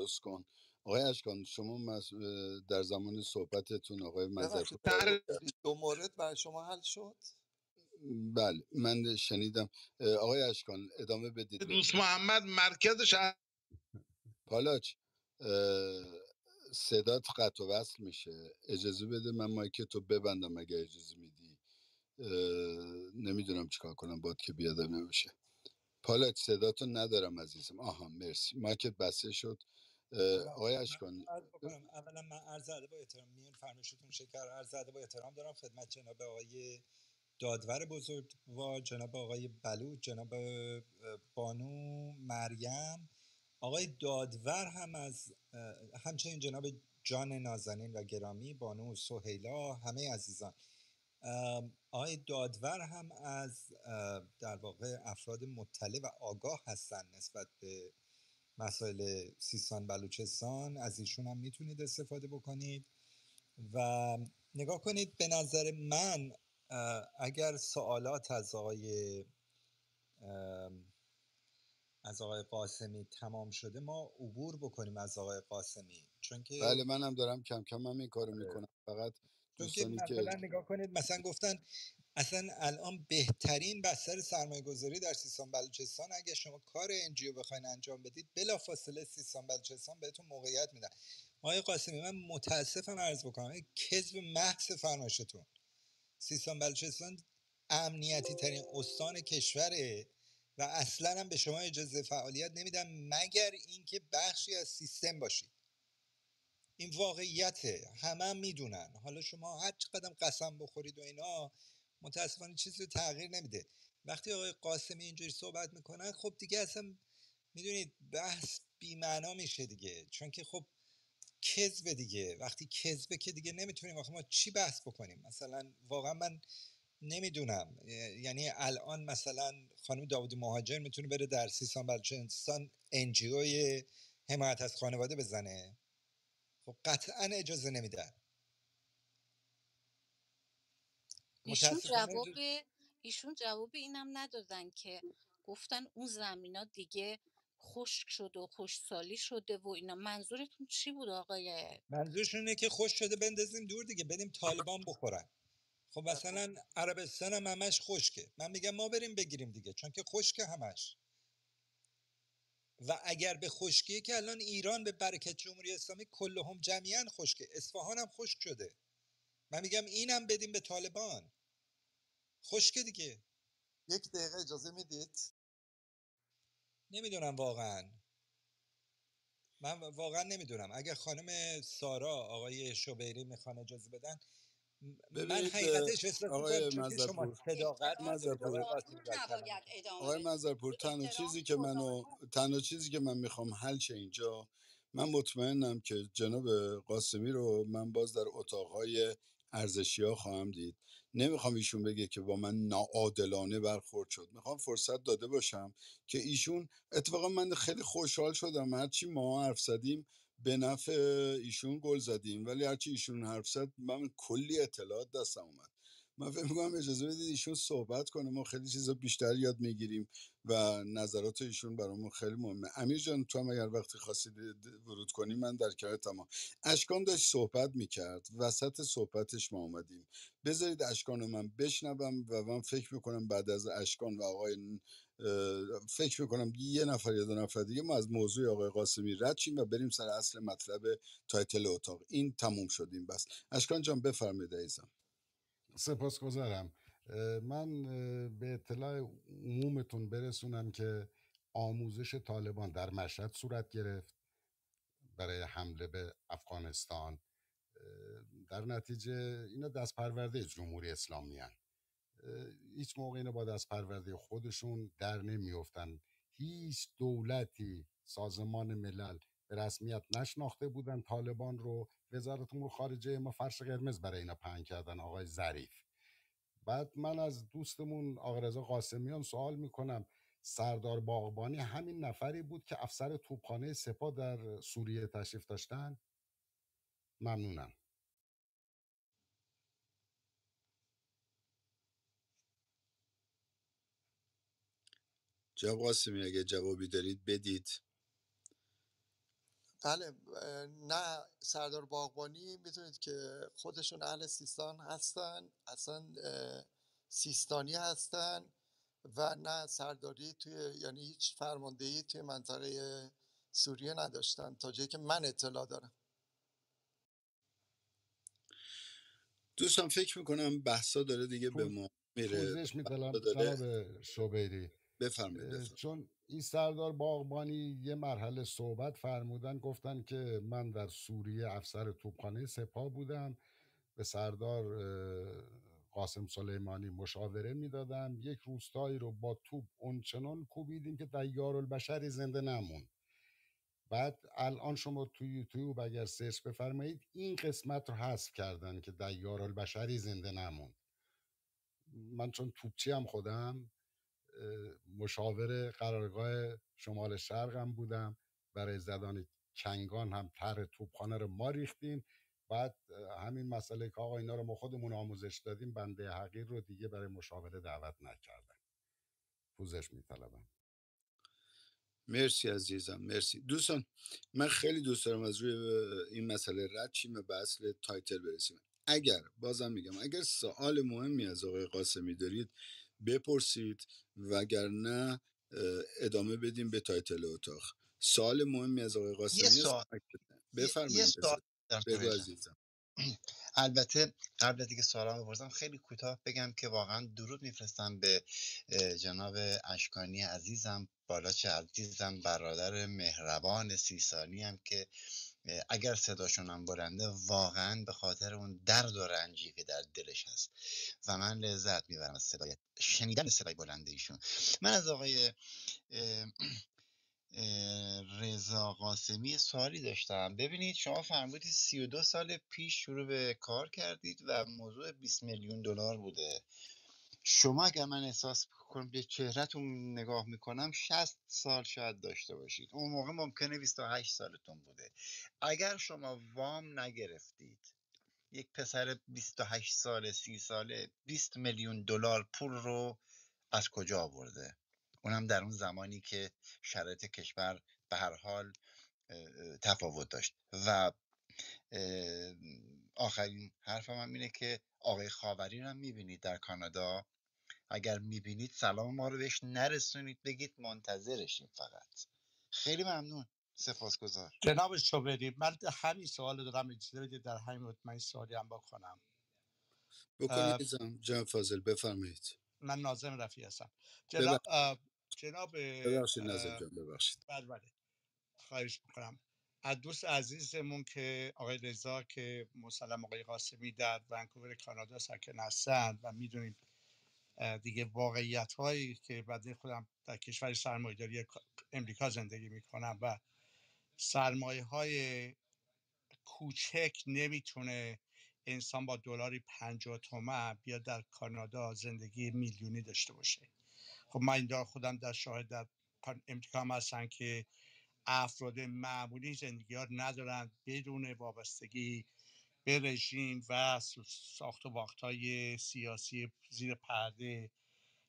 درست کن. آقای اشکان شما در زمان صحبتتون آقای ببخشید منظرپور دو مورد برای شما حل شد. بله من شنیدم. آقای اشکان ادامه بدید دوست لطفا. محمد مرکزش پالاچ صدات قطع و وصل میشه، اجازه بده من مایک تو ببندم اگه اجازه میدی. نمیدونم چیکار کنم باد که بیادم نمیشه. پالاچ صداتو ندارم عزیزم. آها مرسی، مایکت بسته شد. آقای اشکان اولا من عرض ادب و احترام میون فرمایشتون شکر، عرض ادب و احترام دارم خدمت جناب آقای دادور بزرگوار، جناب آقای بلوچ، جناب بانو مریم، آقای دادور هم از همچنین جناب جان نازنین و گرامی، بانو سهیلا، همه عزیزان. آقای دادور هم از در واقع افراد مطلع و آگاه هستن نسبت به مسائل سیستان بلوچستان، از ایشون هم میتونید استفاده بکنید. و نگاه کنید، به نظر من اگر سوالات از آقای قاسمی تمام شده ما عبور بکنیم از آقای قاسمی، چون که بله منم دارم کم کم هم این کارو میکنم. فقط دوستانی که مثلا نگاه کنید، مثلا گفتن اصلا الان بهترین بستر سرمایه گذاری در سیستان بلوچستان، اگه شما کار انجیو بخواین انجام بدید بلافاصله سیستان بلوچستان بهتون موقعیت میدن. آقای قاسمی من متاسفم عرض بکنم این کذب محض فرمایشتون. سیستان بلوچستان امنیتی ترین استان کشوره و اصلا هم به شما اجازه فعالیت نمیدن مگر اینکه بخشی از سیستم باشید. این واقعیته، همه هم میدونن. حالا شما هر چقدر قسم بخورید و اینا متاسفانه چیزی رو تغییر نمیده. وقتی آقای قاسمی اینجوری صحبت میکنن خب دیگه اصلا میدونید بحث بی‌معنا میشه دیگه، چون که خب کذبه دیگه. وقتی کذبه که دیگه نمیتونیم آخه ما چی بحث بکنیم. مثلا واقعا من نمیدونم، یعنی الان مثلا خانم داوودی مهاجر میتونه بره در سیستان بلوچستان انجیوی حمایت از خانواده بزنه؟ خب قطعا اجازه نمیدن. متاسفانه ایشون جواب اینم ندادن که گفتن اون زمینا دیگه خشک شده و خشکسالی شده و اینا. منظورتون چی بود آقای؟ منظورشون اینه که خوش شده بندازیم دور دیگه، بدیم طالبان بخورن. خب مثلا عربستان هم همش خشکه، من میگم ما بریم بگیریم دیگه، چون که خشکه همش. و اگر به خشکیه که الان ایران به برکت جمهوری اسلامی کلهم جمیعا خشکه، اصفهان هم خشک شده. من میگم اینم بدیم به طالبان، خشکه دیگه. یک دقیقه اجازه میدید؟ نمیدونم واقعا، من واقعا نمیدونم. اگر خانم سارا آقای شبیری میخوان اجازه بدن، من ببینید حقیقتش احساس میکنم آقای چون که شما مظفرپور صداقت ندارید آقای قاسمی در نباید کلامتون. ادامه آقای بدید. مظفرپور تنها چیزی که من میخوام حل شه اینجا، من مطمئنم که جناب قاسمی رو من باز در اتاقهای ارزشی ها خواهم دید. نمیخوام ایشون بگه که با من ناعادلانه برخورد شد. میخوام فرصت داده باشم که ایشون، اتفاقا من خیلی خوشحال شدم هرچی ما حرف زدیم به نفع ایشون گل زدیم، ولی هرچی ایشون حرف زد من کلی اطلاعات دستم اومد. من فکر می‌کنم اجازه بدید ایشون صحبت کنه، ما خیلی چیزا بیشتر یاد میگیریم و نظرات ایشون برامون خیلی مهمه. امیر جان تو هم اگر وقتی خواستید ورود کنی من در کنارتم. اشکان داشت صحبت میکرد، وسط صحبتش ما اومدیم. بذارید اشکان رو من بشنوم و من فکر میکنم بعد از اشکان و آقای فکر میکنم یه نفر یا دو نفر دیگه ما از موضوع آقای قاسمی رد شیم و بریم سر اصل مطلب تایتل اتاق. این تموم شدیم بس. اشکان جان بفرمایید عزیزم. سپاسگزارم. من به اطلاع عمومتون برسونم که آموزش طالبان در مشهد صورت گرفت برای حمله به افغانستان. در نتیجه اینا دست پرورده جمهوری اسلامی هن. هیچ موقع اینا با دست پرورده خودشون در نمیافتن. هیچ دولتی، سازمان ملل به رسمیت نشناخته بودن طالبان رو. وزارت امور خارجه ما فرش قرمز برای اینا پهن کردن، آقای ظریف. بعد من از دوستمون آقا رضا قاسمیان سوال میکنم، سردار باغبانی همین نفری بود که افسر توپخانه سپاه در سوریه تشریف داشتن؟ ممنونم. جناب قاسمی اگه جوابی دارید بدید. بله. نه سردار باغبانی میدونید که خودشون اهل سیستان هستن، اصلا سیستانی هستن و نه سرداری توی، یعنی هیچ فرماندهی توی منطقه سوریه نداشتن تا جایی که من اطلاع دارم. دوستان فکر میکنم بحثا داره دیگه به ما میره. پوزش میدم داره جناب شوبیری، بفرمایید. چون این سردار باغبانی یه مرحله صحبت فرمودن، گفتن که من در سوریه افسر توپخانه سپاه بودم، به سردار قاسم سلیمانی مشاوره میدادم، یک روستایی رو با توپ اونچنان کوبیدیم که دیارالبشری زنده نمون. بعد الان شما توی یوتیوب اگر سرچ بفرمایید این قسمت رو حذف کردن که دیارالبشری زنده نمون. من چون توپچی هم خودم مشاور قرارگاه شمال شرق هم بودم، برای زدن کنگان هم طرح توپخانه رو ما ریختیم. بعد همین مسئله که آقا اینا رو ما خودمون آموزش دادیم، بنده حقیر رو دیگه برای مشاوره دعوت نکردن. پوزش میطلبم. مرسی عزیزم، مرسی. دوستان من خیلی دوست دارم از روی این مسئله رد شیم و به اصل تایتل برسیم. اگر بازم میگم اگر سوال مهمی از آقای قاسمی دارید بپرسید، وگرنه ادامه بدیم به تایتل اتاق. سوال مهمی از آقای یه قاسمی است. سوال یه بفرمایید. سوال دارم بگو طارق جان. عزیزم. البته قبل از اینکه سوالامو بپرسم خیلی کوتاه بگم که واقعا درود میفرستم به جناب اشکانی عزیزم، بالاچ عزیزم، برادر مهربان سیستانی هم که اگر صداشون هم بلنده واقعا به خاطر اون درد و رنجی که در دلش هست و من لذت میبرم از شنیدن صدای بلند ایشون. من از آقای رضا قاسمی سوالی داشتم. ببینید شما فرمودید 32 سال پیش شروع به کار کردید و موضوع 20 میلیون دلار بوده. شما اگر من احساس کنم به چهرهتون نگاه میکنم 60 سال شاید داشته باشید، اون موقع ممکنه 28 سالتون بوده. اگر شما وام نگرفتید، یک پسر 28 ساله 30 ساله 20 میلیون دلار پول رو از کجا آورده؟ اونم در اون زمانی که شرایط کشور به هر حال تفاوت داشت. و آخرین حرفم هم اینه که آقای خاوری رو هم میبینید در کانادا، اگر میبینید سلام ما رو بهش نرسونید، بگید منتظرشیم فقط. خیلی ممنون، سپاسگزار. جناب شوبری، من همین سوال دارم، اجازه بدید در همین مورد من سوالی هم بکنم. بکنید جناب فاضل، بفرمایید. من ناظم رفیع هستم. جناب ببخشید ناظم جان، ببخشید. بله خواهش میکنم از دوست عزیزمون که آقای رضا که مسلم آقای قاسمی در ونکوور کانادا ساکن هستند و میدونیم دیگه واقعیت هایی که بعد خودم در کشور سرمایه‌داری امریکا زندگی میکنم و سرمایه های کوچک نمیتونه انسان با دلاری 50 تومن بیاد در کانادا زندگی میلیونی داشته باشه. خب من اینجا خودم در شاهد در امریکا هم هستن که افراد معمولی زندگی ها ندارن بدون وابستگی به رژیم و ساخت و باخت های سیاسی زیر پرده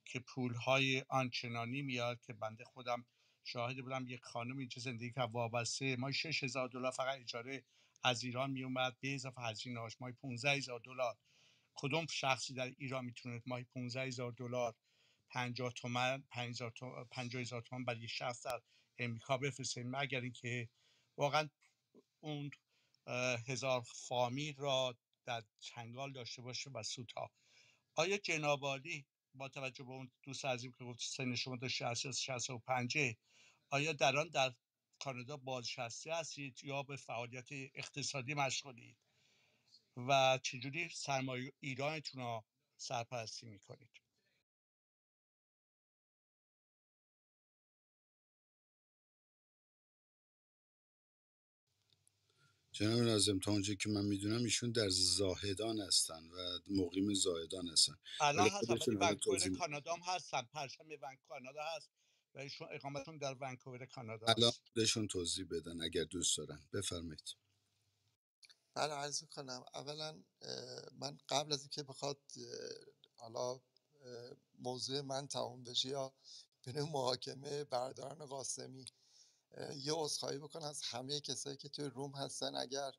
که پول های آنچنانی میاد که بنده خودم شاهد بودم. یک خانم اینجا زندگی که وابسته ما 6,000 دلار فقط اجاره از ایران میومد به اضافه هزینه‌اش ماهی 15,000 دلار. کدوم شخصی در ایران میتونه ماهی 15,000 دلار 50 تومن 50,000 تومن برای یک شخص در امریکا بفرسته، مگر اینکه واقعا اون هزار فامیل را در چنگال داشته باشه و سودها. آیا جناب عالی با توجه به اون دوست عزیزم که گفت سن شما تا 65، آیا در کانادا بازنشسته هستید یا به فعالیت اقتصادی مشغولید و چجوری سرمایه ایرانتون رو سرپرستی میکنید؟ جناب ناظم تا اونجایی که من میدونم ایشون در زاهدان هستن و مقیم زاهدان هستن. الان هستم، ولی خودشون الان ونکوور توضیح کانادا هم هستم، پرچم کانادا هست و ایشون اقامتون در ونکوور کانادا الان است. خودشون توضیح بدن اگر دوست دارن. بفرمایید. بله عرض کنم. اولا من قبل از اینکه بخواد حالا موضوع من تمام بشه یا بین محاکمه برادران قاسمی، یه عذرخواهی بکنم از همه کسایی که توی روم هستن اگر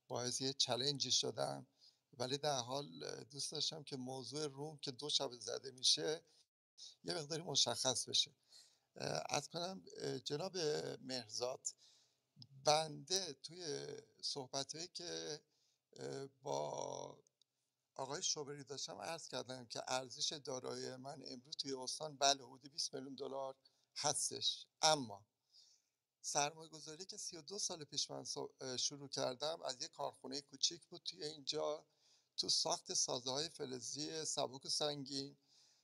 باعث یه چلنجی شدم، ولی در حال دوست داشتم که موضوع روم که 2 شب زده میشه یه مقداری مشخص بشه. از کنم جناب مهرزاد، بنده توی صحبتهایی که با آقای شوبری داشتم عرض کردم که ارزش دارایی من امروز توی استان بله حدود 20 میلیون دلار هستش، اما سرمایه گذاری که 32 سال پیش من شروع کردم از یک کارخونه کوچیک بود توی اینجا، تو ساخت سازه‌های فلزی سبک و سنگین.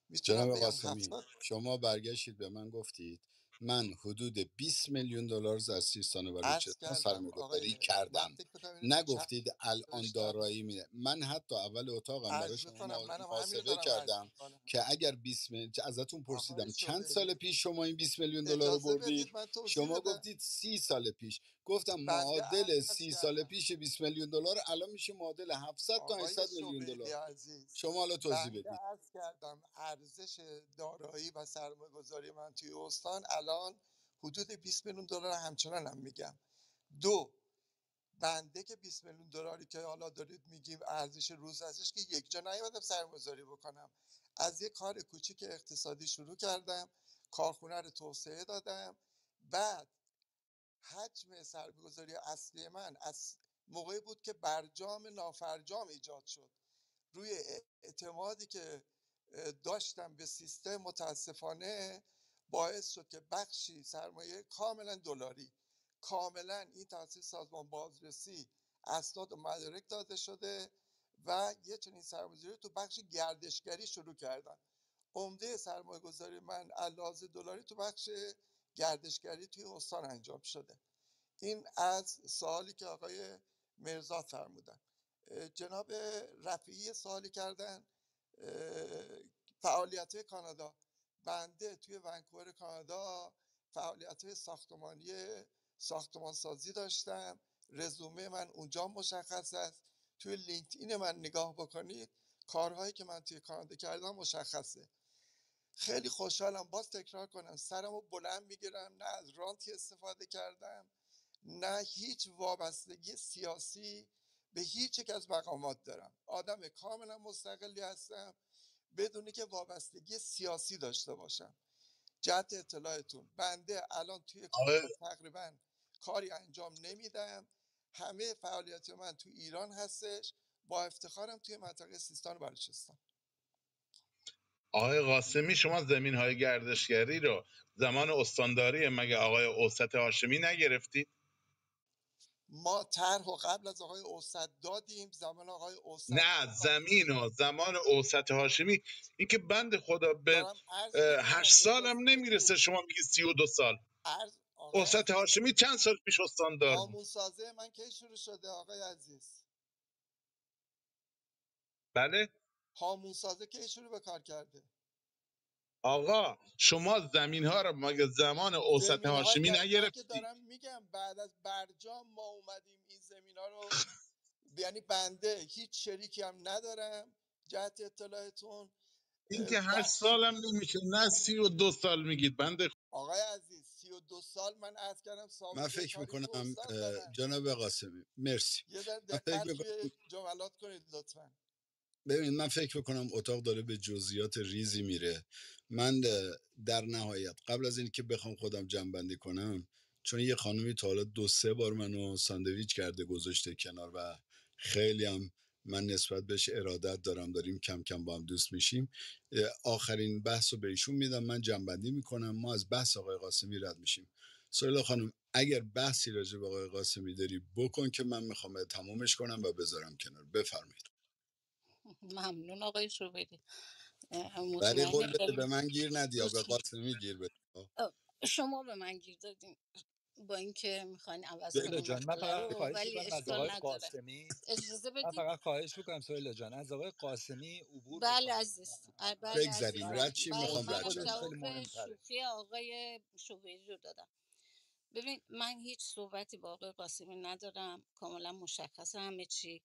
میتونم جناب بگم قاسمی 70. شما برگشتید به من گفتید من حدود 20 میلیون دلار از سیستان و عرض بلوچستان کردم سرمایه گذاری آقای، من کردم. فکر میکنم اینو تو چت نگفتید الان نوشتم. دارایی میده. من حتی اول اتاقم برای عرض شما میکنم منم همین رو محاسبه دارم عرض کردم میکنم. که اگر 20 ازتون آقای پرسیدم چند سال شوبری پیش شما این 20 میلیون دلار رو اجازه بردید، بدید من توضیح شما بدم. گفتید 30 سال پیش. گفتم بنده معادل عرض 30 سال کردم پیش 20 میلیون دلار الان میشه معادل 700 تا آقای 800 میلیون شوبری دلار. عزیز، شما حالا توضیح بنده بدید. عرض کردم ارزش دارایی و سرمایه گذاری من توی استان الان حدود 20 میلیون دلار همچنان هم میگم. دو، بنده که 20 میلیون دلاری که حالا دارید میگیم ارزش روز ازش که یک جا نیومدم سرمایه‌گذاری بکنم، از یه کار کوچیک اقتصادی شروع کردم، کارخونه رو توسعه دادم. بعد حجم سرمایه‌گذاری اصلی من از موقعی بود که برجام نافرجام ایجاد شد. روی اعتمادی که داشتم به سیستم متاسفانه باعث شد که بخشی سرمایه کاملا دلاری، کاملا این تأسیس سازمان بازرسی اسناد و مدارک داده شده و یه چنین سرمایه‌گذاری تو بخش گردشگری شروع کردن. عمده سرمایه گذاری من علاوه دلاری تو بخش گردشگری توی استان انجام شده. این از سوالی که آقای مرزاد فرمودن. جناب رفیعی سوالی کردن فعالیت کانادا. بنده توی ونکوور کانادا فعالیت ساختمانی ساختمانسازی داشتم. رزومه من اونجا مشخص است. توی لینکدین من نگاه بکنید کارهایی که من توی کانادا کردم مشخصه. خیلی خوشحالم، باز تکرار کنم، سرمو بلند میگیرم، نه از رانتی استفاده کردم نه هیچ وابستگی سیاسی به هیچ یک از مقامات دارم. آدم کاملا مستقلی هستم بدونی که وابستگی سیاسی داشته باشم. جهت اطلاعتون بنده الان توی آقای کانادا تقریبا کاری انجام نمیدم. همه فعالیت من تو ایران هستش، با افتخارم توی منطقه سیستان و بلوچستان. آقای قاسمی، شما زمین های گردشگری رو زمان استانداری مگه آقای اوسط هاشمی نگرفتید؟ ما طرح و قبل از آقای اوسط دادیم، زمان آقای اوسط نه، زمین و زمان اوسط هاشمی. این که بند خدا به دارم عرض 8 میکنم سال هم اجازه نمیرسه، بدید. شما میگی 32 سال. عرض آقای اوسط عزیز، هاشمی چند سال پیش استاندار بود؟ هامون سازه من کی شروع شده آقای عزیز؟ بله. هامون سازه کی شروع به کار کرده؟ آقا شما زمین ها رو مگه زمان اوسط زمین های هاشمی من که نگرفتی؟ دارم میگم بعد از برجام ما اومدیم این زمین ها رو، یعنی بنده هیچ شریکی هم ندارم. جهت اطلاعتون این که 8 بخشی، سال هم نمیشه، نه 32 سال میگید. بنده آقای عزیز 32 سال من عرض کردم من سابقه فکر کاری تو میکنم استان دارم. جناب قاسمی مرسی. یه ذره من فکر دقت میکنم روی جملات کنید لطفا. ببینید، من فکر میکنم اتاق داره به جزئیات ریزی میره. من در نهایت قبل از اینکه بخوام خودم جنبندی کنم، چون یه خانومی تا حالا 2-3 بار منو ساندویچ کرده گذاشته کنار و خیلی هم من نسبت بهش ارادت داریم کم کم با هم دوست میشیم، آخرین بحث رو به ایشون میدم، من جنبندی میکنم، ما از بحث آقای قاسمی رد میشیم. سهیلا خانم اگر بحثی راجع به آقای قاسمی داری بکن که من میخوام تمومش کنم و بذارم کنار. بفرمایید. ممنون آقای شوبری. ولی مطمئن قول بده به من گیر ندی یا به دوست قاسمی گیر بده. شما به من گیر دادین با اینکه میخواین عوض سهیلا کنیم جان، من مسئله فقط رو، خواهش ولی میکنم از آقای اشکال نداره. قاسمی اجازه من بدید. فقط خواهش میکنم سهیلا جان از آقای قاسمی عبور بله بکنیم. عزیز، بله بگذریم، بله، عزیزم، رد چیم، بله میخوام موضوع رد منم شیم. خودش خیلی جواب مهمتره. شوخی آقای شوبری رو دادم. ببین من هیچ صحبتی با آقای قاسمی ندارم، کاملا مشخصه همه چی.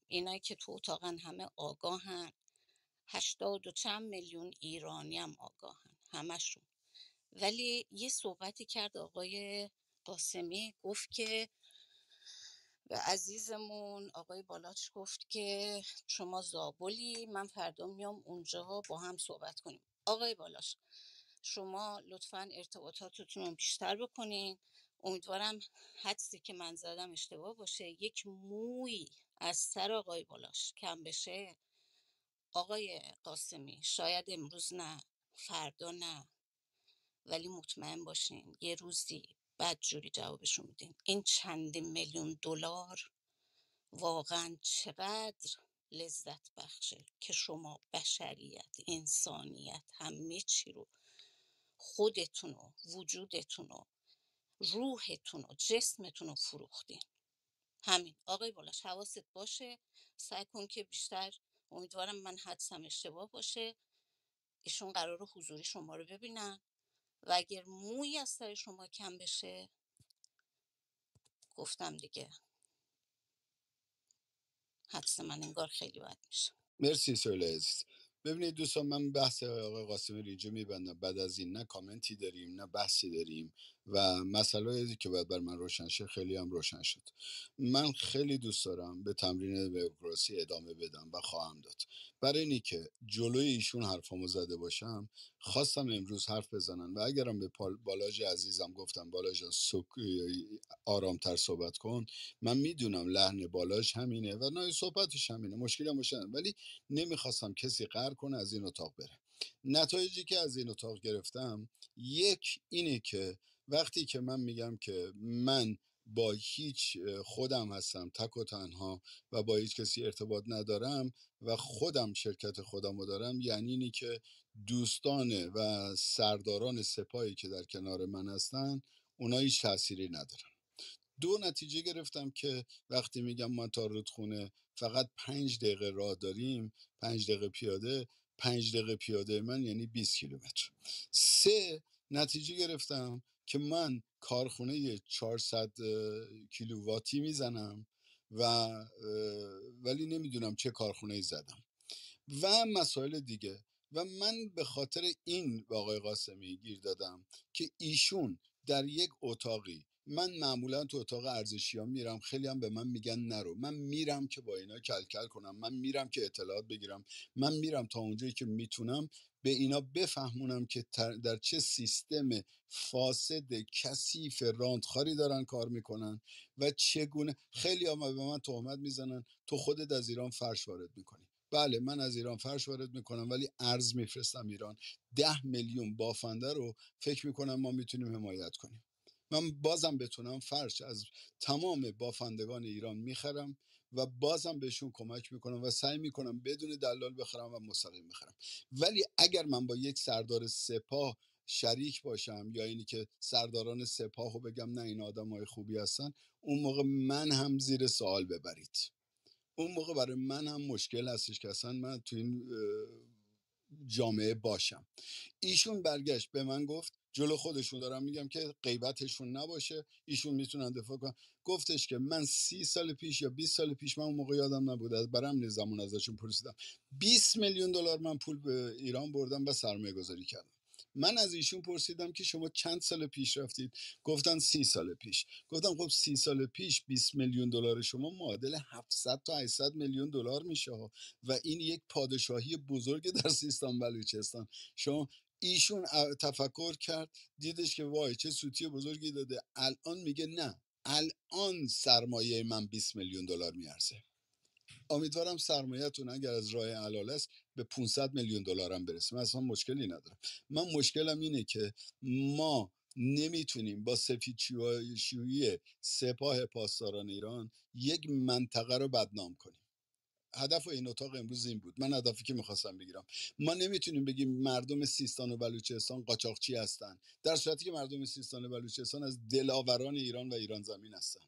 اینایی که تو اتاقن همه آگاهن، 80 و چند میلیون ایرانی هم آگاهن همشون. ولی یه صحبتی کرد آقای قاسمی، گفت که به عزیزمون آقای بالاچ گفت که شما زابلی، من فردا میام اونجا با هم صحبت کنیم. آقای بالاش، شما لطفاً ارتباطاتتون رو بیشتر بکنین. امیدوارم حدسی که من زدم اشتباه باشه، یک موی از سر آقای بالاش کم بشه. آقای قاسمی شاید امروز نه، فردا نه، ولی مطمئن باشین یه روزی بدجوری جوابشون میدین. این چندین میلیون دلار واقعا چقدر لذت بخشه که شما بشریت، انسانیت، همه چی رو، خودتون و وجودتون و روحتون و جسمتون رو فروختین. همین. آقای بالاش حواست باشه، سعی کن که بیشتر، امیدوارم من حدسم اشتباه باشه، ایشون قراره حضوری شما رو ببینن و اگر مویی از سر شما کم بشه، گفتم دیگه حدس من انگار خیلی بد میشه. مرسی سوال عزیز. ببینید دوستان، من بحث آقای قاسمی رو اینجا میبندم. بعد از این نه کامنتی داریم نه بحثی داریم و مسئله که باید بر من روشن شه خیلی هم روشن شد. من خیلی دوست دارم به تمرین دموکراسی ادامه بدم و خواهم داد. برای اینی که جلوی ایشون حرفامو زده باشم، خواستم امروز حرف بزنن و اگرم به بالاج عزیزم گفتم بالاج آرامتر صحبت کن، من میدونم لحن بالاش همینه و نوع صحبتش همینه، مشکلی هم باشه، ولی نمیخواستم کسی قهر کنه از این اتاق بره. نتایجی که از این اتاق گرفتم، یک اینه که وقتی که من میگم که من با هیچ خودم هستم تک و تنها و با هیچ کسی ارتباط ندارم و خودم شرکت خودم رو دارم، یعنی اینی که دوستان و سرداران سپاهی که در کنار من هستن اونا هیچ تأثیری ندارن. دو، نتیجه گرفتم که وقتی میگم ما تا رودخونه فقط 5 دقیقه راه داریم، 5 دقیقه پیاده، 5 دقیقه پیاده من یعنی 20 کیلومتر. سه، نتیجه گرفتم که من کارخونه 400 کیلوواتی میزنم و ولی نمیدونم چه کارخونه ای زدم و مسائل دیگه. و من به خاطر این به آقای قاسمی گیر دادم که ایشون در یک اتاقی، من معمولا تو اتاق ارزشی ها میرم، خیلی هم به من میگن نرو، من میرم که با اینا کلکل کنم، من میرم که اطلاعات بگیرم، من میرم تا اونجایی که میتونم به اینا بفهمونم که در چه سیستم فاسد کثیف راندخاری دارن کار میکنن و چگونه. خیلی هم به من تهمت میزنن تو خودت از ایران فرش وارد میکنی. بله، من از ایران فرش وارد میکنم ولی ارز میفرستم ایران. 10 میلیون بافنده رو فکر میکنم ما میتونیم حمایت کنیم. من بازم بتونم فرش از تمام بافندگان ایران میخرم و بازم بهشون کمک میکنم و سعی میکنم بدون دلال بخرم و مستقیم میخرم. ولی اگر من با یک سردار سپاه شریک باشم یا اینی که سرداران سپاه رو بگم نه این آدمای خوبی هستن، اون موقع من هم زیر سوال ببرید. اون موقع برای من هم مشکل هستش که اصلا من تو این جامعه باشم. ایشون برگشت به من گفت، جلو خودشون دارم میگم که غیبتشون نباشه، ایشون میتونن دفاع کنن، گفتش که من 30 سال پیش یا 20 سال پیش، من اون موقع یادم نبود، برام زمان ازشون پرسیدم، 20 میلیون دلار من پول به ایران بردم و سرمایه گذاری کردم. من از ایشون پرسیدم که شما چند سال پیش رفتید؟ گفتن 30 سال پیش. گفتم خب 30 سال پیش 20 میلیون دلار شما معادل 700 تا 800 میلیون دلار میشه و این یک پادشاهی بزرگ در سیستان بلوچستان. شما ایشون تفکر کرد، دیدش که وای چه سوتی بزرگی داده، الان میگه نه، الان سرمایه من 20 میلیون دلار میارزه. امیدوارم سرمایه‌تون اگر از راه حلال است به 500 میلیون دلار هم برسه. من اصلا مشکلی ندارم. من مشکلم اینه که ما نمیتونیم با سفیدشویی سپاه پاسداران ایران یک منطقه رو بدنام کنیم. هدف این اتاق امروز این بود. من هدفی که میخواستم بگیرم، ما نمیتونیم بگیم مردم سیستان و بلوچستان قاچاقچی هستن، در صورتی که مردم سیستان و بلوچستان از دلاوران ایران و ایران زمین هستن.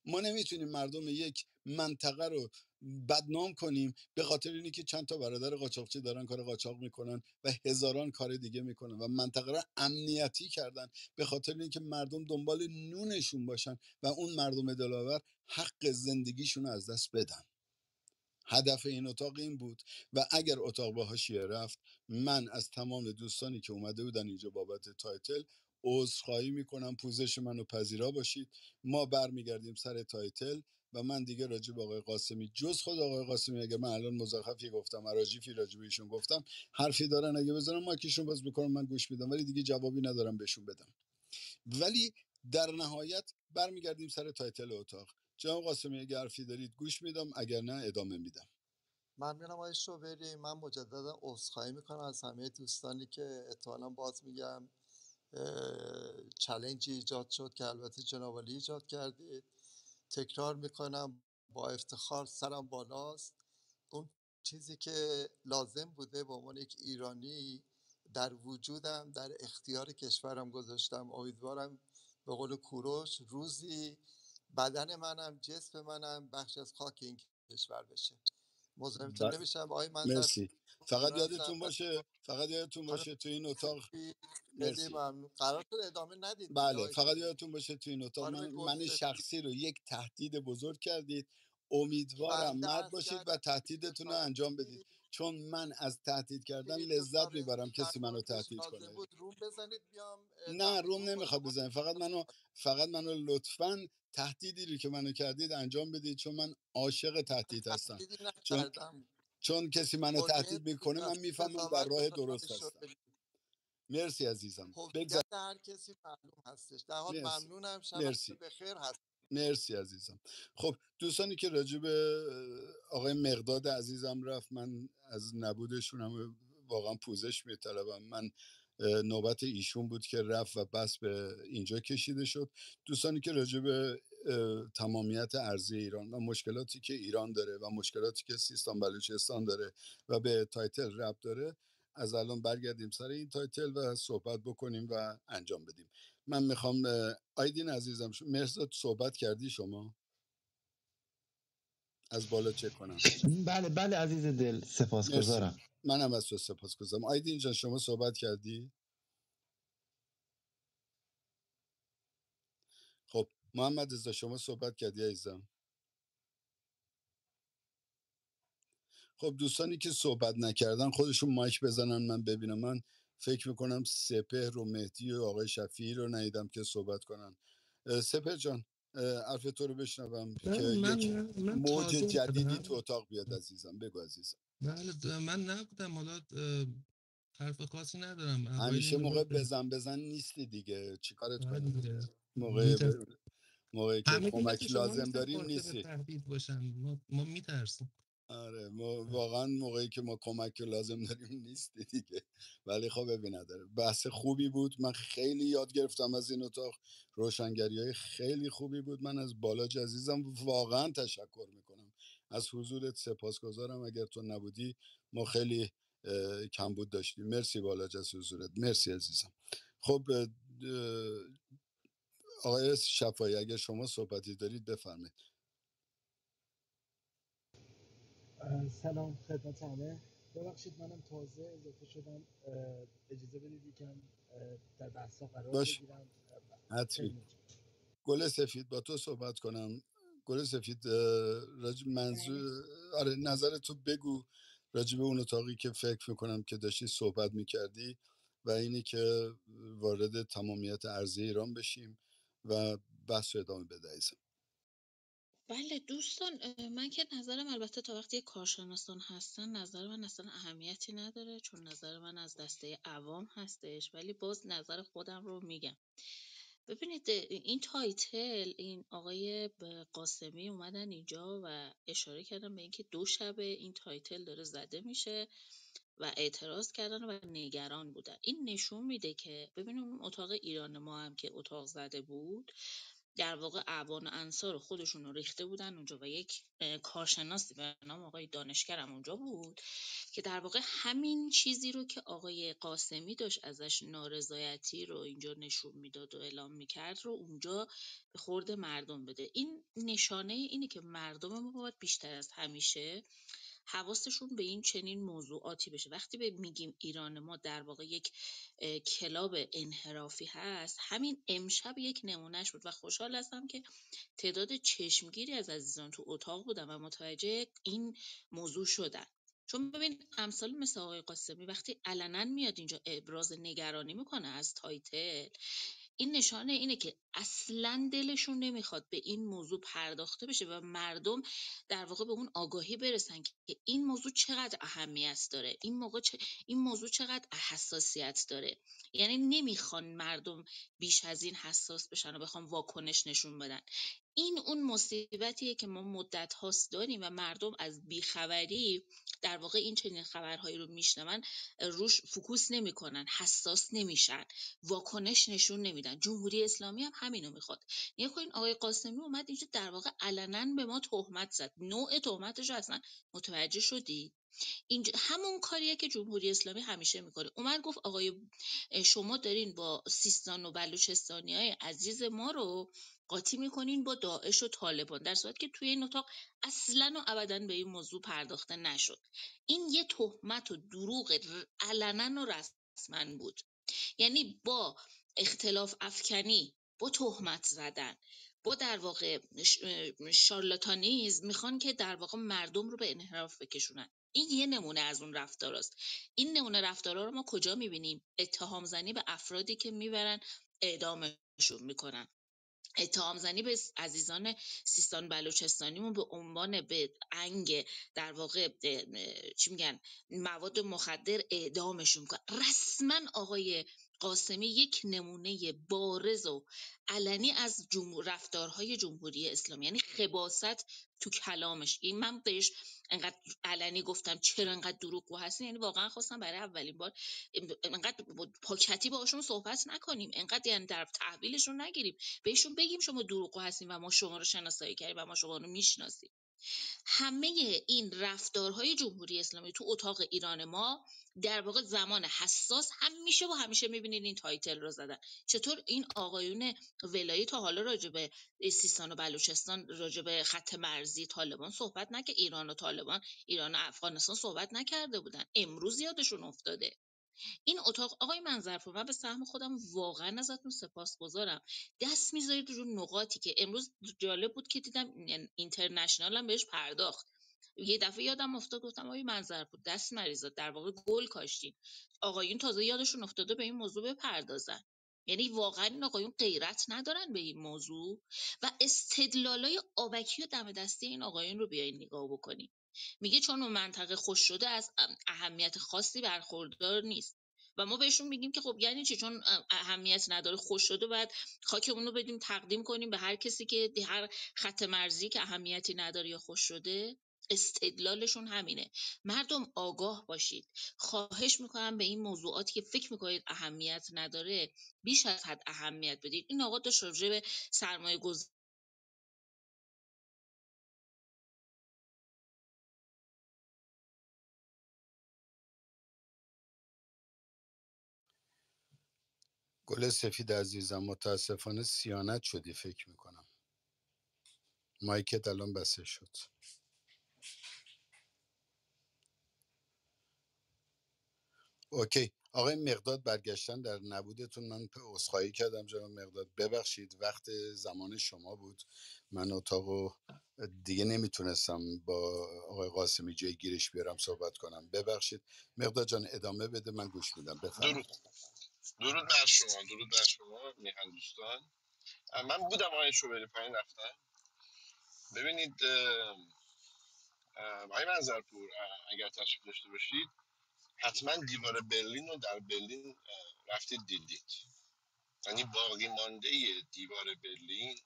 ما نمیتونیم مردم یک منطقه رو بدنام کنیم به خاطر اینی که چند تا برادر قاچاقچی دارن کار قاچاق میکنن و هزاران کار دیگه میکنن و منطقه رو امنیتی کردن به خاطر اینکه مردم دنبال نونشون باشن و اون مردم دلاور حق زندگیشون رو از دست بدن. هدف این اتاق این بود و اگر اتاق به حاشیه رفت، من از تمام دوستانی که اومده بودن اینجا بابت تایتل عذرخواهی میکنم، پوزش منو پذیرا باشید. ما برمیگردیم سر تایتل و من دیگه راجع به آقای قاسمی، جز خود آقای قاسمی اگه من الان مزخرفی گفتم، اراجیفی راجع به ایشون گفتم، حرفی دارن اگه بزنم مایکشون باز بکنم من گوش میدم، ولی دیگه جوابی ندارم بهشون بدم. ولی در نهایت برمیگردیم سر تایتل اتاق. جناب قاسمی اگه حرفی دارید گوش میدم، اگر نه ادامه میدم. ممنونم آقای شوبری. من مجددا عذرخواهی میکنم از همه دوستانی که احتمالاً باز میگم چالنجی ایجاد شد که البته جناب عالی ایجاد کردید. تکرار میکنم با افتخار سرم بالاست. اون چیزی که لازم بوده به عنوان یک ایرانی در وجودم، در اختیار کشورم گذاشتم. امیدوارم به قول کوروش روزی بدن منم، جسم منم بخش از خاک این کشور بشه. مزاحمتون نمیشم. آقای منصفی مرسی. فقط ممنونم یادتون باشه، خانم تو این اتاق. خیلی مرسی. ممنون. قرار شد ادامه ندید دیگه بله، آقای فقط شوبری. یادتون باشه تو این اتاق خانم من گلسفید شخصی رو یک تهدید بزرگ کردید. امیدوارم بنده مرد عرض باشید و کردم که تهدیدتون رو انجام بدید، چون من از تهدید کردن لذت میبرم در کسی منو موردش تهدید لازم کنه. بود روم بزنید بیام نه تحلیل روم بکنم. نمیخواد بزنید، فقط منو لطفاً تهدیدی رو که منو کردید انجام بدید، چون من عاشق تهدید هستم. تهدیدی چون نکردم. کسی منو اودینس تهدید میکنه من اجازه میفهمم در قضاوت راه داره درست آقای هستم. شوبری. مرسی عزیزم. هویت هر کسی معلوم هستش. در حال مرسی. ممنونم. شب مرسی. بخیر هست. مرسی عزیزم. خب دوستانی که راجع به آقای مقداد عزیزم رفت، من از نبودشون هم واقعا پوزش میطلبم. من نوبت ایشون بود که رفت و بس به اینجا کشیده شد. دوستانی که راجع به تمامیت ارضی ایران و مشکلاتی که ایران داره و مشکلاتی که سیستان بلوچستان داره و به تایتل ربط داره، از الان برگردیم سر این تایتل و صحبت بکنیم و انجام بدیم. من میخوام آیدین عزیزم، مرزاد صحبت کردی شما؟ از بالا چک کنم. بله عزیز دل، مرسی. سپاسگزارم. منم از تو سپاسگزارم. آیدین جان شما صحبت کردی؟ خب محمد رضا شما صحبت کردی عزیزم؟ خب دوستانی که صحبت نکردن خودشون مایک بزنن من ببینم. من فکر میکنم سپهر و مهدی و آقای شفیعی رو ندیدم که صحبت کنن. سپهر جان حرف تو رو بشنوم که یک من موج تازه جدیدی تو اومدم. اتاق بیاد عزیزم. بگو عزیزم. بله من نبودم. حالا حرف خاصی ندارم. اوایل همیشه نوبت موقع بزن نیستی دیگه، چیکارت کنیم؟ بله موقع که همگی مثل کمک شما لازم نیستن داریم قاطع نیستی. تهدید باشن. ما میترسیم. آره واقعا موقعی که ما کمک لازم داریم نیستی دیگه. ولی خب ابی نداره. بحث خوبی بود، من خیلی یاد گرفتم از این اتاق. روشنگری های خیلی خوبی بود. من از بالاج عزیزم واقعا تشکر میکنم، از حضورت سپاسگزارم. اگر تو نبودی ما خیلی کمبود داشتیم. مرسی بالاج از حضورت. مرسی عزیزم. خب آقای شفایی اگر شما صحبتی دارید بفرمایید. سلام خدمت همه. ببخشید منم تازه اضافه شدم، اجازه بدید یکم در بحثا قرار باش بگیرم. خیلی حتمی. متشکرم. گل سفید با تو صحبت کنم. گل سفید منظور آره نظر تو بگو راجع به اون اتاقی که فکر میکنم که داشتی صحبت میکردی و اینی که وارد تمامیت ارضی ایران بشیم و بحث رو ادامه بده عزیزم. بله دوستان، من که نظرم البته تا وقتی کارشناسان هستن نظر من اصلا اهمیتی نداره، چون نظر من از دسته عوام هستش، ولی باز نظر خودم رو میگم. ببینید این تایتل، این آقای قاسمی اومدن اینجا و اشاره کردن به اینکه 2 شبه این تایتل داره زده میشه و اعتراض کردن و نگران بودن. این نشون میده که ببینیم اون اتاق ایران ما هم که اتاق زده بود، در واقع اعوان و انصار خودشون رو ریخته بودن اونجا و یک کارشناسی به نام آقای دانشگرم اونجا بود که در واقع همین چیزی رو که آقای قاسمی داشت ازش نارضایتی رو اینجا نشون میداد و اعلام میکرد رو اونجا به خورد مردم بده. این نشانه اینه که مردم ما باید بیشتر از همیشه حواسشون به این چنین موضوعاتی بشه. وقتی میگیم ایران ما در واقع یک کلاب انحرافی هست، همین امشب یک نمونهش بود و خوشحال هستم که تعداد چشمگیری از عزیزان تو اتاق بودن و متوجه این موضوع شدن. چون ببین امثال مثل آقای قاسمی وقتی علنا میاد اینجا ابراز نگرانی میکنه از تایتل، این نشانه اینه که اصلا دلشون نمیخواد به این موضوع پرداخته بشه و مردم در واقع به اون آگاهی برسن که این موضوع چقدر اهمیت داره، این موضوع چقدر حساسیت داره. یعنی نمیخوان مردم بیش از این حساس بشن و بخوام واکنش نشون بدن. این اون مصیبتیه که ما مدت هاست داریم و مردم از بیخبری در واقع این چنین خبرهایی رو میشنون، روش فوکوس نمیکنن، حساس نمیشن، واکنش نشون نمیدن. جمهوری اسلامی هم همینو میخواد. نگاه کنین آقای قاسمی اومد اینجا در واقع علنا به ما تهمت زد. نوع تهمتش اصلا متوجه شدی؟ اینجا همون کاریه که جمهوری اسلامی همیشه میکنه. اومد گفت آقای شما دارین با سیستان و بلوچستانیای عزیز ما رو قاطی میکنین با داعش و طالبان، در صورتی که توی این اتاق اصلا و ابدا به این موضوع پرداخته نشد. این یه تهمت و دروغ علنا و رسما بود. یعنی با اختلاف افکنی، با تهمت زدن، با در واقع شارلاتانیزم میخوان که در واقع مردم رو به انحراف بکشونن. این یه نمونه از اون رفتاراست. این نمونه رفتارا رو ما کجا میبینیم؟ اتهام زنی به افرادی که میبرن اعدامشون میکنن. اتهام زنی به عزیزان سیستان بلوچستانیمون به عنوان به انگ در واقع چی میگن مواد مخدر اعدامشون میکنن. رسما آقای قاسمی یک نمونه بارز و علنی از رفتارهای جمهوری اسلامی، یعنی خباثت تو کلامش. این من بهش انقدر علنی گفتم چرا انقدر دروغگو هستین، یعنی واقعا خواستم برای اولین بار انقدر پاکتی باهاشون صحبت نکنیم، انقدر یعنی در تحویلشون نگیریم، بهشون بگیم شما دروغگو هستین و ما شما رو شناسایی کردیم و ما شما رو میشناسیم. همه این رفتارهای جمهوری اسلامی تو اتاق ایران ما در واقع زمان حساس همیشه و همیشه میبینید این تایتل رو زدن. چطور این آقایون ولایی تا حالا راجع به سیستان و بلوچستان، راجع به خط مرزی طالبان صحبت نکرد، ایران و طالبان، ایران و افغانستان صحبت نکرده بودن، امروز یادشون افتاده. این اتاق آقای منظرپور، من به سهم خودم واقعا ازتون سپاسگزارم، دست میذارید رو نقاطی که امروز جالب بود که دیدم اینترنشنال هم بهش پرداخت. یه دفعه یادم افتاد گفتم آقای منظرپور دست مریضات در واقع گل کاشتین. آقایون تازه یادشون افتاده به این موضوع بپردازن. یعنی واقعا این آقایون غیرت ندارن به این موضوع و استدلالای آبکی و دم دستی این آقایون رو بیاین نگاه بکنید. میگه چون اون منطقه خوش شده از اهمیت خاصی برخوردار نیست و ما بهشون میگیم که خب یعنی چی؟ چون اهمیت نداره خوش شده باید خاک اون رو بدیم تقدیم کنیم به هر کسی که هر خط مرزی که اهمیتی نداره یا خوش شده. استدلالشون همینه. مردم آگاه باشید. خواهش میکنم به این موضوعاتی که فکر میکنید اهمیت نداره بیش از حد اهمیت بدید. این آقا داشت راجع به سرمایه گذاری گل سفید عزیزم متاسفانه سیانت شدی فکر میکنم. مایکت الان بسته شد. اوکی آقای مقداد برگشتن در نبودتون. من عذرخواهی کردم جناب مقداد، ببخشید وقت زمان شما بود، من اتاقو دیگه نمیتونستم با آقای قاسمی جای گیرش بیارم صحبت کنم، ببخشید. مقداد جان ادامه بده، من گوش میدم، بفرمایید. درود بر شما، درود بر شما میهن دوستان. من بودم آقای شوبری پایین رفتم. ببینید آقای منظرپور اگر تشریف داشته باشید حتما دیوار برلین رو در برلین رفتید دیدید. یعنی باقی مانده دیوار برلین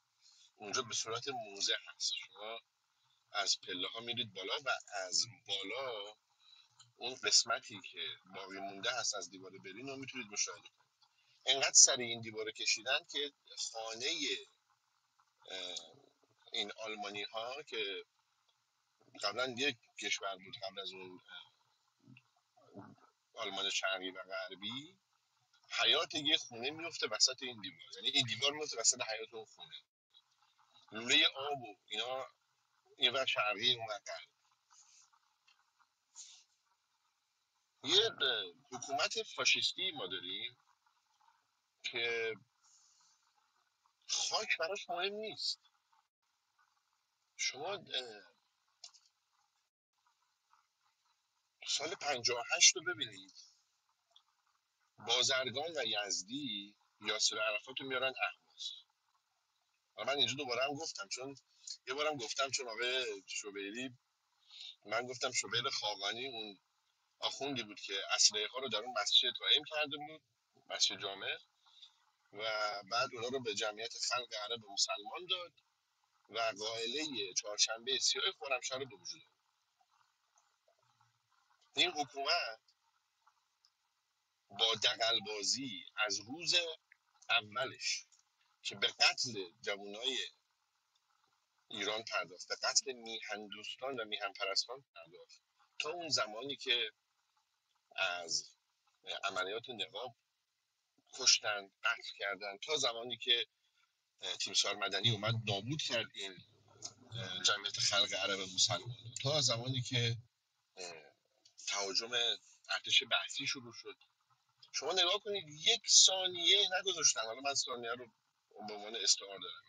اونجا به صورت موزه هست. شما از پله ها میرید بالا و از بالا اون قسمتی که باقی مونده هست از دیوار برلین رو میتونید مشاهده کنید. انقدر سریع این دیوار کشیدن که خانه این آلمانی ها که قبلا یک کشور بود قبل از اون آلمان شرقی و غربی، حیات یه خونه میفته وسط این دیوار. یعنی این دیوار میفته وسط حیات اون خونه، لوله آب و اینا این ور شرقی اون ور غربی. یه حکومت فاشیستی ما داریم که خاک براش مهم نیست. شما سال 58 رو ببینید، بازرگان و یزدی یاسر عرفات رو میارن اهواز. و من اینجا دوباره هم گفتم، چون یه بارم گفتم، چون آقای شوبیری، من گفتم شوبیر خاقانی اون آخوندی بود که اسلحه ها رو در اون مسجد قایم کرده بود، مسجد جامع، و بعد اونا رو به جمعیت خلق عرب مسلمان داد و قائله چهارشنبه سیاه خرمشهر رو به وجود آورد. این حکومت با دغل‌بازی از روز اولش که به قتل جوانای ایران پرداخت، به قتل میهندوستان و میهن پرستان پرداخت، تا اون زمانی که از عملیات نقاب کشتن، قتل کردن، تا زمانی که تیمسار مدنی اومد نابود کرد این جمعیت خلق عرب مسلمان، تا زمانی که تهاجم ارتش بحثی شروع شد. شما نگاه کنید، یک ثانیه نگذاشتن. حالا من ثانیه رو به عنوان استعار دارم،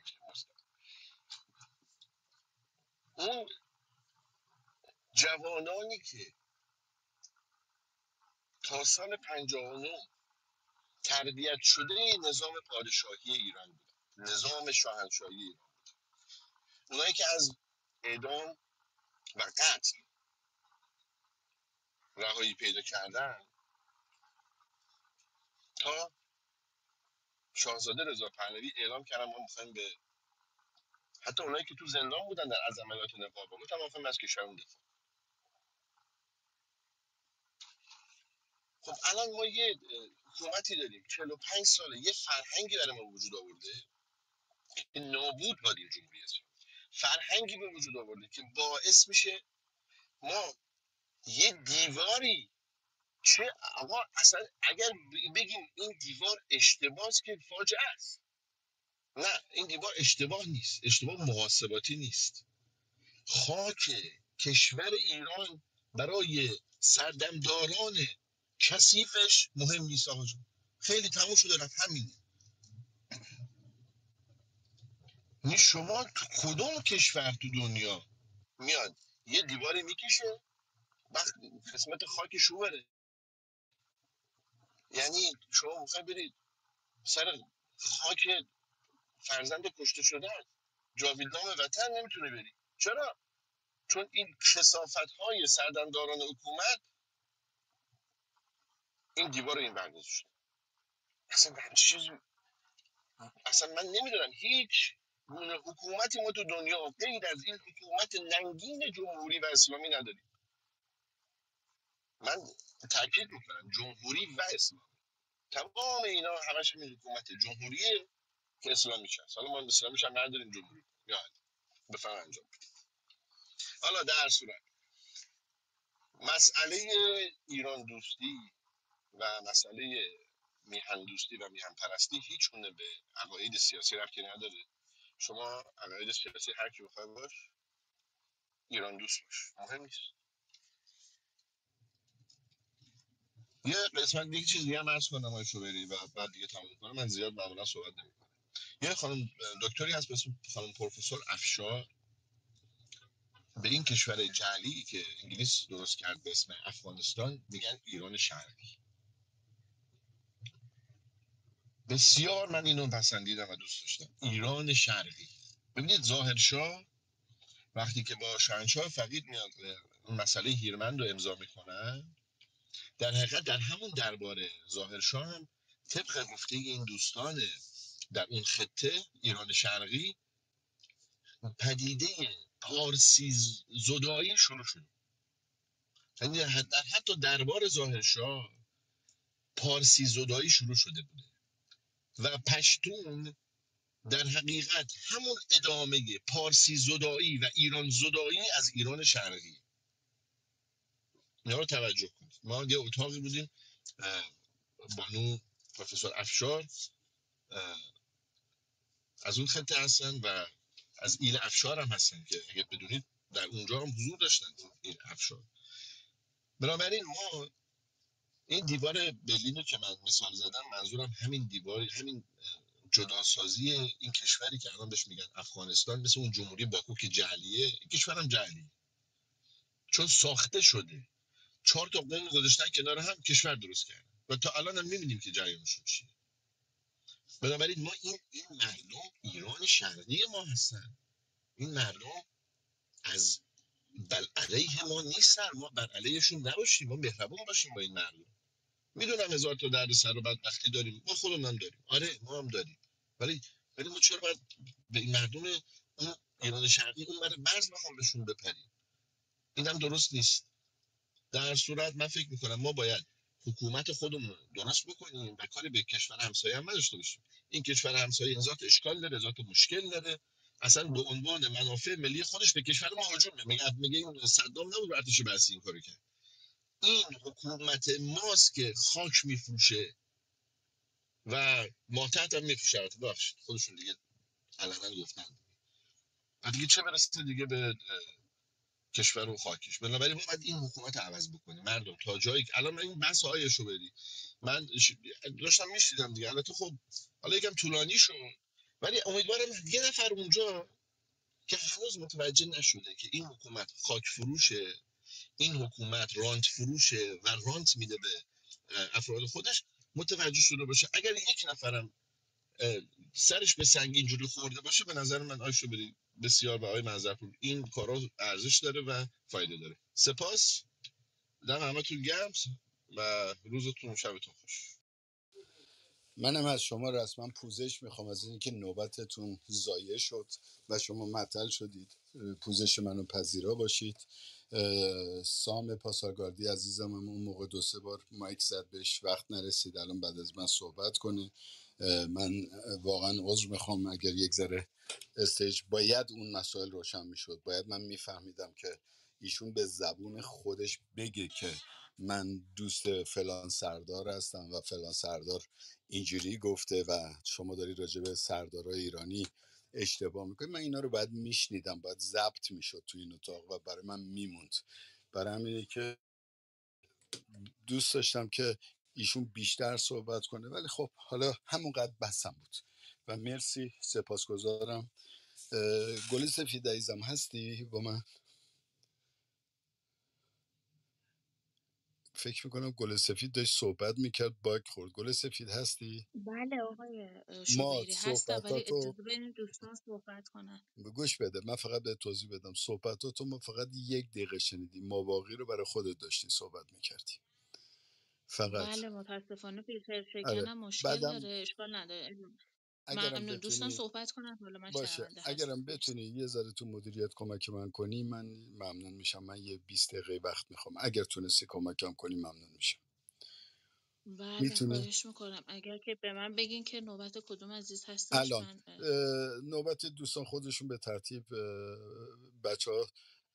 اون جوانانی که تا سال 59 تربیت شده نظام پادشاهی ایران بودن، نظام شاهنشاهی ایران، اونایی که از اعدام و قتل رهایی پیدا کردن، تا شاهزاده رضا پهلوی اعلام کردن ما میخوایم به، حتی اونایی که تو زندان بودن در از عملیات نقاب، گفتم ما میخوایم از کشورمون دفاع. خب الان ما یه حکومتی داریم 45 ساله یه فرهنگی برای ما وجود آورده که نابود باد این جمهوری اسلامی، فرهنگی به وجود آورده که باعث میشه ما یه دیواری، چه آقا اصلا اگر بگیم این دیوار اشتباهه که فاجعه است. نه، این دیوار اشتباه نیست، اشتباه محاسباتی نیست. خاک کشور ایران برای سردمداران کثیفش مهم نیست آقا جون. خیلی تموم شده رفت، همینه. یعنی شما تو کدوم کشور تو دنیا میاد یه دیواری میکشه وقت قسمت خاکش رو بره؟ یعنی شما میخوای برید سر خاک فرزند کشته شدن، جاویدنام وطن نمیتونه بری. چرا؟ چون این کثافت های سردمداران حکومت این دیوار رو این برداشت. اصلا هر چیزی، اصلا من نمیدونم هیچ گونه حکومتی ما تو دنیا غیر از این حکومت ننگین جمهوری و اسلامی نداریم. من تاکید میکنم جمهوری و اسلامی، تمام اینا همش همین حکومت جمهوریه که اسلامی هست. حالا ما اسلامیش هم نداریم، جمهوری یا بفهم انجام بدیم. حالا در صورت مسئله ایران دوستی و مسئله میهن دوستی و میهن پرستی هیچ گونه به عقاید سیاسی ربطی نداره. شما عقاید سیاسی هر کی بخواد باش، ایران دوست باش، مهم نیست. یه قسمت دیگه چیز دیگه هم عرض کنم آقای شوبری و بعد دیگه تموم کنم. من زیاد معمولا صحبت نمی‌کنم. یه خانم دکتری هست به اسم خانم پروفسور افشار، به این کشور جعلی که انگلیس درست کرد به اسم افغانستان میگن ایران شرقی. بسیار من اینو پسندیدم و دوست داشتم، ایران شرقی. ببینید ظاهرشاه وقتی که با شاهنشاه فقید میاد مسئله هیرمند رو امضا میکنن، در حقیقت در همون درباره ظاهرشاه هم طبق گفته این دوستان در اون خطه ایران شرقی، پدیده پارسی زدایی شروع شد. یعنی در حتی دربار ظاهرشاه پارسی زدایی شروع شده بوده و پشتون در حقیقت همون ادامه پارسی زدایی و ایران زدایی از ایران شرقی. اینا رو توجه کنید. ما یه اتاقی بودیم، بانو پروفسور افشار از اون خطه هستن و از ایل افشار هم هستن که اگه بدونید در اونجا هم حضور داشتن ایل افشار. بنابراین ما این دیوار برلین رو که من مثال زدم، منظورم همین دیوار، همین جداسازی این کشوری که الان بهش میگن افغانستان، مثل اون جمهوری باکو که جعلیه، این کشورم جعلیه چون ساخته شده. 4 تا قوم گذاشتن کنار هم کشور درست کردن و تا الان هم میبینیم که جریانشون چیه. بنابراین ما این مردم ایران شرقی ما هستن، این مردم از علیه ما نیستن، ما بر علیهشون نباشیم، ما مهربان باشیم با این مردم. میدونم هزار تا درد سر و بدبختی داریم، ما خودمون هم داریم، آره ما هم داریم، ولی ما چرا باید به این مردم اون ایران شرقی اون برای مرز بخوام بهشون بپریم؟ اینم درست نیست. در صورت من فکر میکنم ما باید حکومت خودمون رو درست بکنیم و کاری به کشور همسایه هم نداشته باشیم. این کشور همسایه ذات اشکال داره، ذات مشکل داره، اصلا به عنوان منافع ملی خودش به کشور ما هجوم میگه این صدام نبود ارتش بسی این کارو کرد. این حکومت ماست که خاک میفروشه و ماتحت هم میفروشه. ببخشید خودشون دیگه علنا گفتن و دیگه چه برسه دیگه به کشور و خاکش. بنابراین ما باید این حکومت عوض بکنیم مردم، تا جایی که الان این بحث آیشو بدی من داشتم میشیدم دیگه، البته خب حالا یکم طولانی شد، ولی امیدوارم یه نفر اونجا که هنوز متوجه نشده که این حکومت خاک فروشه، این حکومت رانت فروشه و رانت میده به افراد خودش، متوجه شده باشه. اگر یک نفرم سرش به سنگ اینجوری خورده باشه، به نظر من آیشو بری بسیار به آقای منظرپور این کارا ارزش داره و فایده داره. سپاس، دم همتون گرم و روزتون و شبتون خوش. منم از شما رسما پوزش میخوام از اینکه نوبتتون ضایع شد و شما معطل شدید. پوزش منو پذیرا باشید. سام پاسارگاردی عزیزم هم اون موقع 2-3 بار مایک زد، بهش وقت نرسید، الان بعد از من صحبت کنه. من واقعا عذر میخوام اگر یک ذره استیج باید اون مسائل روشن میشد، باید من میفهمیدم که ایشون به زبون خودش بگه که من دوست فلان سردار هستم و فلان سردار اینجوری گفته و شما داری راجع به سردارای ایرانی اشتباه میکنی. من اینا رو باید میشنیدم، باید ضبط میشد تو این اتاق و برای من میموند. برای همینه که دوست داشتم که ایشون بیشتر صحبت کنه، ولی خب حالا همونقدر بسم بود و مرسی، سپاسگزارم. گل سفید عزیزم هستی با من؟ فکر میکنم گل سفید داشت صحبت میکرد باگ خورد. گل سفید هستی؟ بله آقای ما شبیری هستم، ولی صحبتاتو اجازه بدین دوستان صحبت کنن. گوش بده، من فقط به توضیح بدم، صحبتاتو ما فقط 1 دقیقه شنیدیم، ما باقی رو برای خودت داشتی صحبت میکردی فقط. بله متاسفانه فیلتر آره شکنم مشکل بعدم داره، اشکال نداره. اگرم ممنون، دوستان بتونی صحبت کنن، حالا من باشه، شنونده هستم. اگرم مرسی. بتونی یه ذره تو مدیریت کمک من کنی من ممنون میشم. من یه 20 دقیقه وقت میخوام، اگر تونستی کمکم کنی ممنون میشم. بله میتونی؟ خواهش میکنم، اگر که به من بگین که نوبت کدوم عزیز هستش الان من نوبت دوستان خودشون به ترتیب. بچه ها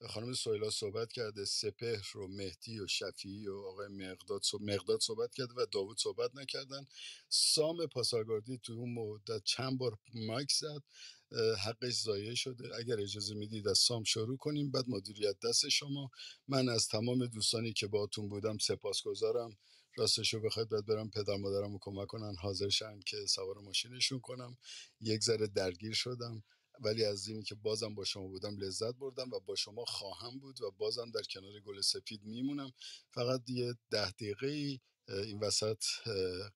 خانم سویلا صحبت کرده، سپهر و مهدی و شفیعی و آقای مقداد صحبت کرده و داوود صحبت نکردن. سام پاسارگاردی تو اون مدت چند بار مایک زد، حقش ضایع شده. اگر اجازه میدید از سام شروع کنیم، بعد مدیریت دست شما. من از تمام دوستانی که باهاتون بودم سپاسگزارم. راستشو بخواید باید برم پدر مادرم رو کمک کنن حاضر شن که سوار ماشینشون کنم. یک ذره درگیر شدم، ولی از اینی که بازم با شما بودم لذت بردم و با شما خواهم بود و بازم در کنار گل سفید میمونم. فقط یه 10 دقیقه این وسط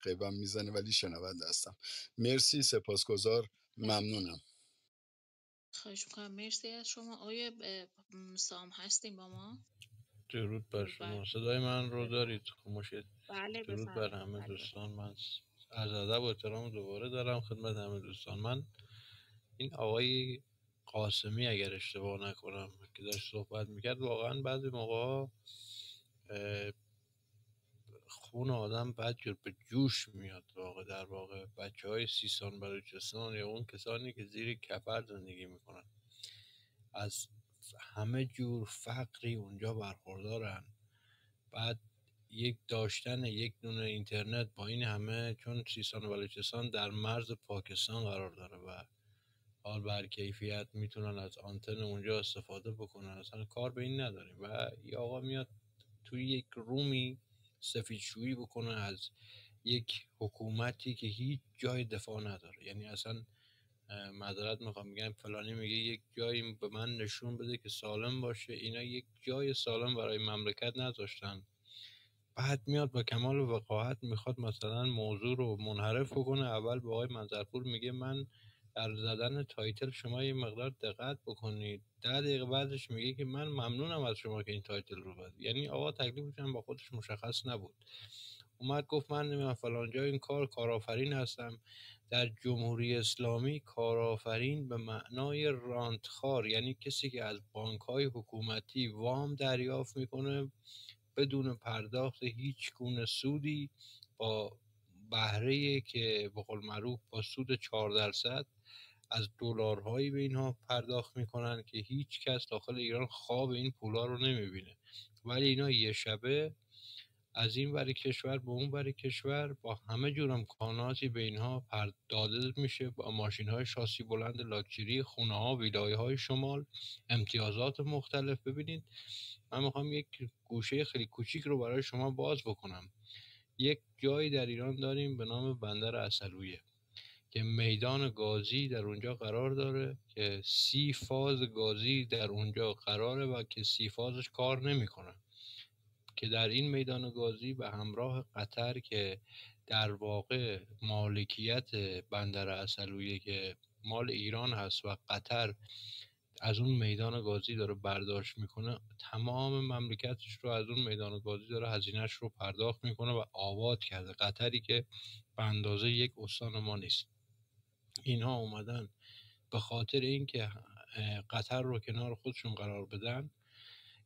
قیبم میزنه ولی شنونده هستم. مرسی، سپاسگزار، ممنونم. خواهش میکنم. مرسی از شما. آقای سام هستیم با ما؟ درود بر شما، صدای من رو دارید؟ خاموشید. بله درود بر بفرمایید. همه بله دوستان. من عرض ادب و احترام دوباره دارم خدمت همه دوستان. من این آقای قاسمی اگر اشتباه نکنم که داشت صحبت میکرد، واقعا بعضی موقع خون آدم بدجور به جوش میاد. در واقع بچه های سیستان بلوچستان یا اون کسانی که زیر کفر زندگی میکنن از همه جور فقری اونجا برخوردارن. بعد داشتن یک دونه اینترنت با این همه، چون سیستان و بلوچستان در مرز پاکستان قرار داره و حال بر کیفیت میتونن از آنتن اونجا استفاده بکنن، اصلا کار به این نداریم. و یه آقا میاد توی یک رومی سفیدشویی بکنه از یک حکومتی که هیچ جای دفاع نداره. یعنی اصلا معذرت میخوام میگم فلانی میگه یک جایی به من نشون بده که سالم باشه، اینا یک جای سالم برای مملکت نذاشتن. بعد میاد با کمال وقاحت میخواد مثلا موضوع رو منحرف کنه. اول به آقای منظرپور میگه من در زدن تایتل شما یه مقدار دقت بکنید، 10 دقیقه بعدش میگه که من ممنونم از شما که این تایتل رو زد. یعنی آقا تکلیفش هم با خودش مشخص نبود. اومد گفت من نمیدونم فلان جای این کارآفرین هستم. در جمهوری اسلامی کارآفرین به معنای رانتخوار، یعنی کسی که از بانک‌های حکومتی وام دریافت میکنه بدون پرداخت هیچ گونه سودی، با بهره‌ای که به قول معروف با سود 4% از دلارهایی به اینها پرداخت میکنن که هیچ کس داخل ایران خواب این پولا رو نمیبینه. ولی اینا یه شبه از این ور کشور به اون ور کشور با همه جور امکاناتی به اینها داده میشه، با ماشین های شاسی بلند لاکچری، خونه ها، ویلای های شمال، امتیازات مختلف. ببینید من میخوام یک گوشه خیلی کوچیک رو برای شما باز بکنم. یک جایی در ایران داریم به نام بندر عسلویه که میدان گازی در اونجا قرار داره که 30 فاز گازی در اونجا قراره و که 30 فازش کار نمیکنه، که در این میدان گازی به همراه قطر که در واقع مالکیت بندر عسلویه که مال ایران هست و قطر از اون میدان گازی داره برداشت میکنه، تمام مملکتش رو از اون میدان گازی داره هزینهش رو پرداخت میکنه و آباد کرده. قطری که به اندازه یک استان ما نیست. اینها اومدن به خاطر اینکه قطر رو کنار خودشون قرار بدن،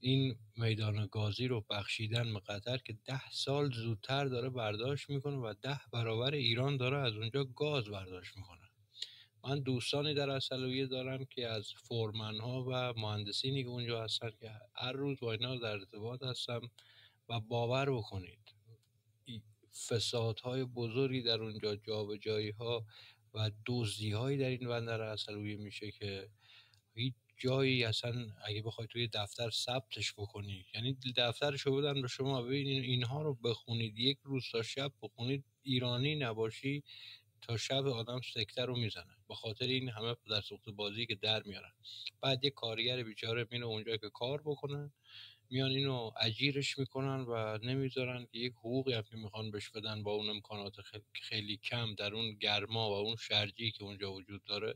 این میدان گازی رو بخشیدن به قطر که 10 سال زودتر داره برداشت میکنه و 10 برابر ایران داره از اونجا گاز برداشت میکنه. من دوستانی در عسلویه دارم که از فورمن‌ها و مهندسینی که اونجا هستن که هر روز با اینا در ارتباط هستم و باور بکنید فسادهای بزرگی در اونجا، جابجایی‌ها و دزدی‌هایی در این بندر عسلویه میشه که هیچ جایی اصلا اگه بخوای توی دفتر ثبتش بکنی، یعنی دفترشو بدن به شما ببینید اینها رو بخونید، یک روز تا شب بخونید، ایرانی نباشی تا شب آدم سکته رو میزنه به خاطر این همه پدر سوخته بازی که در میارن. بعد یک کارگر بیچاره میره اونجا که کار بکنه، میان اینو اجیرش میکنن و نمیذارن که یک حقوقی هم که میخوان بهش بدن با اون امکانات خیلی کم در اون گرما و اون شرجی که اونجا وجود داره،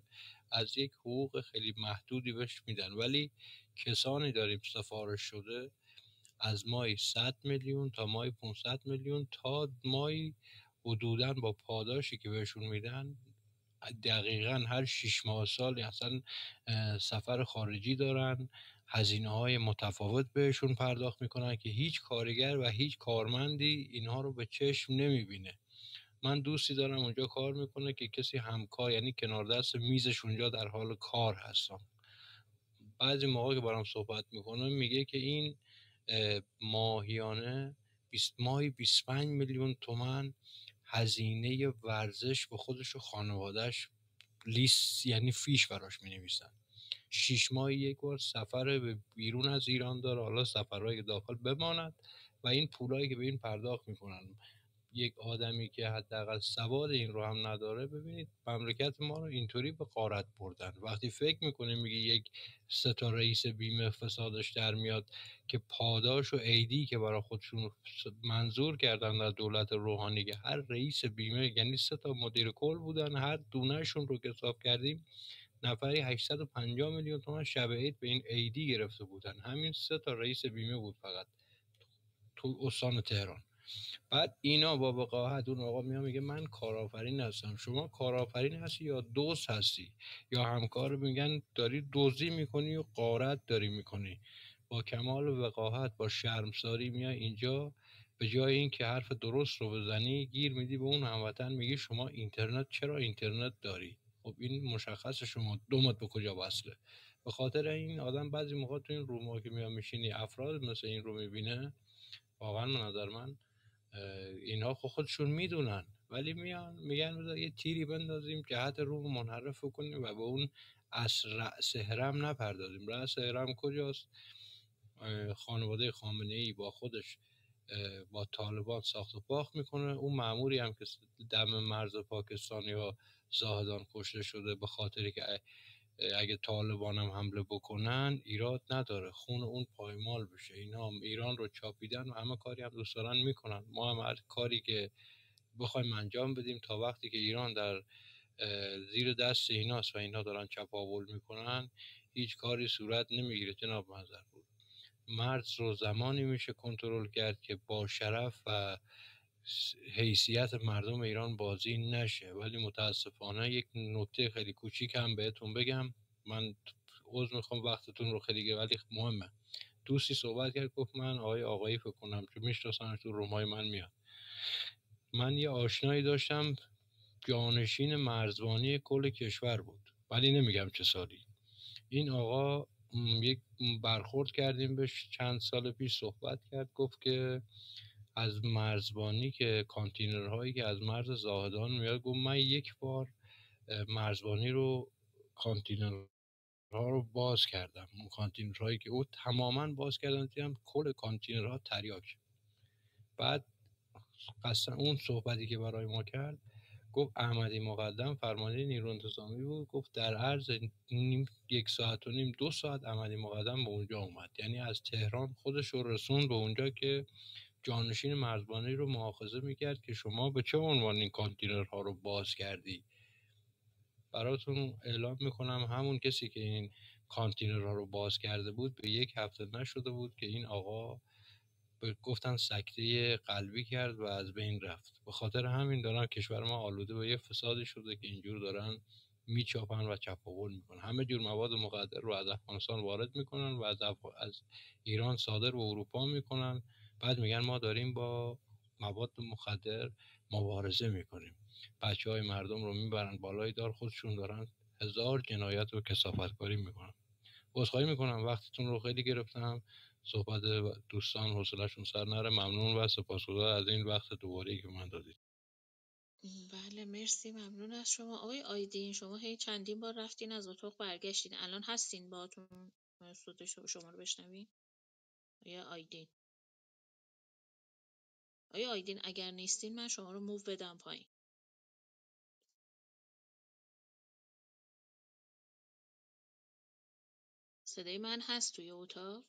از یک حقوق خیلی محدودی بهش میدن. ولی کسانی داریم سفارش شده از مای 100 میلیون تا مای 500 میلیون تا مای حدوداً با پاداشی که بهشون میدن دقیقاً هر 6 ماه سال اصلا سفر خارجی دارن، هزینه‌های متفاوت بهشون پرداخت میکنن که هیچ کارگر و هیچ کارمندی اینها رو به چشم نمیبینه. من دوستی دارم اونجا کار میکنه که کسی همکار، یعنی کنار دست میزش اونجا در حال کار هستم. بعضی موقع که برام صحبت میکنه میگه که این ماهیانه ماهی 25 میلیون تومان هزینه ورزش به خودش و خانوادهش لیست، یعنی فیش براش می نویسن. 6 ماه یک بار سفر به بیرون از ایران داره، حالا سفرهای داخل بماند و این پولایی که به این پرداخت میکنن. یک آدمی که حداقل سواد این رو هم نداره، ببینید مملکت ما رو اینطوری به غارت بردن. وقتی فکر میکنه میگه یک 3 تا رئیس بیمه فسادش در میاد که پاداش و عیدی که برای خودشون منظور کردن در دولت روحانی که هر رئیس بیمه، یعنی 3 تا مدیر کل بودن، هر دونهشون رو که حساب کردیم نفری 850 میلیون تومان شب عید به این عیدی گرفته بودن. همین 3 تا رئیس بیمه بود فقط تو استان تهران. بعد اینا با وقاحت اون آقا میگه من کارآفرین هستم. شما کارآفرین هستی یا دزد هستی؟ یا همکار میگن داری دزدی میکنی و غارت داری میکنی؟ با کمال وقاحت با شرمساری میای اینجا، به جای این که حرف درست رو بزنی گیر میدی به اون هموطن میگی شما اینترنت، چرا اینترنت داری؟ خب این مشخصه شما دومت به کجا وصله. به خاطر این آدم بعضی موقع تو این روما که میاد میشینی افراد مثل این رو میبینه، واقعا به نظر من اینها خودشون میدونن ولی میان میگن بذار یه تیری بندازیم جهت رو منحرف کنیم و به اون رأس هرم نپردازیم. رأس هرم کجاست؟ خانواده خامنه‌ای با خودش با طالبان ساخت و پاخت میکنه. اون مأموری هم که دم مرز پاکستان یا زاهدان کشته شده به خاطری که اگه طالبان هم حمله بکنن ایراد نداره، خون اون پایمال بشه. اینا هم ایران رو چاپیدن و همه کاری هم دوست دارن میکنن. ما هم هر کاری که بخوایم انجام بدیم تا وقتی که ایران در زیر دست ایناست و اینا دارن چپاول میکنن هیچ کاری صورت نمیگیره. جناب منظر بود مرز رو زمانی میشه کنترل کرد که با شرف و حیثیت مردم ایران بازی نشه. ولی متاسفانه یک نکته خیلی کوچیک هم بهتون بگم، من عذر میخوام وقتتون رو خیلی ولی مهمه. دوستی صحبت کرد گفت من آقایی فکر کنم که میشناسن تو رومای من میاد. من یه آشنایی داشتم جانشین مرزبانی کل کشور بود ولی نمیگم چه سالی. این آقا یک برخورد کردیم بهش چند سال پیش صحبت کرد، گفت که از مرزبانی که کانتینرهایی که از مرز زاهدان میاد، گفت من یک بار مرزبانی رو کانتینرها رو باز کردم. اون کانتینرهایی که او تماما باز کردن دیدم کل کانتینرها تریاک. بعد قصد اون صحبتی که برای ما کرد گفت احمدی مقدم فرمانده نیرو انتظامی بود، گفت در عرض یک ساعت و نیم 2 ساعت احمدی مقدم به اونجا اومد، یعنی از تهران خودش رو رسون به اونجا که جانشین مرزبانی رو مؤاخذه میکرد که شما به چه عنوان این کانتینرها رو باز کردی. براتون اعلام میکنم همون کسی که این کانتینرها رو باز کرده بود به 1 هفته نشده بود که این آقا گفتن سکته قلبی کرد و از بین رفت. به خاطر همین دارن کشور ما آلوده به یه فسادی شده که اینجور دارن میچاپن و چپاول میکنن. همه جور مواد مخدر رو از افغانستان وارد میکنن و از ایران صادر به اروپا میکنن. بعد میگن ما داریم با مواد مخدر مبارزه میکنیم. بچهای مردم رو میبرن بالای دار، خودشون دارن 1000 جنایت و کثافتکاری میکنن. عذرخواهی میکنم وقتتون رو خیلی گرفتم. صحبت دوستان حوصله‌شون سر نره. ممنون و سپاسگزار از این وقت دوباره که من دادید. بله مرسی، ممنون از شما. آقای آیدین شما هی چندین بار رفتین از اتاق برگشتین، الان هستین باهاتون صوت شما رو بشنوین؟ آقای آیدین اگر نیستین من شما رو موو بدم پایین. صدای من هست توی اتاق؟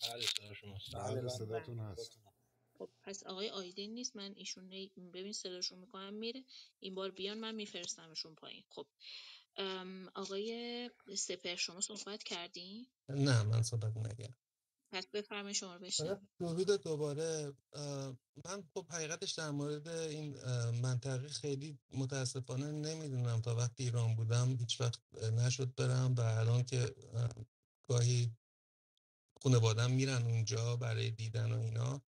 بله صدا شماست. بله صداتون هست. خب پس آقای آیدین نیست، من ایشون ببین صداشون میکنم میره، این بار بیان من میفرستمشون پایین. خب آقای سپر شما صحبت کردین؟ نه من صحبت نکردم. پس بفرمایید شما رو بشنویم. درود دوباره. من خب حقیقتش در مورد این منطقه خیلی متاسفانه نمیدونم. تا وقتی ایران بودم هیچ وقت نشد برم و الان که گاهی خانواده‌ام میرن اونجا برای دیدن و اینا،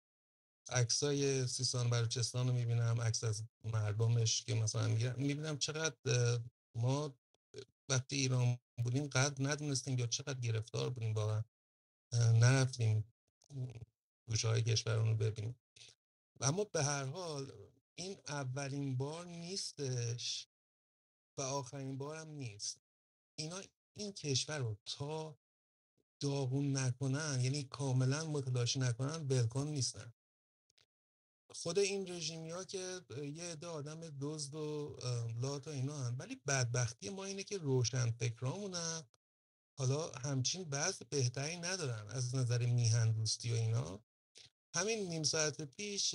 عکسای سیستان بلوچستان رو میبینم، عکس از مردمش که مثلا میبینم چقدر ما وقتی ایران بودیم قدر ندونستیم یا چقدر گرفتار بودیم واقعا نرفتیم گوشه های کشورمون رو ببینیم. اما به هر حال این اولین بار نیستش و آخرین بار هم نیست. اینا این کشور رو تا داغون نکنن، یعنی کاملا متلاشی نکنن، ولکن نیستن. خود این رژیمی ها که یه عده آدم دزد و لات و اینا هم، ولی بدبختی ما اینه که روشن فکرامونم حالا همچین بعض بهتری ندارن از نظر میهن دوستی و اینا. همین نیم ساعت پیش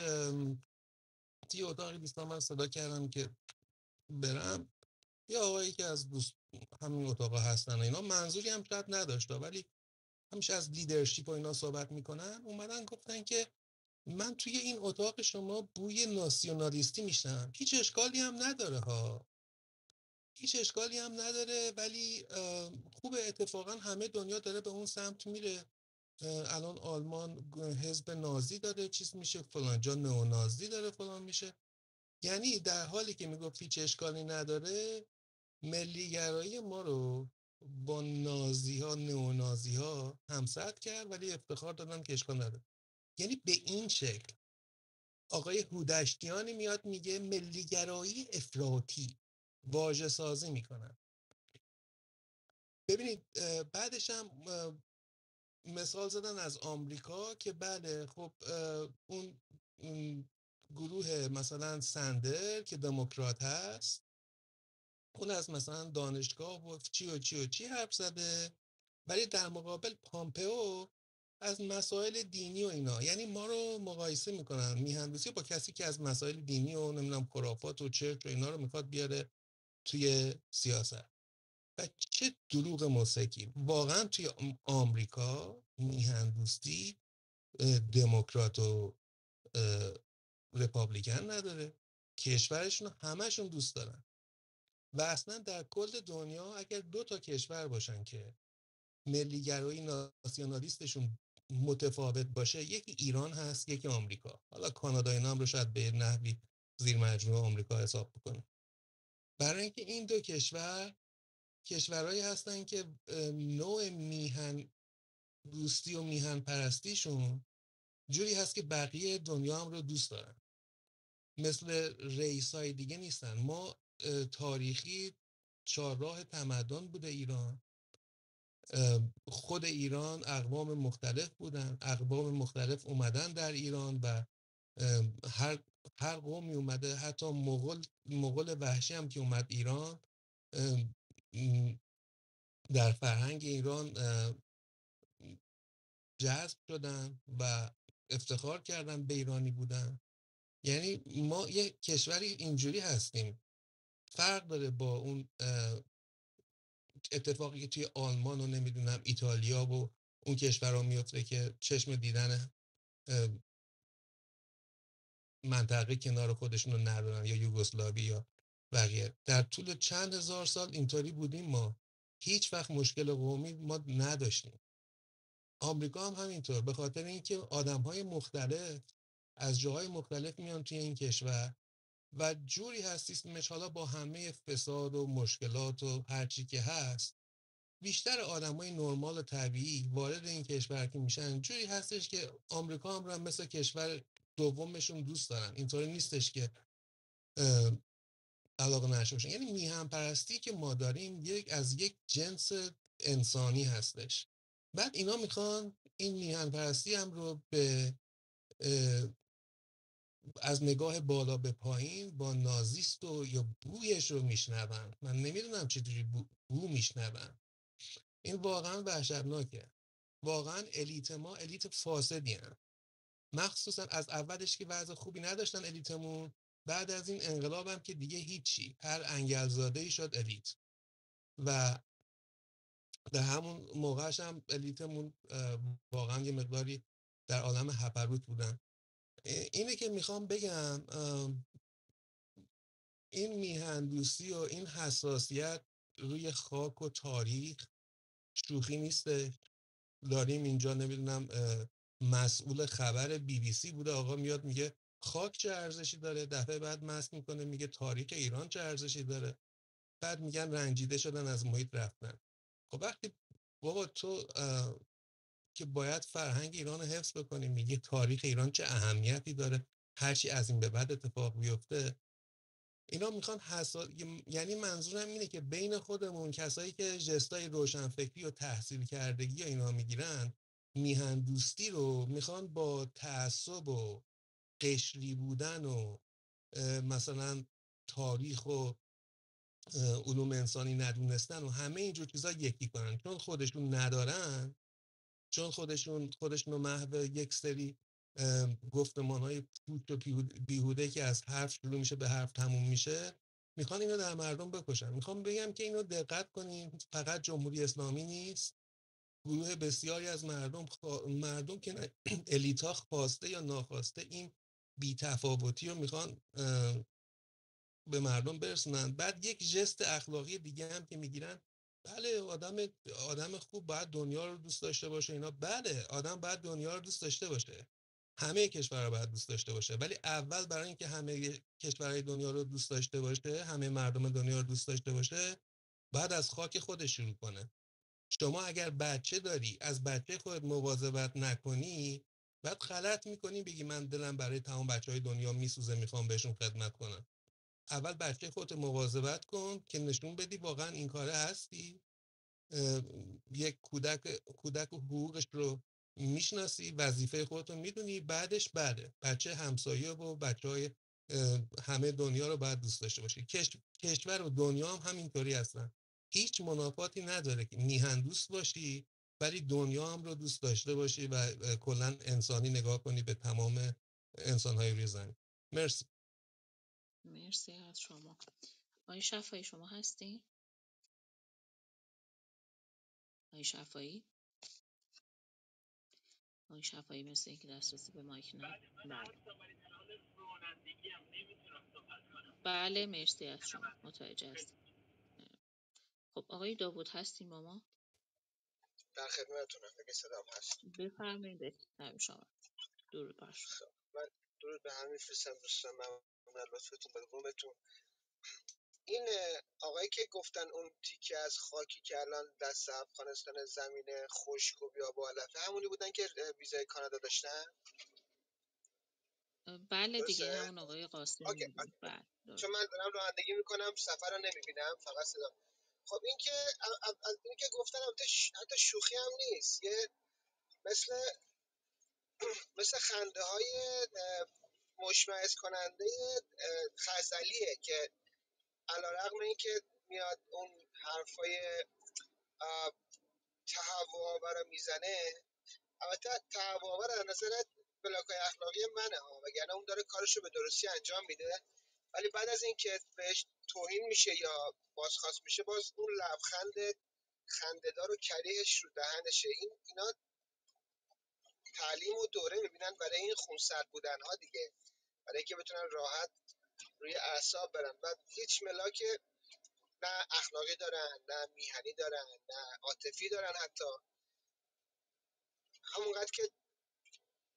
توی اتاقی دوستان من صدا کردم که برم، یه آقایی که از دوست همین اتاق هستن اینا، منظوری هم شاید نداشته ولی همیشه از لیدرشپ و اینا صحبت میکنن، اومدن گفتن که من توی این اتاق شما بوی ناسیونالیستی میشنم. هیچ اشکالی هم نداره ها، هیچ اشکالی هم نداره، ولی خوب اتفاقا همه دنیا داره به اون سمت میره. الان آلمان حزب نازی داره چیز میشه، فلان جا نئونازی داره فلان میشه. یعنی در حالی که میگفت هیچ اشکالی نداره، ملیگرایی ما رو با نازی ها نئونازی ها همسد کرد ولی افتخار دادن که اشکال نداره. یعنی به این شکل آقای هودشتیانی میاد میگه ملیگرایی افراطی، واژه سازی میکنن. ببینید بعدش هم مثال زدن از آمریکا که بله خب اون گروه مثلا سندر که دموکرات هست، اون از مثلا دانشگاه و چی حرف زده، ولی در مقابل پامپئو از مسائل دینی و اینا، یعنی ما رو مقایسه میکنن میهندوسی با کسی که از مسائل دینی و نمیدونم خرافات و چرچ و اینا رو میخواد بیاره توی سیاست. و چه دروغ موسیقی واقعا توی آمریکا میهندوستی دموکرات و رپابلیکن نداره، کشورشون همشون دوست دارن. و اصلا در کل دنیا اگر 2 تا کشور باشن که ملیگرایی ناسیونالیستشون متفاوت باشه، یکی ایران هست یکی آمریکا. حالا کانادا اینا هم رو شاید به نحوی زیر مجموعه آمریکا حساب بکنه. برای اینکه این 2 کشور کشورهایی هستن که نوع میهن دوستی و میهن پرستیشون جوری هست که بقیه دنیا هم رو دوست دارن، مثل رئیسای دیگه نیستن. ما تاریخی 4 راه تمدن بوده ایران، خود ایران اقوام مختلف بودن، اقوام مختلف اومدن در ایران و هر قومی اومده، حتی مغول وحشی هم که اومد ایران در فرهنگ ایران جذب شدن و افتخار کردن به ایرانی بودن. یعنی ما یه کشوری اینجوری هستیم. فرق داره با اون اتفاقی که توی آلمان و نمیدونم ایتالیا و اون کشورها میفته که چشم دیدن منطقه کنار خودشون رو ندارن، یا یوگسلاوی یا بقیه. در طول چند هزار سال اینطوری بودیم، ما هیچ وقت مشکل قومی ما نداشتیم. آمریکا هم همینطور، به خاطر اینکه آدم‌های مختلف از جاهای مختلف میان توی این کشور و جوری هست سیستمش، حالا با همه فساد و مشکلات و هرچی که هست، بیشتر آدمای نرمال و طبیعی وارد این کشور که میشن جوری هستش که آمریکا هم رو مثل کشور دومشون دوست دارن. اینطوری نیستش که علاقه نشته باشن. یعنی میهن پرستی که ما داریم از یک جنس انسانی هستش. بعد اینا میخوان این میهن پرستی هم رو به از نگاه بالا به پایین با نازیست و یا بویش رو میشنون. من نمیدونم چطوری بو میشنون. این واقعا وحشتناکه. واقعا الیت ما الیت فاسدی هستن. مخصوصا از اولش که وضع خوبی نداشتن الیتمون، بعد از این انقلاب هم که دیگه هیچی، هر انگلزاده‌ای شد الیت. و در همون موقعش هم الیتمون واقعا یه مقداری در عالم هپروت بودن. اینه که میخوام بگم این میهندوستی و این حساسیت روی خاک و تاریخ شوخی نیسته. داریم اینجا نمیدونم مسئول خبر BBC بوده، آقا میاد میگه خاک چه ارزشی داره، دفعه بعد مست میکنه میگه تاریخ ایران چه ارزشی داره، بعد میگن رنجیده شدن از محیط رفتن. خب وقتی بابا تو که باید فرهنگ ایران رو حفظ بکنیم میگه تاریخ ایران چه اهمیتی داره، هرچی از این به بعد اتفاق بیفته. اینا میخوان یعنی منظورم اینه که بین خودمون کسایی که جستای روشنفکری و تحصیل کردگی و اینا میگیرن، میهن دوستی رو میخوان با تعصب و قشری بودن و مثلا تاریخ و علوم انسانی ندونستن و همه اینجور چیزا یکی کنن. چون خودشون ندارن، چون خودشون رو محو یک سری گفتمان‌های پوچ و بیهوده که از حرف شروع میشه به حرف تموم میشه، میخوان اینو در مردم بکشن. میخوام بگم که اینو دقت کنین، فقط جمهوری اسلامی نیست، گروه بسیاری از مردم که الیتا خواسته یا ناخواسته این بی‌تفاوتی رو میخوان به مردم برسونن. بعد یک ژست اخلاقی دیگه هم که میگیرن، بله آدم خوب باید دنیا رو دوست داشته باشه اینا، بله آدم باید دنیا رو دوست داشته باشه، همه کشورها باید دوست داشته باشه، ولی اول برای اینکه همه کشورهای دنیا رو دوست داشته باشه، همه مردم دنیا رو دوست داشته باشه، بعد از خاک خودش شروع کنه. شما اگر بچه داری از بچه خودت مواظبت نکنی، بعد غلط میکنی بگی من دلم برای تمام بچهای دنیا میسوزه میخوام بهشون خدمت کنم. اول بچه خودت مواظبت کن که نشون بدی واقعا این کاره هستی. یک کودک و حقوقش رو میشناسی، وظیفه خودت رو میدونی، بعدش بله بچه همسایه و بچهای همه دنیا رو باید دوست داشته باشی. کشور و دنیا هم همینطوری هستن. هیچ منافاتی نداره که میهن دوست باشی ولی دنیا هم رو دوست داشته باشی و کلا انسانی نگاه کنی به تمام انسان‌های روی زمین. مرسی. مرسی از شما. آقای شفایی شما هستی؟ آقای شفایی؟ آقای شفایی مثل اینکه دسترسی به مایک نداره. بله. بله مرسی از شما. متوجه هستیم. خب آقای داوود هستیم با ما؟ در خدمتتونم اگه صدام هست. بفرمایید بفرمایید شما. درود بر شما. من درود به همین فرستم دوستان، ممنون لطفتون به رومتون. این آقایی که گفتن اون تیکه از خاکی که الان دست افغانستان زمین خشک و بیاب و علفه همونی بودن که ویزای کانادا داشتن؟ بله دیگه درسته؟ همون آقای قاسمی اوکی. بودن. بله درست. چون من دارم رانندگی میکنم سفر رو نمیبینم فقط صدا. خب این که از این که گفتن حتی شوخی هم نیست، یه مثل خنده های مشمئز کننده خزلیه که علیرغم اینکه میاد اون حرفای تهوع‌آور رو میزنه، البته تهوع‌آور از نظر بلاکای اخلاقی منه ها، وگرنه اون داره کارشو به درستی انجام میده، ولی بعد از اینکه بهش توهین میشه یا بازخواست میشه باز اون لبخند خنده‌دار و کریهش رو دهنشه. اینا تعلیم و دوره میبینن برای این خونسرد بودن ها دیگه، برای اینکه بتونن راحت روی اعصاب برن و هیچ ملاک نه اخلاقی دارن نه میهنی دارن نه عاطفی دارن. حتی همونقدر که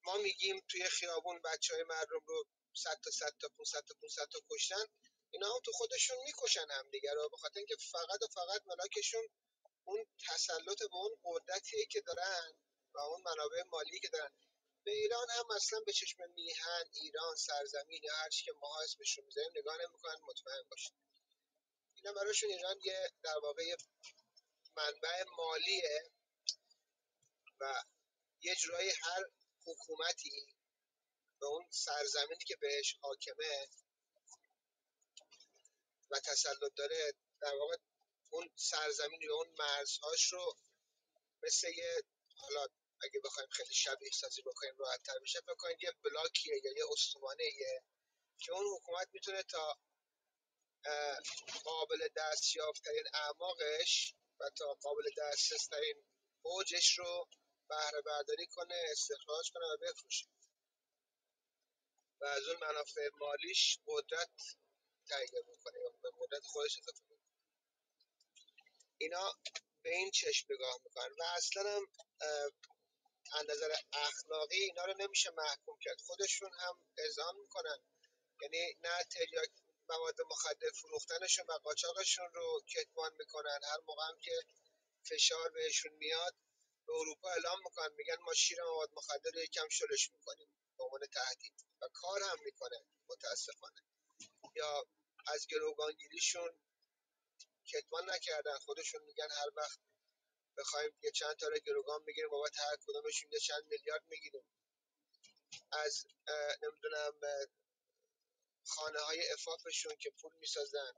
ما میگیم توی خیابون بچهای مردم رو 100 تا 500 تا کشتن، اینا هم تو خودشون میکشن همدیگه رو، به خاطر اینکه فقط و فقط ملاکشون اون تسلط به اون قدرتیه که دارن و اون منابع مالی که دارن. به ایران هم اصلا به چشم میهن ایران سرزمین یا هر چی که ما اسمش رو میذاریم نگاه نمیکنن. مطمئن باشید اینا براشون ایران یه در واقع یه منبع مالیه و یه جورایی هر حکومتی به اون سرزمینی که بهش حاکمه و تسلط داره در واقع اون سرزمین یا اون مرزهاش رو مثل یه، حالا اگه بخوایم خیلی شبیه سازی بکنیم راحت تر بشه، بکنیم یه بلاکیه یا یه استوانه‌ایه که اون حکومت میتونه تا قابل دستیافترین اعماقش و تا قابل دسترسترین اوجش رو بهره برداری کنه، استخراج کنه و بفروشه و از اون منافع مالیش قدرت تهیه بکنه یا به قدرت خودش اضافه کنه. اینا به این چشم نگاه میکنن و اصلا هم از نظر اخلاقی اینا رو نمیشه محکوم کرد. خودشون هم اذعان میکنن، یعنی نه تریاک مواد مخدر فروختنشون و قاچاقشون رو کتمان میکنن. هر موقع هم که فشار بهشون میاد به اروپا اعلام میکنن، میگن ما شیر مواد مخدر رو یکم شلش میکنیم به عنوان تهدید و کار هم میکنه متاسفانه. یا از گروگانگیریشون کتمان نکردن، خودشون میگن هر وقت بخوایم یه چند تا رو گروگان بگیریم بابت هر کدومشون یه چند میلیارد میگیریم. از نمیدونم خانه های افافشون که پول میسازن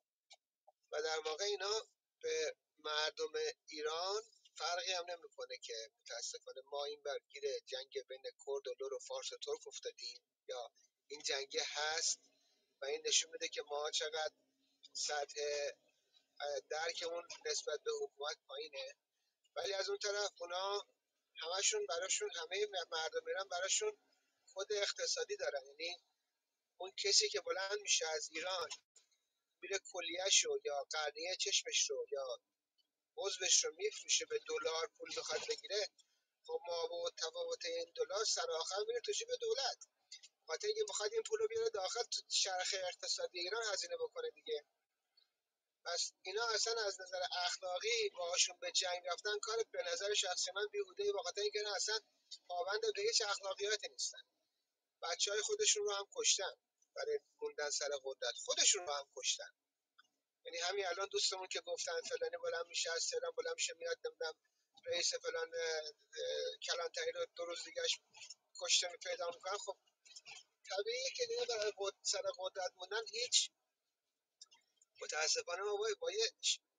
و در واقع اینا به مردم ایران فرقی هم نمیکنه که متاسفانه ما این برگیر جنگ بین کرد و لور و فارس و ترک افتادیم یا این جنگ هست و این نشون میده که ما چقدر سطح درکمون نسبت به حکومت پایینه. ولی از اون طرف اونا همشون براشون، همه مردم ایران براشون کد اقتصادی دارن. یعنی اون کسی که بلند میشه از ایران میره کلیه‌شو یا قرنیه چشمش رو یا عضوش رو میفروشه به دلار پول بخواد بگیره، خب ما با تفاوت این دلار سر آخر میره تو جیب دولت، خاطر اینکه بخواد این پول رو بیاره داخل تو چرخه اقتصادی ایران هزینه بکنه دیگه. پس اینا اصلا از نظر اخلاقی باهاشون به جنگ رفتن کار به نظر شخصی من بیهوده، به خاطر اینکه اصلا پابند به هیچ اخلاقیاتی نیستن. بچهای خودشون رو هم کشتن برای موندن سر قدرت، خودشون رو هم کشتن. یعنی همین الان دوستمون که گفتن فلانی بلند میشه از تهران بلند میشه میاد نمیدونم رئیس فلان کلانتری رو 2 روز دیگهش کشته پیدا میکنن. خب طبیعیه که دیگه برای سر قدرت موندن هیچ، متاسفانه ما با یه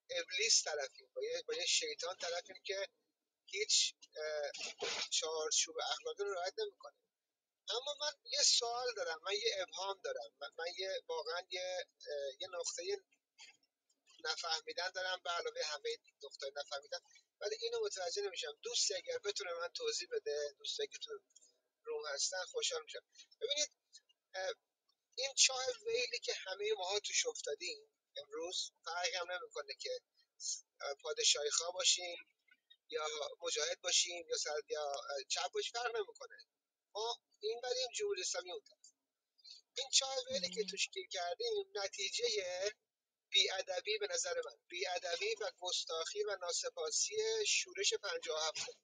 ابلیس طرفیم، با یه شیطان طرفیم که هیچ چارچوب اخلاقی رو رعایت نمیکنه. اما من یه سوال دارم، من یه ابهام دارم، من واقعا یه نقطه نفهمیدن دارم به علاوه همه نقطه نفهمیدن، ولی اینو متوجه نمیشم. دوستی اگر بتونه من توضیح بده، دوستی که تو روم هستن خوشحال میشم. ببینید این چاه ویلی که همه ماها توش افتادیم امروز، فرقی هم نمیکنه که پادشاهی خواه باشیم یا مجاهد باشیم یا چپ باشیم، فرق نمیکنه. ما این بریم جمهوری اسلامی اون طرف. این چاه ویلی که توش گیر کردیم نتیجه بی‌ادبی، به نظر من بی‌ادبی و گستاخی و ناسپاسی شورش 57.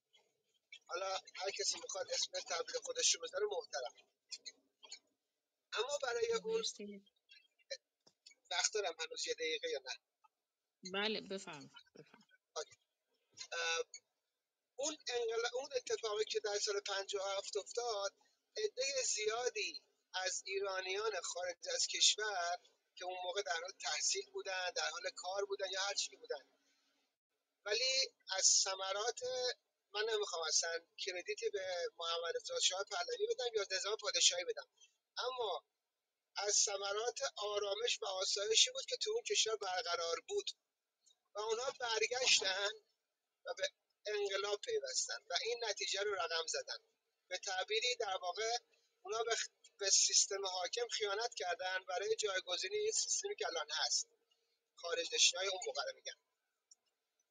حالا هر کسی میخواد اسم تبلیغ خودش رو بذاره محترم، اما برای اون مرسی. وقت دارم هنوز 1 دقیقه یا نه؟ بله بفرمایید. اون اتفاقی که در سال 57 افتاد، عده زیادی از ایرانیان خارج از کشور که اون موقع در حال تحصیل بودن، در حال کار بودن یا هر چیزی بودن، ولی از ثمرات، من نمیخوام اصلا کردیتی به محمد رضا شاه پهلوی بدم یا نظام پادشاهی بدم، اما از ثمرات آرامش و آسایشی بود که تو اون کشور برقرار بود و اونها برگشتن و به انقلاب پیوستن و این نتیجه رو رقم زدن. به تعبیری در واقع اونا به سیستم حاکم خیانت کردن برای جایگزینی این سیستمی که الان هست. خارج نشینای اون موقع رو میگم.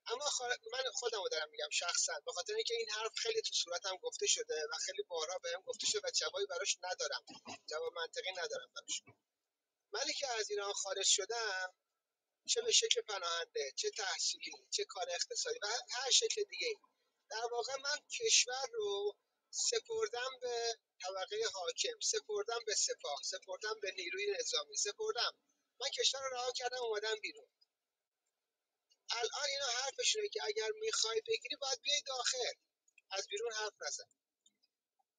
اما من خودم رو دارم میگم شخصا، به خاطر اینکه این حرف خیلی تو صورتم گفته شده و خیلی بارها بهم گفته شده و جوابی براش ندارم، جواب منطقی ندارم براش. منی که از ایران خارج شدم، چه به شکل پناهنده، چه تحصیلی، چه کار اقتصادی و هر شکل دیگه ای، در واقع من کشور رو سپردم به طبقه حاکم، سپردم به سپاه، سپردم به نیروی نظامی، سپردم. من کشور رو رها کردم اومدم بیرون. الان اینا حرفشونه که اگر میخوای بگیری باید بیای داخل، از بیرون حرف نزن.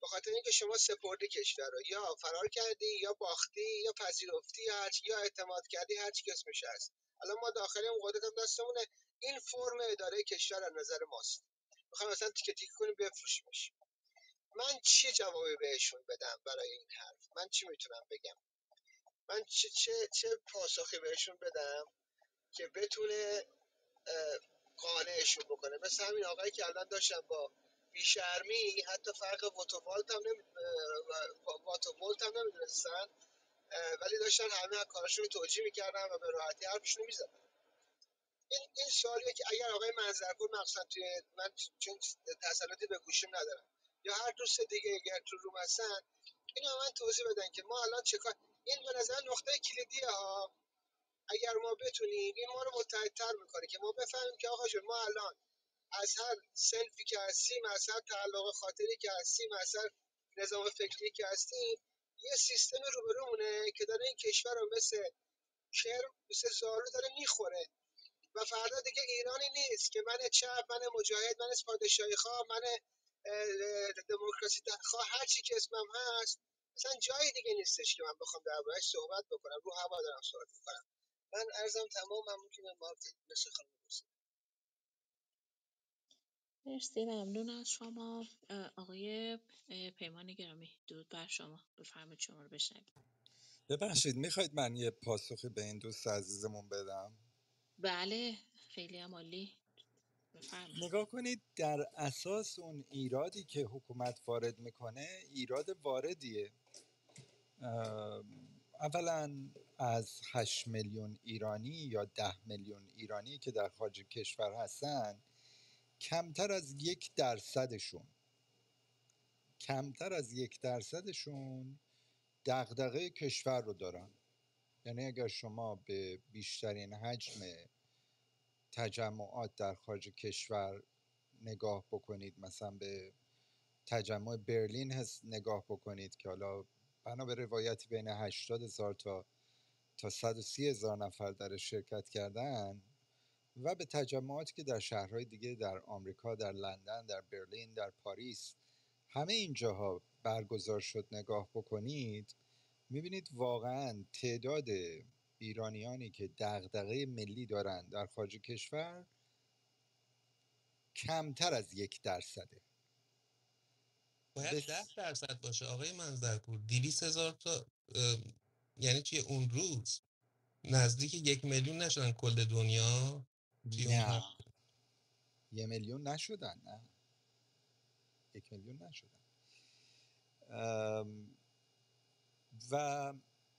به خاطر اینکه شما سپردی کشور رو، یا فرار کردی یا باختی یا پذیرفتی یا اعتماد کردی، هر چی که اسمش هست. الان ما داخل اون قدرت هم دستمونه. این فرم اداره کشور از نظر ماست. میخوایم مثلا تیکه تیکه کنیم بفروشیمش. من چه جوابی بهشون بدم برای این حرف؟ من چی میتونم بگم؟ من چه پاسخی بهشون بدم که بتونه قانعشون بکنه؟ مثل همین آقایی که الان داشتم با بیشرمی، حتی فرق واتو هم نمیدونستن، ولی داشتن همه کارشون رو توجیه میکردن و به راحتی حرفشون رو میزدن. این سوالیه که اگر آقای منظرپور مخصوصا توی من، چون تسلطی به گوشیم ندارم، یا هر دوست دیگه اگر تو روم هستن، اینو من توضیح بدن که ما الان چه کار. این به نظر نقطه کلیدیه ها. اگر ما بتونیم، این ما رو متحدتر میکنه که ما بفهمیم که آقا جون، ما الان از هر سلفی که هستیم، از هر تعلق خاطری که هستیم، از هر نظام فکری که هستیم، یه سیستم روبرومونه که داره این کشور رو مثل کرم، مثل زارو داره میخوره و فردا دیگه ایرانی نیست که من چپ، من مجاهد، من پادشاهی خواه، من دموکراسی خواه، هر چی که اسمم هست، مثلا جای دیگه نیستش که من بخوام درباره‌اش صحبت بکنم. رو هوا دارم صحبت میکنم. من عرضم تمام. ممنون که ما مثل خانم مرسی، ممنون از شما. آقای پیمان گرامی، درود بر شما. بفرمایید شما رو بشنوید. ببخشید میخواید من یه پاسخی به این دوست عزیزمون بدم؟ بله، خیلی هم عالی. بفرمایید. نگاه کنید، در اساس اون ایرادی که حکومت وارد میکنه ایراد واردیه. اولا از 8 میلیون ایرانی یا 10 میلیون ایرانی که در خارج کشور هستن، کمتر از 1% دغدغه کشور رو دارن. یعنی اگر شما به بیشترین حجم تجمعات در خارج کشور نگاه بکنید، مثلا به تجمع برلین نگاه بکنید که حالا بنا به روایتی بین 80,000 تا 130,000 نفر در شرکت کردن، و به تجمعاتی که در شهرهای دیگه در آمریکا، در لندن، در برلین، در پاریس، همه این جاها برگزار شد نگاه بکنید، میبینید واقعا تعداد ایرانیانی که دغدغه ملی دارن در خارج کشور کمتر از 1%. باید 10% باشه آقای منظرپور. 200,000 تا یعنی چیه اون روز نزدیک 1,000,000 نشدن کل دنیا توی اون نه 1,000,000 نشدن، نه 1,000,000 نشدن. و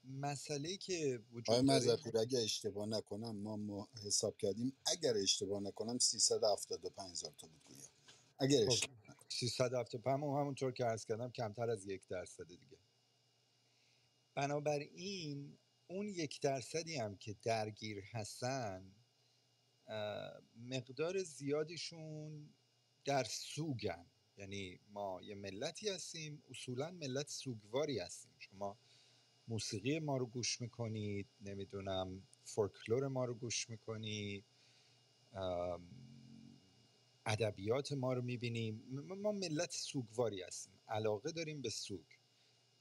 مسئله که وجود آقای داره مظفر اگه اشتباه نکنم ما حساب کردیم، اگر اشتباه نکنم 375,000 تا بود گویا، اگر خب اشتباه 375 همونطور که عرض کردم کمتر از 1% دیگه. بنابراین اون 1% هم که درگیر هستن مقدار زیادیشون در سوگن. یعنی ما یه ملتی هستیم، اصولا ملت سوگواری هستیم. شما موسیقی ما رو گوش میکنید، نمیدونم فولکلور ما رو گوش میکنید، ادبیات ما رو میبینیم. ما ملت سوگواری هستیم، علاقه داریم به سوگ.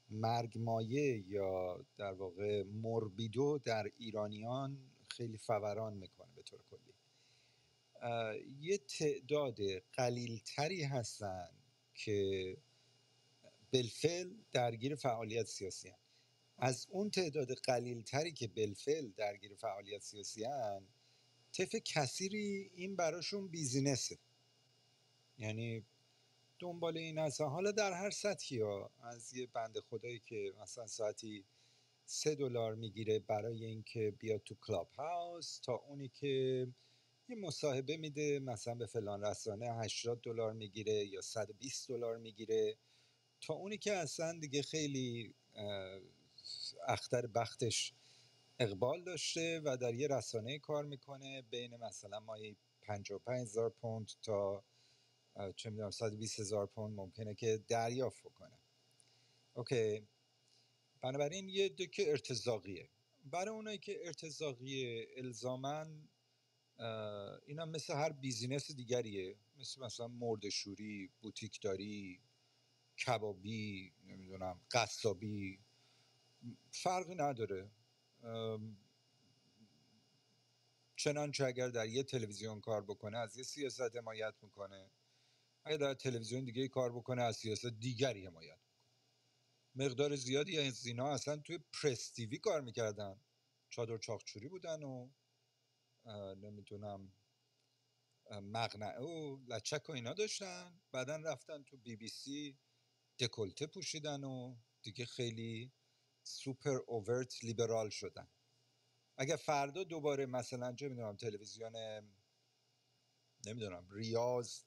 مرگ مایه یا در واقع موربیدو در ایرانیان خیلی فوران میکنه به طور کلی. یه تعداد قلیلتری هستن که بالفعل درگیر فعالیت سیاسی هن. از اون تعداد قلیلتری که بالفعل درگیر فعالیت سیاسی هن، طیف کثیری این براشون بیزینسه. یعنی دنبال این هستن، حالا در هر سطحی ها، از یه بنده خدایی که مثلا ساعتی $3 میگیره برای اینکه بیاد تو کلاب هاوس، تا اونی که یه مصاحبه میده مثلا به فلان رسانه $80 میگیره یا $120 میگیره، تا اونی که اصلا دیگه خیلی اختر بختش اقبال داشته و در یه رسانه کار میکنه، بین مثلا مایه 55,000 پوند تا چه میدونم 120,000 پوند ممکنه که دریافت کنه. اوکی، بنابراین یه دکه ارتزاقیه. برای اونایی که ارتزاقیه الزامن اینا مثل هر بیزینس دیگریه، مثلا مردشوری، بوتیکداری، کبابی، نمیدونم قصابی، فرقی نداره. چنانچه اگر در یه تلویزیون کار بکنه از یه سیاست حمایت میکنه، اگر در تلویزیون دیگه کار بکنه از سیاست دیگری حمایت میکنه. مقدار زیادی از اینا اصلا توی پرس تیوی کار میکردن، چادر چاقچوری بودن و نمیدونم مقنعه و لچک و اینا داشتن، بعدا رفتن تو بی بی سی دکلته پوشیدن و دیگه خیلی سوپر اوورت لیبرال شدن. اگر فردا دوباره مثلا چه میدونم تلویزیون نمیدونم ریاض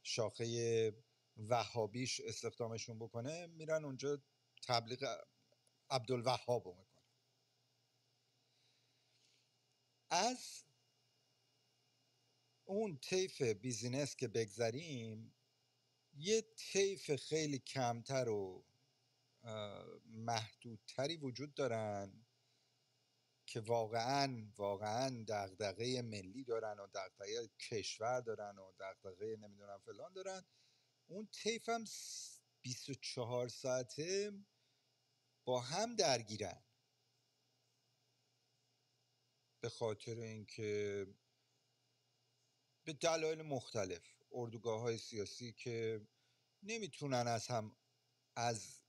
شاخه وهابیش استخدامشون بکنه، میرن اونجا تبلیغ عبدالوهاب رو میکنه. از اون طیف بیزینس که بگذریم، یه طیف خیلی کمتر و محدودتری وجود دارن که واقعا دغدغه ملی دارن و دغدغه کشور دارن و دغدغه نمیدونم فلان دارن. اون طیف هم 24 ساعته با هم درگیرن، به خاطر اینکه به دلایل مختلف اردوگاه‌های سیاسی که نمیتونن از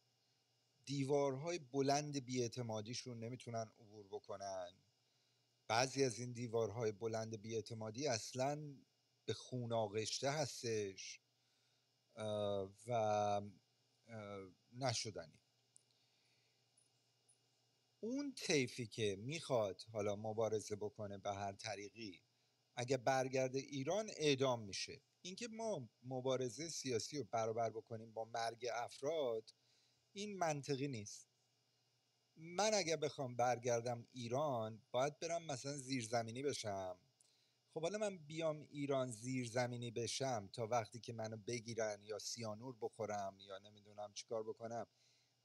دیوارهای بلند بی‌اعتمادیشون نمیتونن عبور بکنن. بعضی از این دیوارهای بلند بی‌اعتمادی اصلاً به خون آغشته هستش و نشدنی. اون طیفی که میخواد حالا مبارزه بکنه به هر طریقی، اگه برگرده ایران اعدام میشه. اینکه ما مبارزه سیاسی رو برابر بکنیم با مرگ افراد، این منطقی نیست. من اگه بخوام برگردم ایران باید برم مثلا زیرزمینی بشم. خب حالا من بیام ایران زیرزمینی بشم تا وقتی که منو بگیرن یا سیانور بخورم یا نمیدونم چیکار بکنم،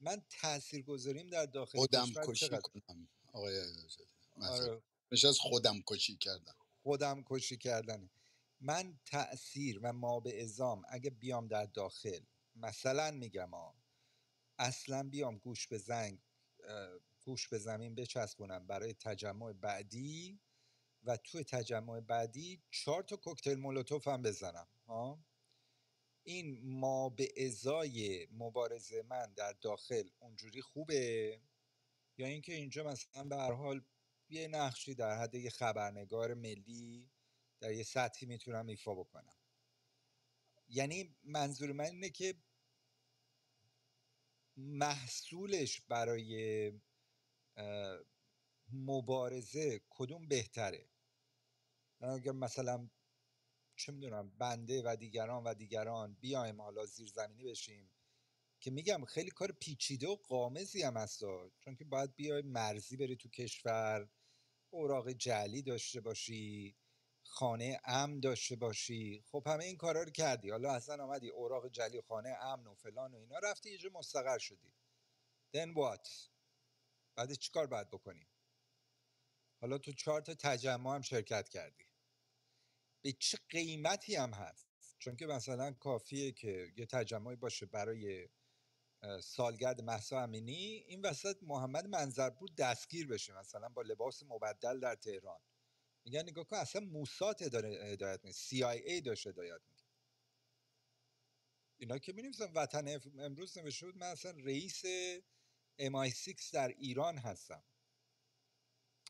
من تاثیرگذاریم در داخل خودم کشور کشی چقدر؟ کنم آقای مظفر، آره میشه از خودم کشی کردم. خودم کشی کردنه. من تأثیر و ما به ازام اگه بیام در داخل، مثلا میگم اصلا بیام گوش به زمین بچسبونم برای تجمع بعدی و توی تجمع بعدی 4 تا کوکتل مولوتوف هم بزنم این ما به ازای مبارزه من در داخل اونجوری خوبه، یا اینکه اینجا مثلا به هر حال یه نقشی در حد یه خبرنگار ملی در یه سطحی میتونم ایفا بکنم. یعنی منظور من اینه که محصولش برای مبارزه کدوم بهتره؟ اگر مثلا چه میدونم بنده و دیگران بیایم حالا زیرزمینی بشیم که میگم خیلی کار پیچیده و قامزی هم هست، چون که باید بیای مرزی بری تو کشور، اوراق جعلی داشته باشی، خانه امن داشته باشی. خب همه این کارا رو کردی، حالا اصلا آمدی اوراق جعلی و خانه امن و فلان و اینا رفتی یه جا مستقر شدی، then what؟ بعد چیکار باید بکنی؟ حالا تو 4 تا تجمع هم شرکت کردی، به چه قیمتی هم هست؟ چون که مثلا کافیه که یه تجمعی باشه برای سالگرد مهسا امینی، این وسط محمد منظرپور دستگیر بشه مثلا با لباس مبدل در تهران، میگن نگاه کن اصلا موساد داره هدایت میده، CIA داشته هدایت میده. اینا که می‌نویسن وطن امروز نوشته بود من اصلا رئیس MI6 در ایران هستم.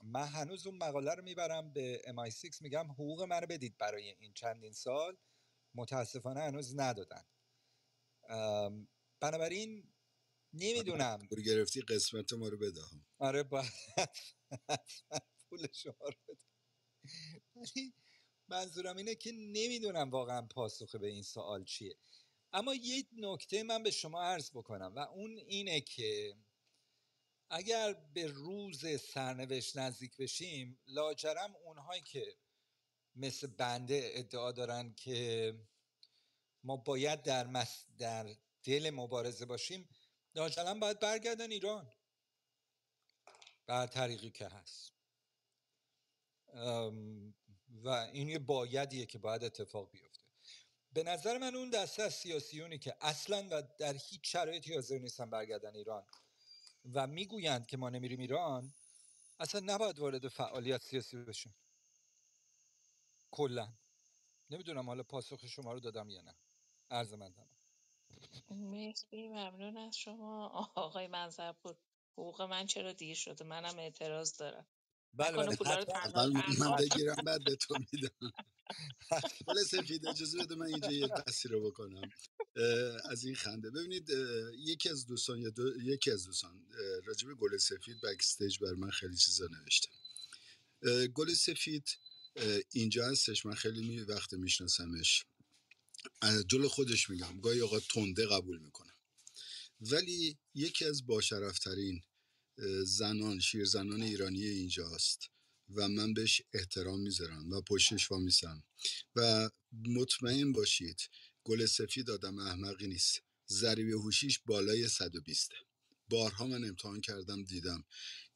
من هنوز اون مقاله رو میبرم به MI6 میگم حقوق منو بدید برای این چندین سال، متاسفانه هنوز ندادن. بنابراین نمیدونم گرفتی قسمت ما رو بده. آره باید پول شما رو بده. ولی منظورم اینه که نمیدونم واقعا پاسخ به این سوال چیه. اما یه نکته من به شما عرض بکنم و اون اینه که اگر به روز سرنوشت نزدیک بشیم، لاجرم اونهایی که مثل بنده ادعا دارن که ما باید در دل مبارزه باشیم، لاجرم باید برگردن ایران بر طریقی که هست و این یه بایدیه که باید اتفاق بیفته. به نظر من اون دسته از سیاسیونی که اصلا و در هیچ شرایطی حاضر نیستن برگردن ایران و میگویند که ما نمیریم ایران، اصلا نباید وارد فعالیت سیاسی بشن کلا. نمیدونم حالا پاسخ شما رو دادم یا نه. عرض من دارم. مرسی، ممنون از شما آقای منظرپور. حقوق من چرا دیر شده؟ منم اعتراض دارم. بله نکنه بله پولا رو حتما اول من تنها بگیرم بعد به تو میدم. ولی سفید اجازه بده من اینجا یه بحثی رو بکنم از این خنده. ببینید یکی از دوستان راجب گل سفید بکستیج بر من خیلی چیزا نوشته. گل سفید اینجا هستش، من خیلی وقت میشناسمش، جلو خودش میگم گاهی اوقات تنده قبول میکنم، ولی یکی از باشرفترین شیرزنان ایرانی اینجاست و من بهش احترام میذارم و پشتش وامیستم و مطمئن باشید گل سفید آدم احمقی نیست، ضریب هوشیش بالای 120. بارها من امتحان کردم دیدم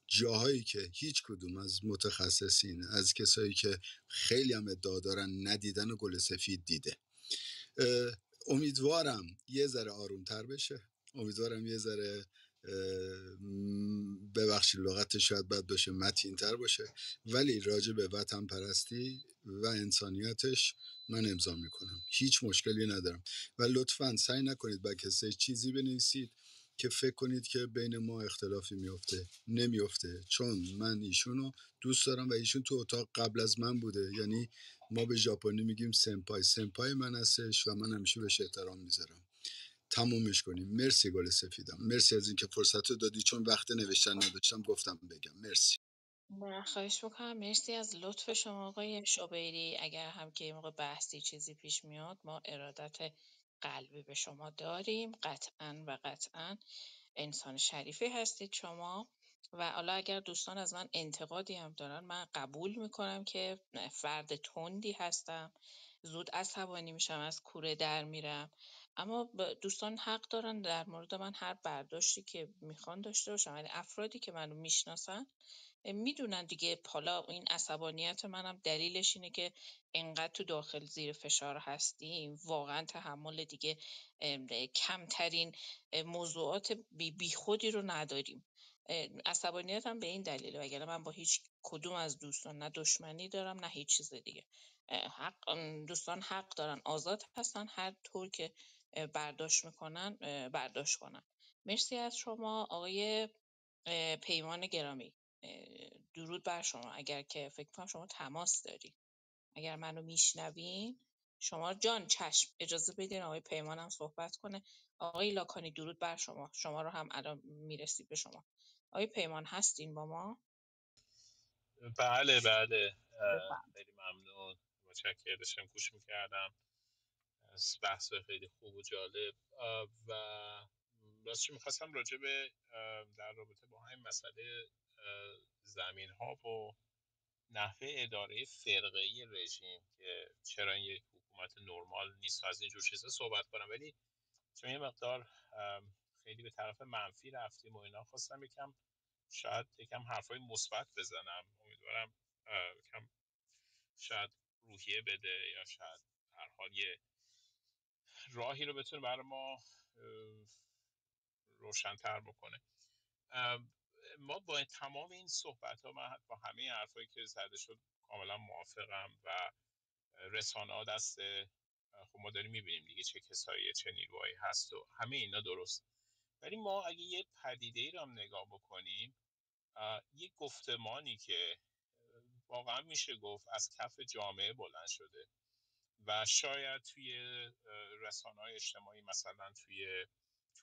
جاهایی که هیچ کدوم از متخصصین، از کسایی که خیلی هم ادعا دارن ندیدن و گل سفید دیده. امیدوارم یه ذره آرومتر بشه، امیدوارم یه ذره ببخشید لغت شاید بد باشه متین‌تر باشه، ولی راجع به وطن پرستی و انسانیتش من امضا میکنم، هیچ مشکلی ندارم. و لطفاً سعی نکنید با کسی چیزی بنویسید که فکر کنید که بین ما اختلافی نمیفته، چون من ایشونو دوست دارم و ایشون تو اتاق قبل از من بوده، یعنی ما به ژاپنی میگیم سمپای من هستش و من همیشه بهش احترام میذارم. تمومش کنیم. مرسی گل سفیدم، مرسی از اینکه فرصت رو دادی، چون وقت نوشتن نداشتم گفتم بگم. مرسی. نه خواهش میکنم. مرسی از لطف شما آقای شبیری. اگر هم که یه موقع بحثی چیزی پیش میاد ما ارادت قلبی به شما داریم، قطعا و قطعا انسان شریفی هستید شما. و حالا اگر دوستان از من انتقادی هم دارن، من قبول میکنم که فرد تندی هستم، زود عصبانی میشم، از کوره در میرم اما دوستان حق دارن در مورد من هر برداشتی که میخوان داشته باشن. یعنی افرادی که منو میشناسن میدونن دیگه. حالا این عصبانیت منم دلیلش اینه که انقدر تو داخل زیر فشار هستیم، واقعا تحمل دیگه کمترین موضوعات بی خودی رو نداریم. عصبانیت هم به این دلیله، وگرنه من با هیچ کدوم از دوستان نه دشمنی دارم نه هیچ چیز دیگه. دوستان حق دارن، آزاد هستن، هر طور که برداشت میکنن برداشت کنن. مرسی از شما آقای پیمان گرامی. درود بر شما. اگر که فکر کنم شما تماس داری، اگر منو میشنوین شما جان چشم اجازه بدین آقای پیمانم صحبت کنه. آقای لاکانی درود بر شما. شما رو هم الان میرسید به شما. آقای پیمان هستین با ما؟ بله بله، بفرمایید. خیلی ممنون، متشکرم، داشتم گوش میکردم. بحث خیلی خوب و جالب. و راستش میخواستم راجع به در رابطه با همین مسئله زمین ها و نحوه اداره فرقه‌ای رژیم که چرا این یک حکومت نرمال نیست و از اینجور چیزا صحبت کنم، ولی چون یه مقدار خیلی به طرف منفی رفتیم و اینا، خواستم شاید یکم حرفای مثبت بزنم. امیدوارم یکم شاید روحیه بده یا شاید هر حال یه راهی رو بتونه برای ما روشن‌تر بکنه. ما با تمام این صحبت ها، من با همه حرفایی که زده شد کاملا موافقم و رسانه ها دست، خب ما داریم میبینیم دیگه چه کسایی چه نیروهایی هست و همه اینا درست. ولی ما اگه یه پدیده ای رو هم نگاه بکنیم، یه گفتمانی که واقعا میشه گفت از کف جامعه بلند شده و شاید توی رسانه‌های اجتماعی مثلا توی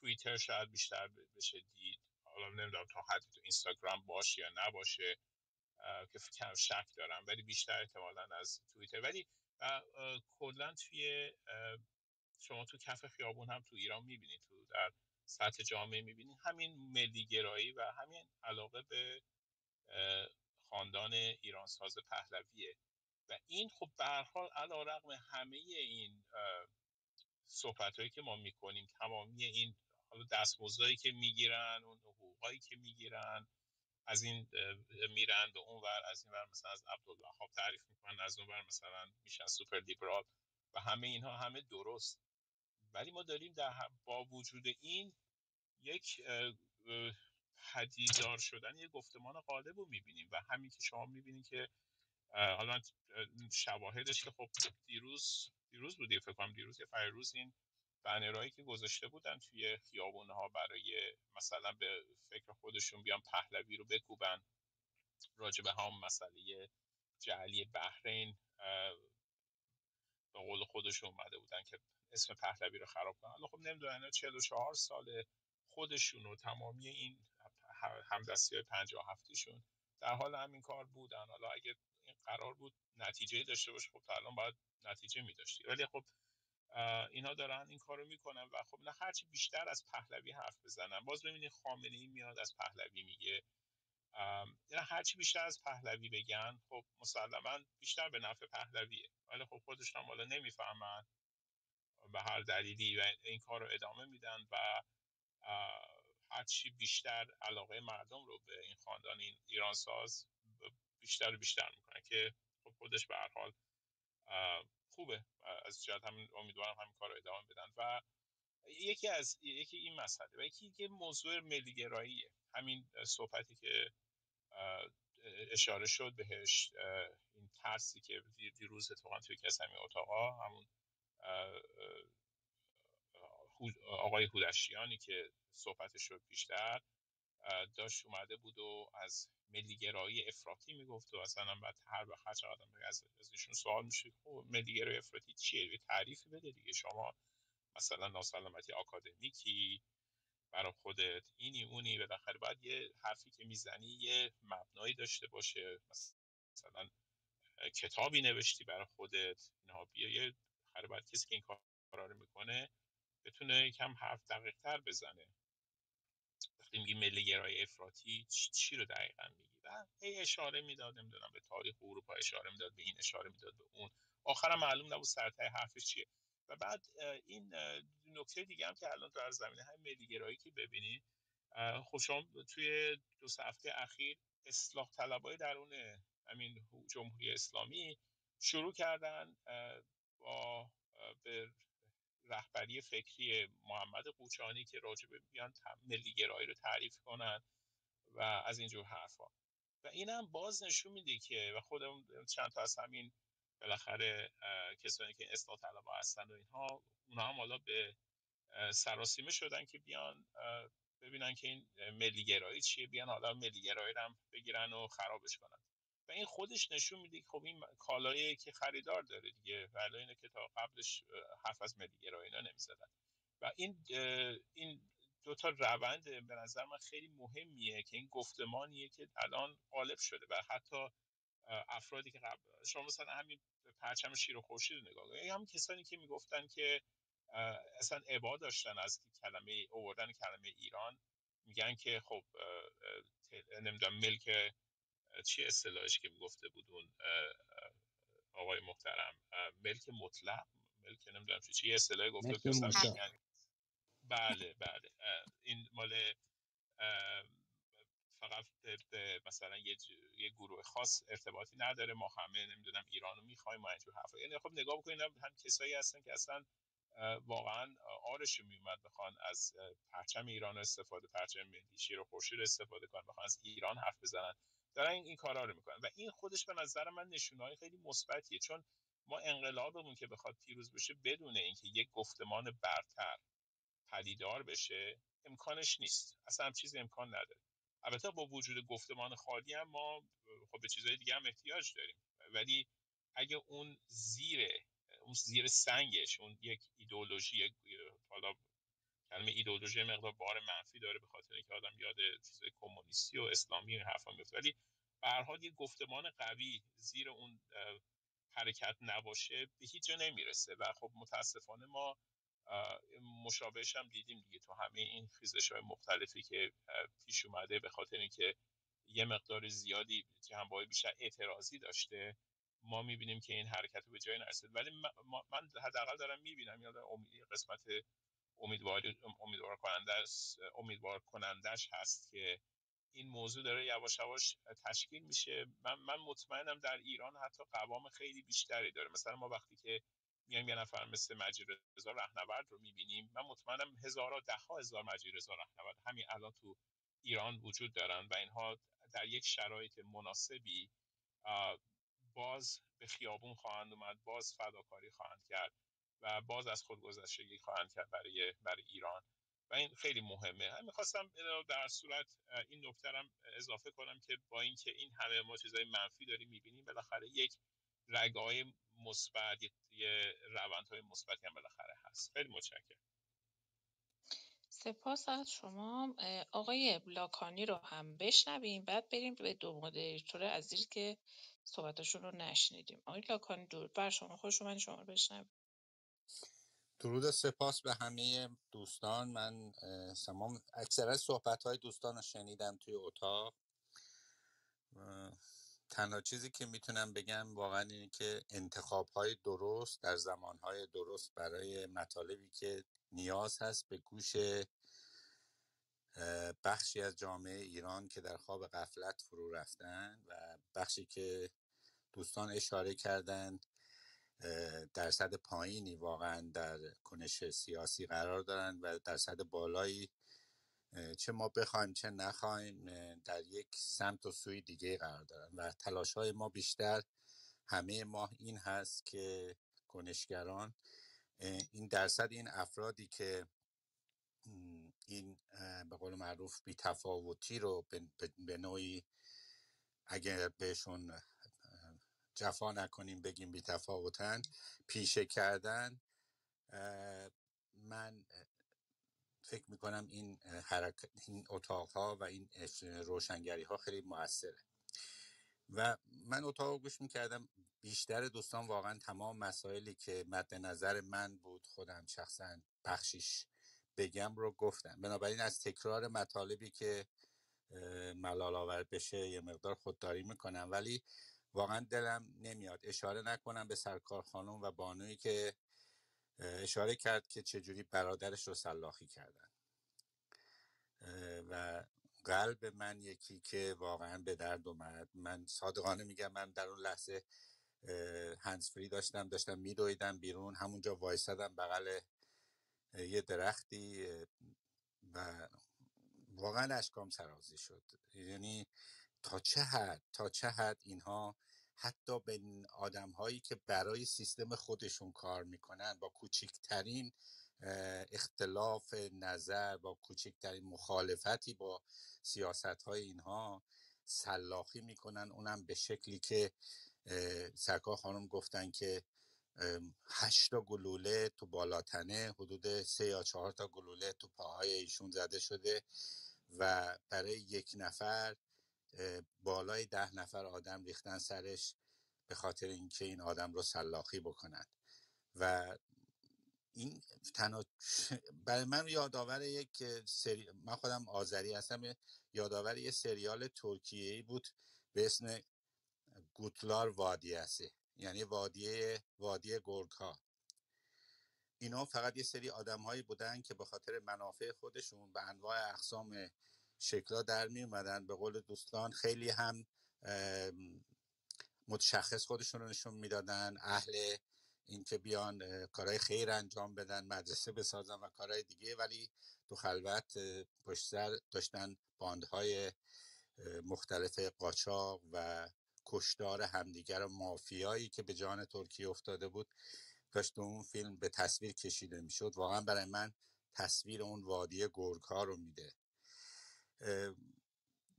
توییتر شاید بیشتر بشه دید، حالا نمیدونم تا حدی تو اینستاگرام باشه یا نباشه که فکرم شک دارم، ولی بیشتر احتمالاً از توییتر. ولی کلا توی شما تو کف خیابون هم تو ایران میبینید، تو در سطح جامعه میبینید همین ملی گرایی و همین علاقه به خاندان ایرانساز پهلویه. و این خب به هر حال علیرغم همه این صحبت‌هایی که ما میکنیم، تمامی این حالا دستمزدایی که میگیرن، اون حقوقایی که میگیرن، از این میرن به اون ور، از این ور مثلا از عبدالوهاب تعریف میکنن، از اون ور مثلا میشن سوپر لیبرال و همه اینها همه درست. ولی ما داریم با وجود این یک پدیدار شدن یک گفتمان غالب رو میبینیم و همین که شما میبینید که حالا شواهدش که خب دیروز بودی، فکر کنم دیروز یا پیروز، این بنرهایی که گذاشته بودن توی خیابونها برای مثلا به فکر خودشون بیان پهلوی رو بکوبن، راجع به هم مسئله جعلی بحرین به قول خودشون اومده بودن که اسم پهلوی رو خراب کنن. حالا خب نمیدونن 44 سال خودشون و تمامی این همدستی های 57 شون در حال همین کار بودن. حالا اگه این قرار بود نتیجه داشته باشه، خب تا الان باید نتیجه می‌داشتی، ولی خب اینا دارن این کارو میکنن و خب نه، هرچی بیشتر از پهلوی حرف بزنن، باز ببینید خامنه‌ای میاد از پهلوی میگه، هرچی بیشتر از پهلوی بگن خب مسلما بیشتر به نفع پهلویه. ولی خب خودشون هم حالا نمیفهمن به هر دلیلی و این کار رو ادامه میدن و هرچی بیشتر علاقه مردم رو به این خاندان این ایرانساز بیشتر و بیشتر میکنن که خب خودش به هر حال خوبه. از جهت همین امیدوارم همین کار رو ادامه بدن. و یکی این مسئله و یکی موضوع ملی‌گراییه، همین صحبتی که اشاره شد بهش، این ترسی که دیروز اتفاقا توی کسی همین اتاقا، همون آقای هودشیانی که صحبتش شد بیشتر داشت اومده بود و از ملی‌گرایی افراطی میگفت و اصلا بعد هر وقت هر چقدر از ایشون سوال میشه خب ملی‌گرایی افراطی چیه؟ یه تعریفی بده دیگه. شما مثلا ناسلامتی آکادمیکی برای خودت، اینی اونی، بالاخره باید یه حرفی که میزنی یه مبنایی داشته باشه، مثلا کتابی نوشتی برای خودت، اینها بیا یه بالاخره باید کسی که این کارا رو میکنه بتونه یکم حرف دقیق تر بزنه. وقتی میگی ملی گرای افراطی چی رو دقیقا میگی؟ و هی اشاره میداد، نمیدونم به تاریخ اروپا اشاره میداد، به این اشاره میداد به اون، آخرم معلوم نبود سرتای حرفش چیه. و بعد این نکته دیگه هم که الان در زمینه هم ملیگرایی که ببینید، خب شما توی 2 هفته اخیر اصلاح طلبای درون همین جمهوری اسلامی شروع کردن با به رهبری فکری محمد قوچانی که راجبه بیان ملیگرایی رو تعریف کنن و از اینجور حرفا. و این هم باز نشون میده که و خودم چند تا از همین بالاخره کسانی که اصلاح طلبها هستن و اینها، اونها هم حالا به سراسیمه شدن که بیان ببینن که این ملیگرایی چیه، بیان حالا ملیگرایی رو هم بگیرن و خرابش کنن. و این خودش نشون میده که خب این کالایی که خریدار داره دیگه، ولی اینه که تا قبلش حرف از ملیگرایی اینا نمیزدن. و این 2 تا روند به نظر من خیلی مهمیه که این گفتمانیه که الان غالب شده و حتی افرادی که قبل شما مثلا همین پرچم شیر و خورشید رو نگاه کنید، هم کسانی که میگفتن که اصلا ابا داشتن از کلمه آوردن کلمه ایران، میگن که خب نمیدونم ملک چی اصطلاحش که میگفته بود اون آقای محترم، ملک مطلق، ملک نمیدونم چی اصطلاحی گفته بود که مثلا میگن بله این مال فقط به مثلا یه گروه خاص ارتباطی نداره، ما همه نمیدونم ایران رو میخوایم و اینجور حرفا. یعنی خب نگاه بکنید هم کسایی هستن که اصلا واقعا آرشون میومد بخوان از پرچم ایران استفاده، پرچم ملی شیر و خورشید استفاده کنن، بخوان از ایران حرف بزنن، دارن این کارا رو میکنن. و این خودش به نظر من نشونه‌های خیلی مثبتیه، چون ما انقلابمون که بخواد پیروز بشه بدون اینکه یک گفتمان برتر پدیدار بشه امکانش نیست، اصلا هم چیزی امکان نداره. البته با وجود گفتمان خالی هم ما خب به چیزهای دیگه هم احتیاج داریم، ولی اگه اون زیر سنگش اون یک ایدئولوژی، حالا کلمه ایدئولوژی مقدار بار منفی داره به خاطر اینکه آدم یاد چیزای کمونیستی و اسلامی این حرفا میفته، ولی به هر حال یه گفتمان قوی زیر اون حرکت نباشه به هیچ جا نمیرسه. و خب متاسفانه ما مشابهش هم دیدیم دیگه تو همه این خیزش‌های مختلفی که پیش اومده، به خاطر اینکه یه مقدار زیادی جنبه‌های بیشتر اعتراضی داشته، ما میبینیم که این حرکت به جای نرسید. ولی من حداقل دارم میبینم، یا قسمت امیدوار کنندش هست که این موضوع داره یواش یواش تشکیل میشه. من مطمئنم در ایران حتی قوام خیلی بیشتری داره. مثلا ما وقتی که میایم یه نفر مثل مجید رضا رهنورد رو میبینیم، من مطمئنم ده‌ها هزار مجید رضا رهنورد همین الان تو ایران وجود دارن و اینها در یک شرایط مناسبی باز به خیابون خواهند اومد، باز فداکاری خواهند کرد و باز از خودگذشتگی خواهند کرد برای ایران. و این خیلی مهمه. هم می‌خواستم در صورت این نکته هم اضافه کنم که با اینکه این همه ما چیزای منفی داریم می‌بینیم، بالاخره یک رگه‌های مثبت، یه روندهای مثبتی هم بالاخره هست. خیلی متشکرم. سپاس از شما. آقای لاکانی رو هم بشنویم، بعد بریم به 2 مدیریتور عزیز که صحبتاشون رو نشنیدیم. آقای لاکانی درود بر شما، خوش اومدید، شما رو بشنویم. درود و سپاس به همه دوستان. من اکثرا صحبت‌های دوستان رو شنیدم توی اتاق. تنها چیزی که میتونم بگم واقعا اینه که انتخاب‌های درست در زمان‌های درست برای مطالبی که نیاز هست به گوش بخشی از جامعه ایران که در خواب غفلت فرو رفتن و بخشی که دوستان اشاره کردند درصد پایینی واقعا در کنش سیاسی قرار دارن و درصد بالایی چه ما بخوایم چه نخوایم در یک سمت و سوی دیگه قرار دارن و تلاش‌های ما بیشتر همه ما این هست که کنشگران این درصد این افرادی که این به قول معروف بی‌تفاوتی رو به نوعی اگر بهشون جفا نکنیم بگیم بی‌تفاوتن پیشه کردن، من فکر میکنم این اتاقها و این روشنگری ها خیلی موثره و من اتاق گوش میکردم. بیشتر دوستان واقعا تمام مسائلی که مد نظر من بود خودم شخصا بخشیش بگم رو گفتم، بنابراین از تکرار مطالبی که ملال آور بشه یه مقدار خودداری میکنم، ولی واقعا دلم نمیاد اشاره نکنم به سرکار خانم و بانویی که اشاره کرد که چجوری برادرش رو سلاخی کردن و قلب من یکی که واقعا به درد اومد. من صادقانه میگم من در اون لحظه هندزفری داشتم میدویدم بیرون، همونجا وایسادم بغل یه درختی و واقعا اشکام سرازی شد. یعنی تا چه حد اینها حتی به آدم هایی که برای سیستم خودشون کار میکنن با کوچکترین اختلاف نظر، با کوچکترین مخالفتی با سیاست های اینها سلاخی میکنن، اونم به شکلی که سرکار خانم گفتن که 8 تا گلوله تو بالاتنه، حدود 3 یا 4 تا گلوله تو پاهای ایشون زده شده و برای یک نفر بالای 10 نفر آدم ریختن سرش به خاطر اینکه این آدم رو سلاخی بکنن. و این برای من یادآور یک من خودم آذری هستم، یادآور یه سریال ترکیه‌ای بود به اسم گوتلار وادیسه، یعنی وادی گورکا. اینا فقط یه سری آدم‌هایی بودن که به خاطر منافع خودشون به انواع اقسام شکلا در می اومدن. به قول دوستان خیلی هم متشخص خودشون رو نشون میدادن، اهل این که بیان کارهای خیر انجام بدن، مدرسه بسازن و کارهای دیگه، ولی تو خلوت پشت سر داشتن باندهای مختلف قاچاق و کشتار همدیگر و مافیایی که به جان ترکیه افتاده بود داشت اون فیلم به تصویر کشیده میشد. واقعا برای من تصویر اون وادی گورکا رو میده.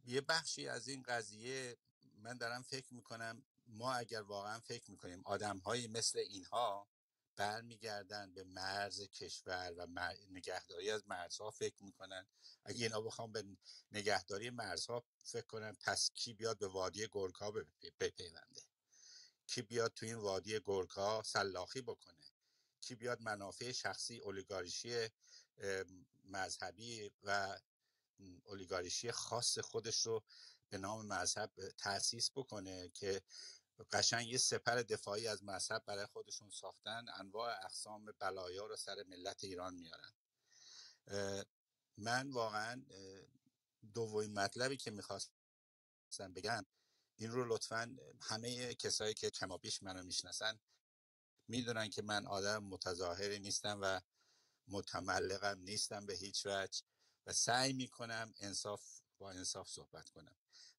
یه بخشی از این قضیه من دارم فکر میکنم ما اگر واقعا فکر میکنیم آدم‌هایی مثل اینها برمیگردن به مرز کشور و نگهداری از مرزها فکر میکنن، اگه اینا بخوام به نگهداری مرزها فکر کنن، پس کی بیاد به وادی گورکا بپیونده؟ کی بیاد تو این وادی گورکا سلاخی بکنه؟ کی بیاد منافع شخصی، اولیگارشی مذهبی و اولیگارشی خاص خودش رو به نام مذهب تأسیس بکنه که قشنگ یه سپر دفاعی از مذهب برای خودشون ساختن، انواع اقسام بلایا رو سر ملت ایران میارن. من واقعا دومین مطلبی که میخواستم بگم این رو لطفاً همه کسایی که کمابیش منو میشناسن میدونن که من آدم متظاهری نیستم و متملقم نیستم به هیچ وجه و سعی میکنم با انصاف صحبت کنم،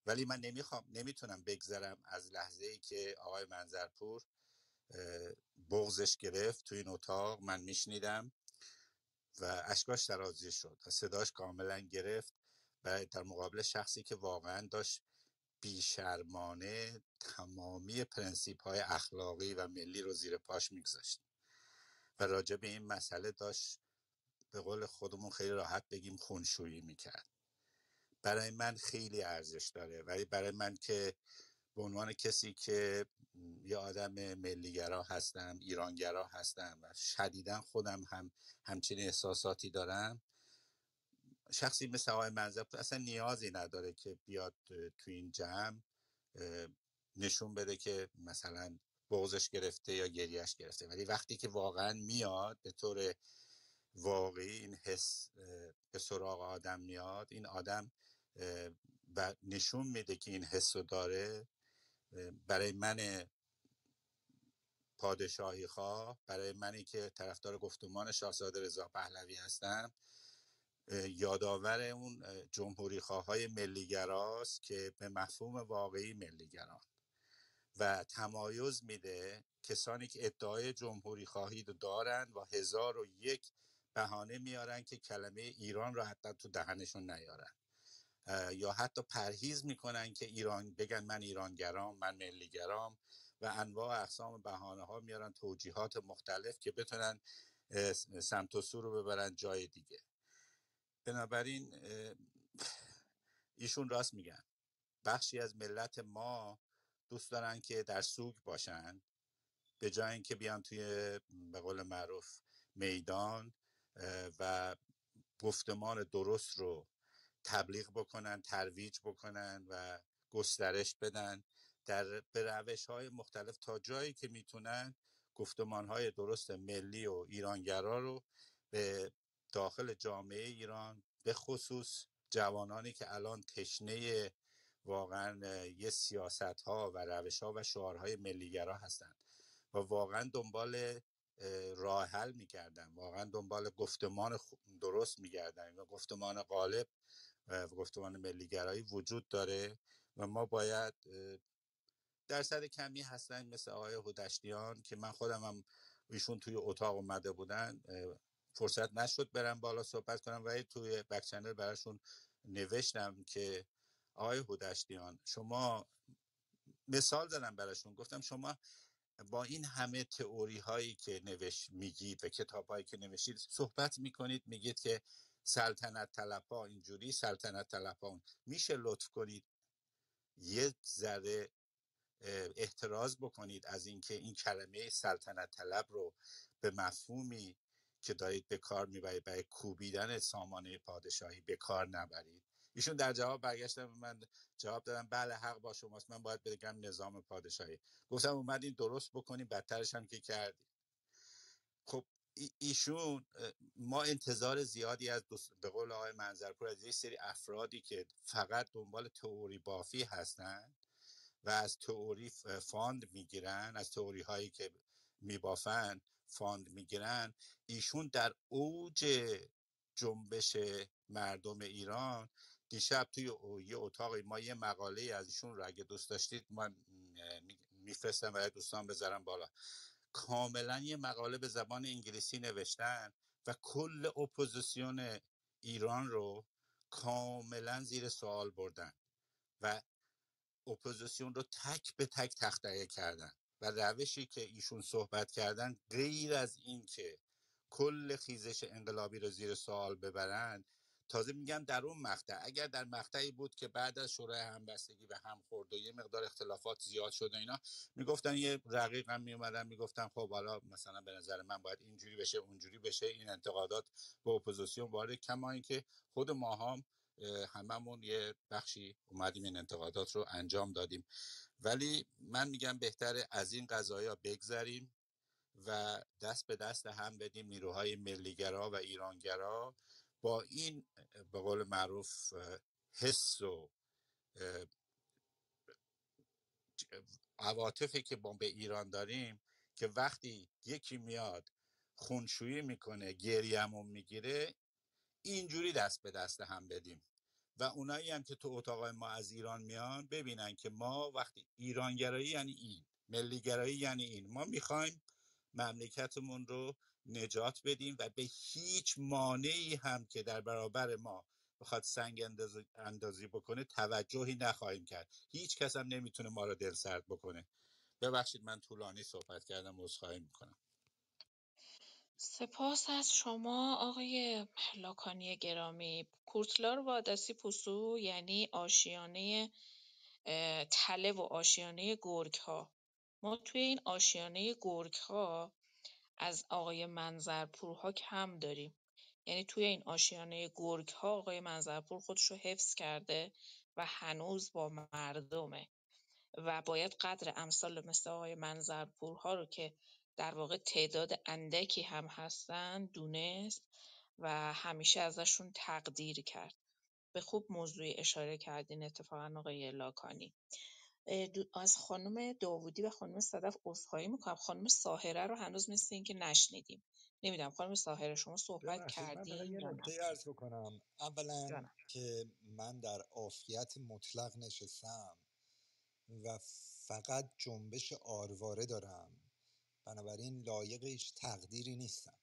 ولی من نمیتونم بگذرم از لحظه ای که آقای منظرپور بغضش گرفت تو این اتاق. من میشنیدم و اشکاش سرازیر شد و صداش کاملا گرفت و در مقابل شخصی که واقعا داشت بیشرمانه تمامی پرنسیپ های اخلاقی و ملی رو زیر پاش میگذاشت و راجع به این مسئله داشت به قول خودمون خیلی راحت بگیم خونشویی میکرد. برای من خیلی ارزش داره، ولی برای من که به عنوان کسی که یه آدم ملیگرا هستم، ایرانگرا هستم و شدیداً خودم هم همچین احساساتی دارم، شخصی مثل آقای منظرپور اصلا نیازی نداره که بیاد تو این جمع نشون بده که مثلا بغضش گرفته یا گریهش گرفته، ولی وقتی که واقعا میاد به طور واقعی این حس به سراغ آدم میاد، این آدم و نشون میده که این حس رو داره. برای من پادشاهی خواه، برای منی که طرفدار گفتمان شاهزاده رضا پهلوی هستم، یادآور اون جمهوری خواهای ملیگراست که به مفهوم واقعی ملیگران و تمایز میده کسانی که ادعای جمهوری خواهی رو دارن و 1001 بهانه میارن که کلمه ایران رو حتی تو دهنشون نیارن، یا حتی پرهیز میکنن که ایران بگن من ایرانگرام، من ملیگرام و انواع اقسام بهانه ها میارن، توجیهات مختلف که بتونن سمت و سو رو ببرن جای دیگه. بنابراین ایشون راست میگن، بخشی از ملت ما دوست دارن که در سوگ باشن به جای اینکه بیان توی به قول معروف میدان و گفتمان درست رو تبلیغ بکنن، ترویج بکنن و گسترش بدن به روش های مختلف تا جایی که میتونن گفتمانهای درست ملی و ایرانگرا رو به داخل جامعه ایران، به خصوص جوانانی که الان تشنه واقعا یه سیاست ها و روش ها و شعارهای ملیگرا هستند و واقعا دنبال راه حل می‌کردن، واقعا دنبال گفتمان درست می‌گردن و گفتمان غالب و گفتمان ملیگرایی وجود داره و ما باید درصد کمی هستن مثل آقای هودشتیان که من خودم هم ایشون توی اتاق اومده بودن، فرصت نشد برم بالا صحبت کنم ولی توی بک چنل براشون نوشتم که آقای هودشتیان شما، مثال زدم براشون، گفتم شما با این همه تئوری هایی که میگید و کتاب هایی که نوشتید صحبت میکنید، میگید که سلطنت طلب ها اینجوری، سلطنت طلب ها اون، میشه لطف کنید یه ذره احتراز بکنید از اینکه این کلمه سلطنت طلب رو به مفهومی که دارید به کار میبرید برای کوبیدن سامانه پادشاهی به کار نبرید. ایشون در جواب برگشتن من جواب دادم بله حق با شماست، من باید بگم نظام پادشاهی. گفتم اومدین درست بکنین، بدترش هم که کردید. خب ایشون، ما انتظار زیادی از به قول آقای منظرپور از یه سری افرادی که فقط دنبال تئوری بافی هستن و از تئوری فاند میگیرن، از تئوری هایی که میبافن فاند میگیرن. ایشون در اوج جنبش مردم ایران دیشب توی یه اتاقی ما یه مقاله از ایشون رو اگه دوست داشتید من میفرستم برای دوستان بذارم بالا، کاملا یه مقاله به زبان انگلیسی نوشتن و کل اپوزیسیون ایران رو کاملا زیر سوال بردن و اپوزیسیون رو تک به تک تخطئه کردن و روشی که ایشون صحبت کردن غیر از این که کل خیزش انقلابی رو زیر سوال ببرن، تازه میگم در اون مقطع، اگر در مقطعی بود که بعد از شورای همبستگی و همخورد و یه مقدار اختلافات زیاد شد و اینا، میگفتن یه رقیق هم میومدن میگفتن خب حالا مثلا به نظر من باید اینجوری بشه اونجوری بشه، این انتقادات به اپوزیسیون وارد، کما اینکه خود ما هم هممون یه بخشی اومدیم این انتقادات رو انجام دادیم. ولی من میگم بهتره از این قضايا بگذریم و دست به دست هم بدیم، نیروهای ملیگرا و ایرانگرا، با این به قول معروف حس و عواطفی که ما به ایران داریم که وقتی یکی میاد خونشویی میکنه گریه‌مون میگیره، اینجوری دست به دست هم بدیم و اونایی هم که تو اتاقای ما از ایران میان ببینن که ما وقتی ایرانگرایی یعنی این، ملیگرایی یعنی این، ما میخوایم مملکتمون رو نجات بدیم و به هیچ مانعی هم که در برابر ما بخواد سنگ اندازی بکنه توجهی نخواهیم کرد. هیچ کس هم نمیتونه ما رو دل سرد بکنه. ببخشید من طولانی صحبت کردم، عذرخواهی میکنم. سپاس از شما آقای لاکانی گرامی. کورتلار وادسی پوسو یعنی آشیانه تله و آشیانه گرگ ها. ما توی این آشیانه گرگ ها از آقای منظرپورها کم داریم. یعنی توی این آشیانه گرگ ها آقای منظرپور خودش رو حفظ کرده و هنوز با مردمه و باید قدر امثال مثل آقای منظرپورها رو که در واقع تعداد اندکی هم هستن دونست و همیشه ازشون تقدیر کرد. به خوب موضوعی اشاره کردین اتفاقا آقای لاکانی. از خانم داوودی و خانم صدف عذرخواهی میکنم. خانم ساهره رو هنوز مثل این که نشنیدیم. نمیدونم خانم ساهره شما صحبت ببخشید من فقط کردین یه یا نه؟ نکته عرض بکنم. اولا جانم. که من در عافیت مطلق نشستم و فقط جنبش آرواره دارم، بنابراین لایق هیچ تقدیری نیستم.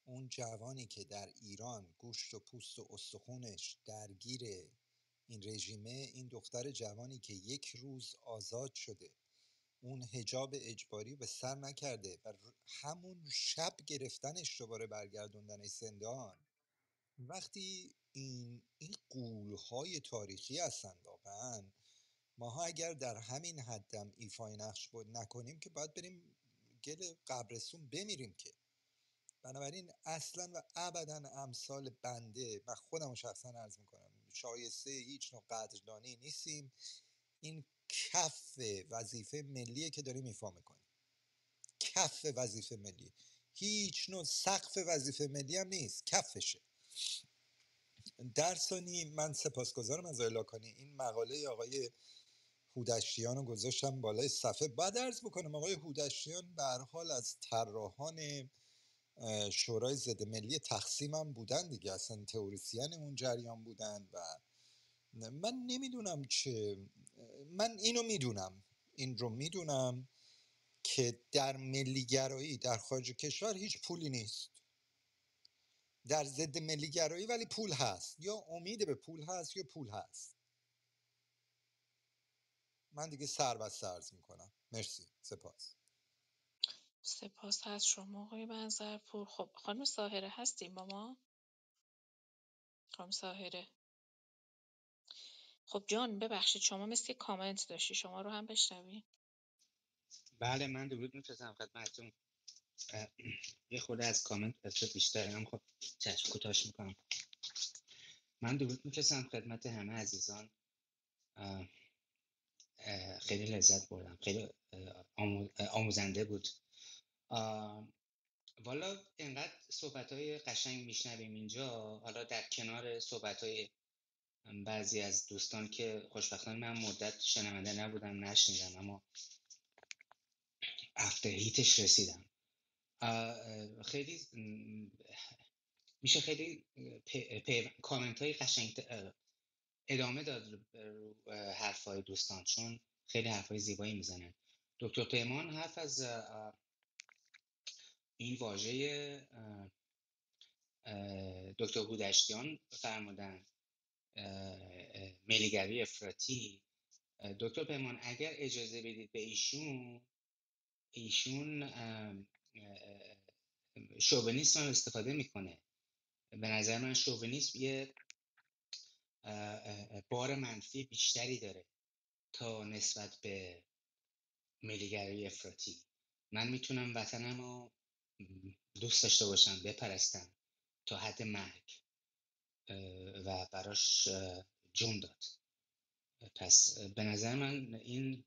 اون جوانی که در ایران گوشت و پوست و استخونش درگیر این رژیمه، این دختر جوانی که یک روز آزاد شده، اون حجاب اجباری به سر نکرده و همون شب گرفتنش دوباره برگردوندنش زندان، وقتی این غول‌های تاریخی هستن واقعا، ماها اگر در همین حدم ایفای نقش نکنیم که باید بریم گل قبرستون بمیریم که. بنابراین اصلا و ابدا امثال بنده و خودمو شخصا عرض میکنم شایسته هیچ نوع قدردانی نیستیم. این کف وظیفه ملیه که داریم ایفا میکنیم، کف وظیفه ملی، هیچ نوع سقف وظیفه ملی هم نیست، کفشه. در ثانی من سپاسگزارم از لاکانی، این مقاله آقای هودشتیان رو گذاشتم بالای صفحه. بعد عرض بکنم آقای هودشتیان به هر حال از طراحان شورای ضد ملی تقسیم هم بودن دیگه، اصلا تئوریسین اون جریان بودن و من نمیدونم من اینو میدونم، این رو میدونم که در ملیگرایی در خارج کشور هیچ پولی نیست، در ضد ملیگرایی ولی پول هست، یا امید به پول هست یا پول هست. من دیگه سربسته عرض میکنم. مرسی، سپاس. سپاس از شما آقای منظرپور. خب خانم ساهره هستیم با ما؟ خانم ساهره. خب جان ببخشید شما مثل کامنت داشتی، شما رو هم بشنویم. بله من درود می‌فرستم خدمتتون. یه خورده از کامنت بسیار بیشتره، هم خب چشم کوتاش میکنم. من درود می‌فرستم خدمت همه عزیزان. خیلی لذت بردم، خیلی آموزنده بود. والا اینقدر صحبت‌های قشنگ میشنویم اینجا، حالا در کنار صحبت‌های بعضی از دوستان که خوشبختانه من مدت شنونده نبودم نشنیدم، اما افتر هیتش رسیدم. خیلی میشه خیلی کامنت های قشنگ ادامه داد رو حرفای دوستان، چون خیلی حرفای زیبایی میزنن. دکتر پیمان حرف از این واژه دکتر هودشتیان فرمودن، ملیگری افراطی. دکتر پیمان اگر اجازه بدید به ایشون شوونیسم هم استفاده میکنه. به نظر من شوونیسم یه بار منفی بیشتری داره تا نسبت به ملیگرایی افراطی. من میتونم وطنم رو دوست داشته باشم، بپرستم تا حد مرگ و براش جون داد. پس به نظر من این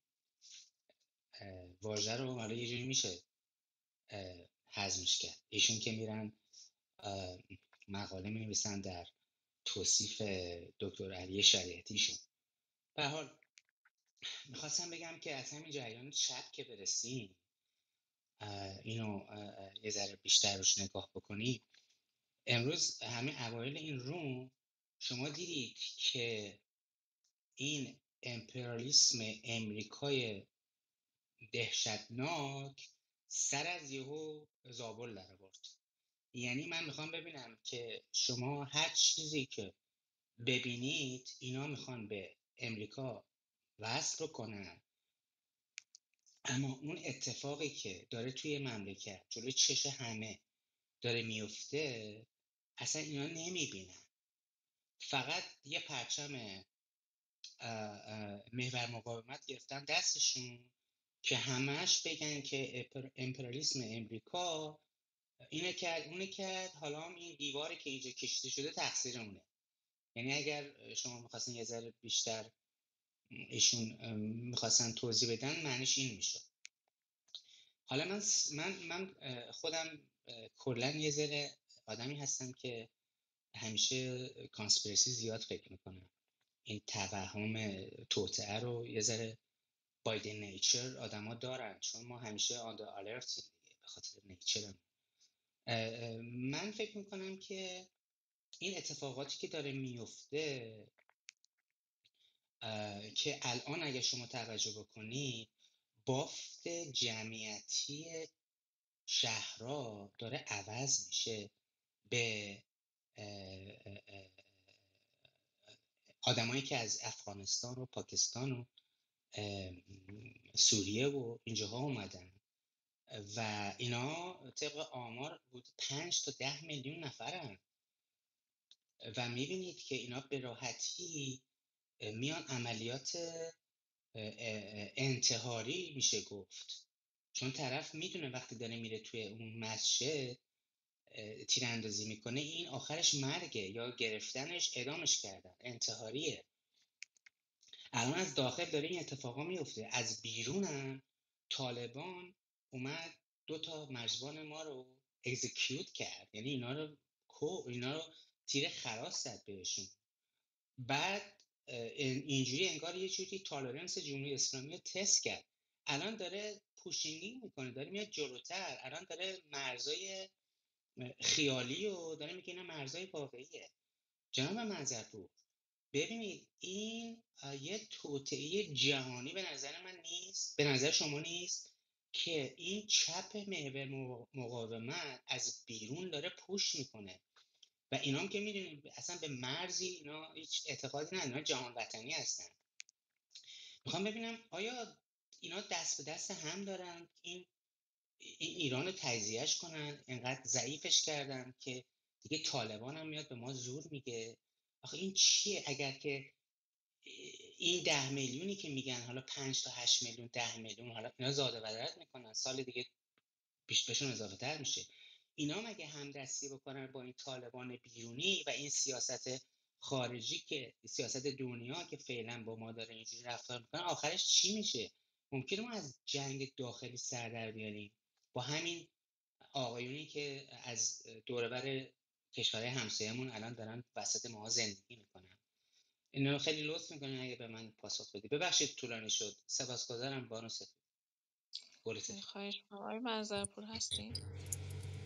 واژه رو حالا یه جوری میشه هضمش کرد. ایشون که میرن مقاله می نویسن در توصیف دکتر علی شریعتیشون. به هر حال میخواستم بگم که از همین جریان چپ که برسیم، اینو یه ذره بیشتر روش نگاه بکنی. امروز همین اوایل این روم شما دیدید که این امپریالیسم امریکای دهشتناک سر از یهو زابل در آورد. یعنی من میخوام ببینم که شما هر چیزی که ببینید اینا میخوان به امریکا وصل بکنن، اما اون اتفاقی که داره توی مملکت جلوی چش همه داره میفته اصلا اینا نمیبینن. فقط یه پرچم محور مقاومت گرفتن دستشون که همش بگن که امپریالیسم امریکا اینه کرد اونه کرد، حالا هم این دیواری که اینجا کشیده شده تقصیر اونه. یعنی اگر شما میخواستین یه ذره بیشتر ایشون میخواستن توضیح بدن معنیش این میشه. حالا من خودم کلا یه ذره آدمی هستم که همیشه کانسپیرسی زیاد فکر میکنم. این توهم توطئه رو یه ذره بای دی نیچر آدما دارن، چون ما همیشه آن د آلرتیم دیگه به خاطر نیچرمون. من فکر میکنم که این اتفاقاتی که داره میفته که الان اگه شما توجه بکنی بافت جمعیتی شهرها داره عوض میشه به آدمایی که از افغانستان و پاکستان و سوریه و اینجاها اومدن و اینا طبق آمار بود 5 تا 10 میلیون نفرن و میبینید که اینا به راحتی میان عملیات انتحاری میشه گفت، چون طرف میدونه وقتی داره میره توی اون مسجد تیراندازی میکنه این آخرش مرگه یا گرفتنش اعدامش کردن، انتحاریه. الان از داخل داره این اتفاقا میفته، از بیرونم طالبان اومد دو تا مرزبان ما رو اگزیکیوت کرد، یعنی اینا رو تیر خلاص زد بهشون. بعد اینجوری انگار یه جوری تالرنس جمهوری اسلامی رو تست کرد. الان داره پوشینگی میکنه، داره میاد جلوتر، الان داره مرزای خیالی و داره میگه اینا مرزای واقعیه. جناب منظرپور، ببینید این یه توطئه جهانی به نظر من نیست، به نظر شما نیست که این چپ محور مقاومت از بیرون داره پوش میکنه و اینام که میدونیم اصلا به مرزی اینا هیچ اعتقادی ندارن، اینا جهان وطنی هستن. میخوام ببینم آیا اینا دست به دست هم دارن این ایران رو تجزیهش کنن؟ انقدر ضعیفش کردن که دیگه طالبان هم میاد به ما زور میگه. آخه این چیه؟ اگر که این 10 میلیونی که میگن، حالا 5 تا 8 میلیون، 10 میلیون، حالا اینا زاده بدرد میکنن، سال دیگه بهشون اضافه تر میشه. اینا مگه همدستی بکنن با این طالبان بیرونی و این سیاست خارجی که سیاست دنیا که فعلا با ما داره اینجوری رفتار میکنه، آخرش چی میشه؟ ممکنه ما از جنگ داخلی سر در بیاریم با همین آقایونی که از دوربر کشورهای همسایه‌مون الان دارن وسط ما زندگی میکنن. اینا رو خیلی لطف میکنین اگه به من پاسخ بدی. ببخشید طولانی شد، سپاسگزارم. بانو سپید، گل سپید. خواهش می‌کنم. آقای منظرپور هستین؟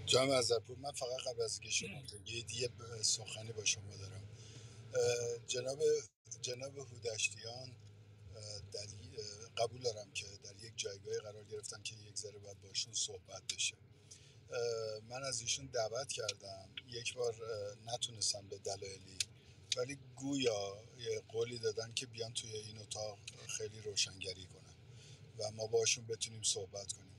جناب عزت‌پور، من فقط قبل از که شما بگید یه سخنی با شما دارم. جناب هودشتیان در قبول دارم که در یک جایگاه قرار گرفتم که یک ذره باید باشون صحبت بشه. من از ایشون دعوت کردم، یک بار نتونستم به دلایلی، ولی گویا یه قولی دادن که بیان توی این اتاق خیلی روشنگری کنن و ما باشون بتونیم صحبت کنیم.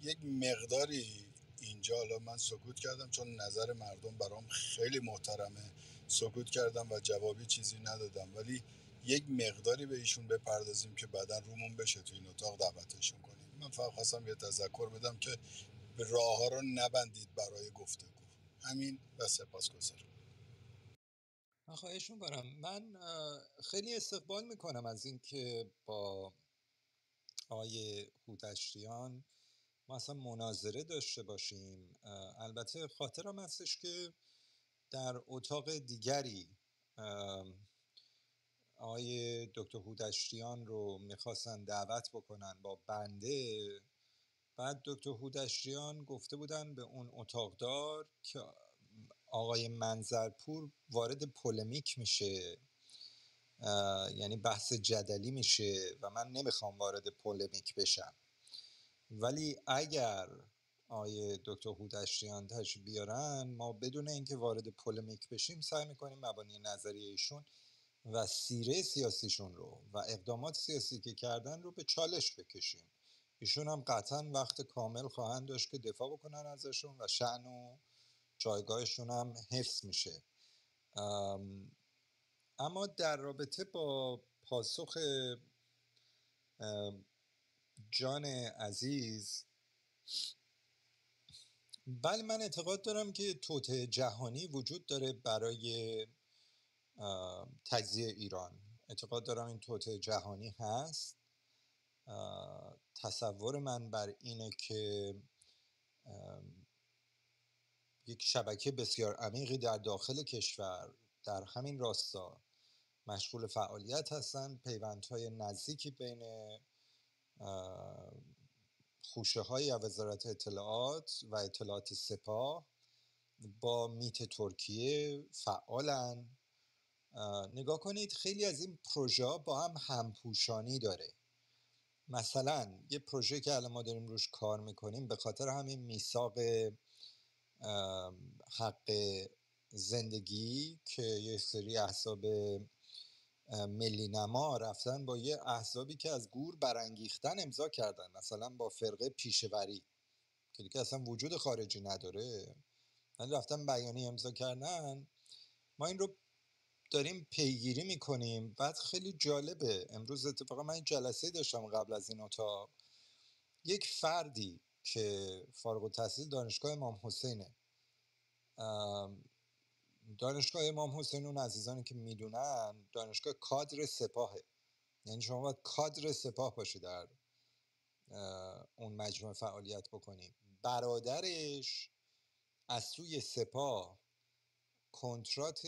یک مقداری اینجا، حالا من سکوت کردم چون نظر مردم برام خیلی محترمه، سکوت کردم و جوابی چیزی ندادم، ولی یک مقداری به ایشون بپردازیم که بعدا رومون بشه تو این اتاق دعوتشون کنیم. من فقط خواستم یه تذکر بدم که به راه ها رو نبندید برای گفتگو. همین و سپاسگزارم. خواهش میکنم. من خیلی استقبال میکنم از اینکه با آقای هودشتیان ما اصلا مناظره داشته باشیم. البته خاطرم هستش که در اتاق دیگری آقای دکتر هودشتیان رو میخواستن دعوت بکنن با بنده، بعد دکتر هودشتیان گفته بودن به اون اتاقدار که آقای منظرپور وارد پولمیک میشه، یعنی بحث جدلی میشه و من نمیخوام وارد پولمیک بشم، ولی اگر آقای دکتر هودشتیان تشریف بیارن ما بدون اینکه وارد پولمیک بشیم سعی میکنیم مبانی نظریه ایشون و سیره سیاسیشون رو و اقدامات سیاسی که کردن رو به چالش بکشیم. ایشون هم قطعا وقت کامل خواهند داشت که دفاع بکنن ازشون و شأن و جایگاهشون هم حفظ میشه. اما در رابطه با پاسخ جان عزیز، بله من اعتقاد دارم که توطئه جهانی وجود داره برای تجزیه ایران. اعتقاد دارم این توطئه جهانی هست. تصور من بر اینه که یک شبکه بسیار عمیقی در داخل کشور در همین راستا مشغول فعالیت هستن، پیوندهای نزدیکی بین خوشه های وزارت اطلاعات و اطلاعات سپاه با میت ترکیه فعالن. نگاه کنید خیلی از این پروژه با هم همپوشانی داره. مثلا یه پروژه که الان ما داریم روش کار میکنیم به خاطر همین میثاق حق زندگی که یه سری احزاب ملی نما رفتن با یه احزابی که از گور برانگیختن امضا کردن، مثلا با فرقه پیشوری که دیگه اصلا وجود خارجی نداره، رفتن بیانیه امضا کردن. ما این رو داریم پیگیری میکنیم. بعد خیلی جالبه، امروز اتفاقا من جلسه داشتم قبل از این اتاق، یک فردی که فارغ التحصیل دانشگاه امام حسینه، دانشگاه امام حسین اون عزیزانی که میدونن دانشگاه کادر سپاهه، یعنی شما باید کادر سپاه باشی در اون مجموعه فعالیت بکنی. برادرش از سوی سپاه کنترات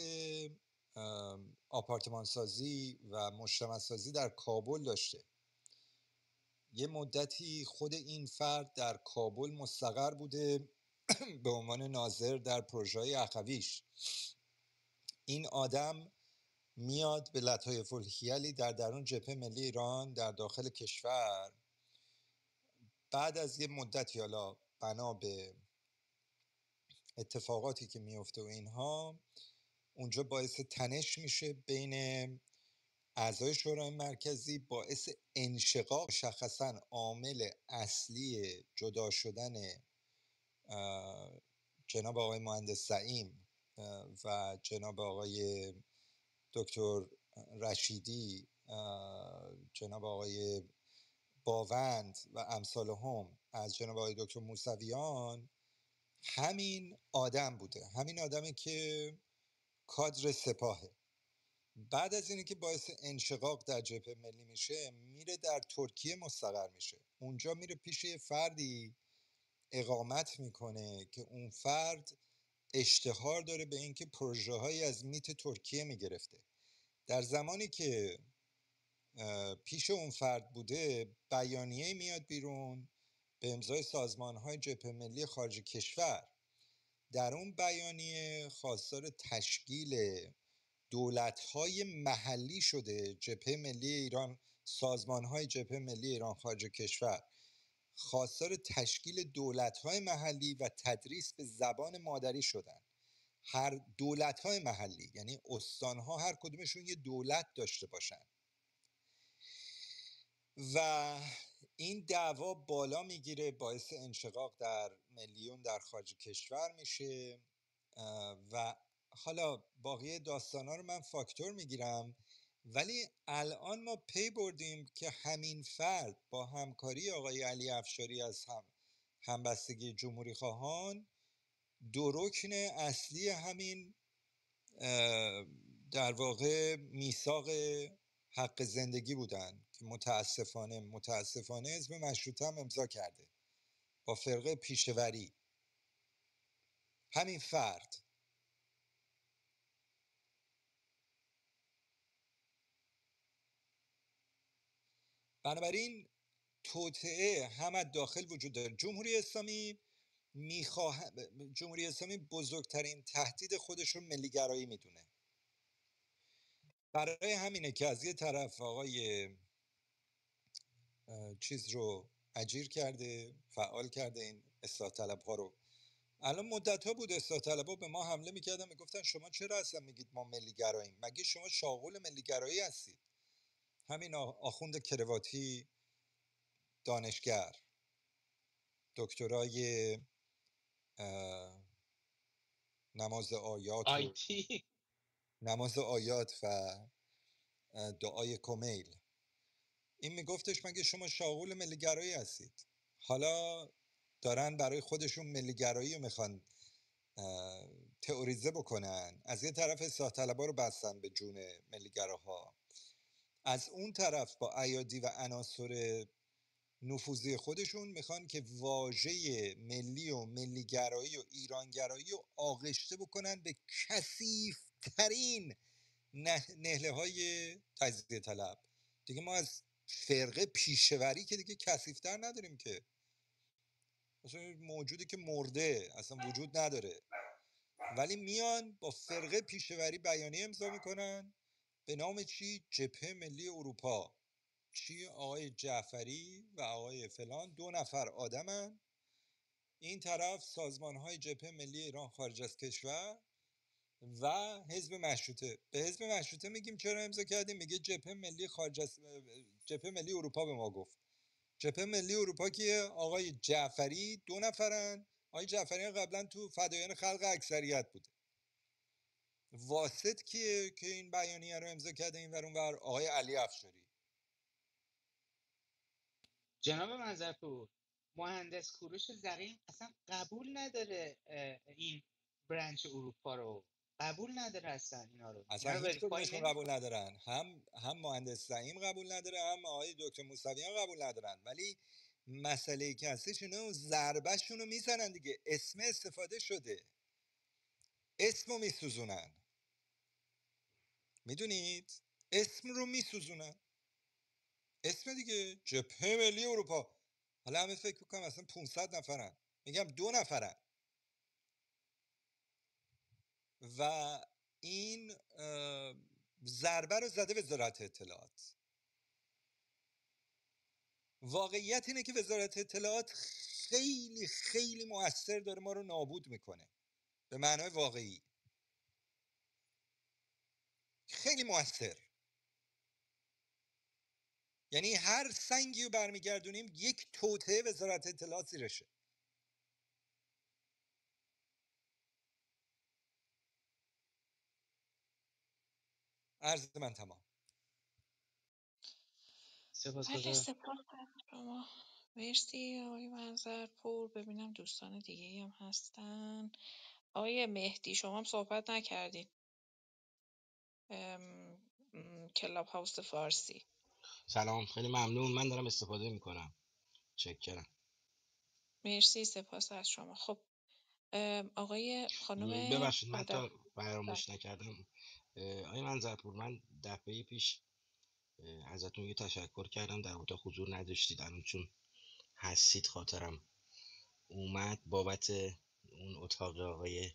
آپارتمان سازی و مجتمع سازی در کابل داشته. یه مدتی خود این فرد در کابل مستقر بوده به عنوان ناظر در پروژه‌های اخویش. این آدم میاد به لطایف الخیلی در درون جبهه ملی ایران در داخل کشور، بعد از یه مدتی، حالا بنا به اتفاقاتی که میفته و اینها، اونجا باعث تنش میشه بین اعضای شورای مرکزی، باعث انشقاق. مشخصا عامل اصلی جدا شدن جناب آقای مهندس زعیم و جناب آقای دکتر رشیدی، جناب آقای باوند و امثال هم از جناب آقای دکتر موسویان همین آدم بوده، همین آدمی که کادر سپاهه. بعد از اینی که باعث انشقاق در جبهه ملی میشه، میره در ترکیه مستقر میشه. اونجا میره پیش یه فردی اقامت میکنه که اون فرد اشتهار داره به اینکه پروژه هایی از میت ترکیه میگرفته. در زمانی که پیش اون فرد بوده، بیانیه میاد بیرون به امضای سازمان های جبهه ملی خارج کشور. در اون بیانیه خواستار تشکیل دولت‌های محلی شده جبهه ملی ایران، سازمان‌های جبهه ملی ایران خارج کشور خواستار تشکیل دولت‌های محلی و تدریس به زبان مادری شدن. هر دولت‌های محلی یعنی استان‌ها هر کدومشون یه دولت داشته باشن و این دعوا بالا میگیره، باعث انشقاق در میلیون در خارج کشور میشه و حالا باقی داستانا رو من فاکتور میگیرم. ولی الان ما پی بردیم که همین فرد با همکاری آقای علی افشاری از همبستگی جمهوری خواهان دو رکن اصلی همین در واقع میثاق حق زندگی بودن که متاسفانه حزب مشروطه هم امضا کرده با فرقه پیشوری. همین فرد بنابراین توطئه هم از داخل وجود داره. جمهوری اسلامی بزرگترین تهدید خودش رو ملیگرایی میدونه. برای همینه که از یه طرف آقای چیز رو اجیر کرده، فعال کرده این اصلاح طلب ها رو. الان مدت ها بود اصلاح طلب ها به ما حمله میکردن، میگفتن شما چرا اصلا میگید ما ملیگراییم؟ مگه شما شاغول ملیگرایی هستید؟ همین آخوند کرواتی دانشگر، دکترای نماز آیات و دعای کمیل، این میگفتش مگه شما شاغول ملیگرایی هستید؟ حالا دارن برای خودشون ملیگرایی رو میخوان تئوریزه بکنن. از یه طرف اصلاح طلبها رو بستن به جون ملیگراها، از اون طرف با ایادی و عناصر نفوذی خودشون میخوان که واژه ملی و ملیگرایی و ایرانگرایی رو آغشته بکنن به کثیف‌ترین نهله های تجزیه طلب. دیگه ما از فرقه پیشوری که دیگه کثیف‌تر نداریم که، مثلا موجودی که مرده اصلا وجود نداره، ولی میان با فرقه پیشوری بیانیه امضا میکنن به نام چی؟ جبهه ملی اروپا. چی؟ آقای جعفری و آقای فلان، 2 نفر آدمن. این طرف سازمان های جبهه ملی ایران خارج از کشور و حزب مشروطه. به حزب مشروطه میگیم چرا امضا کردیم؟ میگه جبهه ملی جبهه ملی اروپا به ما گفت. جبهه ملی اروپا که آقای جعفری 2 نفرن. آقای جعفری قبلا تو فدایان خلق اکثریت بوده. واسط کیه که این بیانیه رو امضا کرده این ور اون ور؟ آقای علی افشاری. جناب منظرپور، مهندس کوروش زرین اصلا قبول نداره این برنچ اروپا رو، قبول نداره اصلا اینا رو هیچ کدومشون نمیکنه. قبول ندارن. هم مهندس زعیم قبول نداره، هم آقای دکتر موسویان قبول ندارن. ولی مسئله ای که هستش اینا ضربهشون رو میزنن دیگه. اسم استفاده شده، اسمو میسوزونن، میدونید؟ اسم رو میسوزونن، اسم دیگه جبهه ملی اروپا. حالا همه فکر میکنم اصلا 500 نفرن، میگم 2 نفرن. و این ضربه رو زده وزارت اطلاعات. واقعیت اینه که وزارت اطلاعات خیلی خیلی مؤثر داره ما رو نابود میکنه، به معنای واقعی خیلی مؤثر. یعنی هر سنگی رو برمیگردونیم یک توطئه وزارت اطلاعات زیرشه. عرض من تمام. بله سپاسگزارم. سپاس از شما. مرسی آقای منظرپور. ببینم دوستان دیگه هم هستن. آقای مهدی شما هم صحبت نکردین. کلاب هاوس فارسی. سلام، خیلی ممنون. من دارم استفاده میکنم. چکرم. مرسی سپاس از شما. خب آقای خانم ببخشید من آدم. تا فراموش نکردم. آقای منظرپور، من دفعه پیش ازتون یه تشکر کردم، در اتاق حضور نداشتید. الان چون هستید خاطرم اومد بابت اون اتاق آقای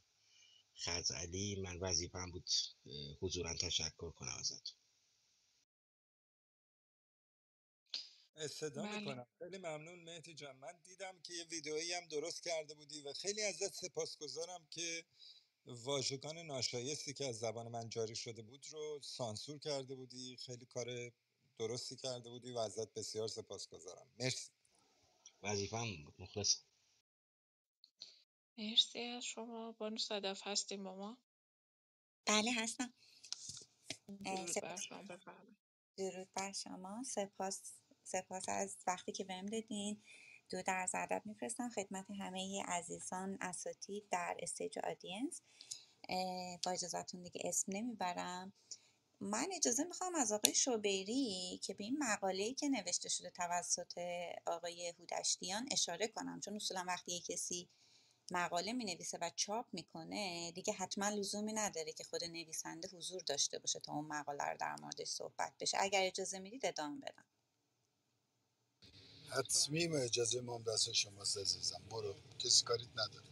خزعلی. من وظیفه‌ام بود حضورا تشکر کنم ازتون. صدا بله میکنم. خیلی ممنون مهدی جان. من دیدم که یه ویدئویی هم درست کرده بودی و خیلی ازت سپاسگزارم که واژگان ناشایستی که از زبان من جاری شده بود رو سانسور کرده بودی. خیلی کار درستی کرده بودی و ازت بسیار سپاسگزارم. مرسی. وظیفه‌ام بود. مخلص. مرسی از شما. بانو صدف هستیم با ما. بله هستم. درود بر سپاس. شما، بفرمایید. درود بر شما. سپاس از وقتی که بهم دادین. درود عرض ادب میفرستم خدمت همه عزیزان اساتید در استیج آدینس. با اجازهتون دیگه اسم نمیبرم. من اجازه میخوام از آقای شوبیری که به این مقاله‌ای که نوشته شده توسط آقای هودشتیان اشاره کنم، چون اصولا وقتی یک کسی مقاله می نویسه و چاپ میکنه دیگه حتما لزومی نداره که خود نویسنده حضور داشته باشه تا اون مقاله رو در موردش صحبت بشه. اگر اجازه میدید ادامه بدم. حتمیم اجازه ما هم دست شماست عزیزم. برو، کسی کاریت نداره.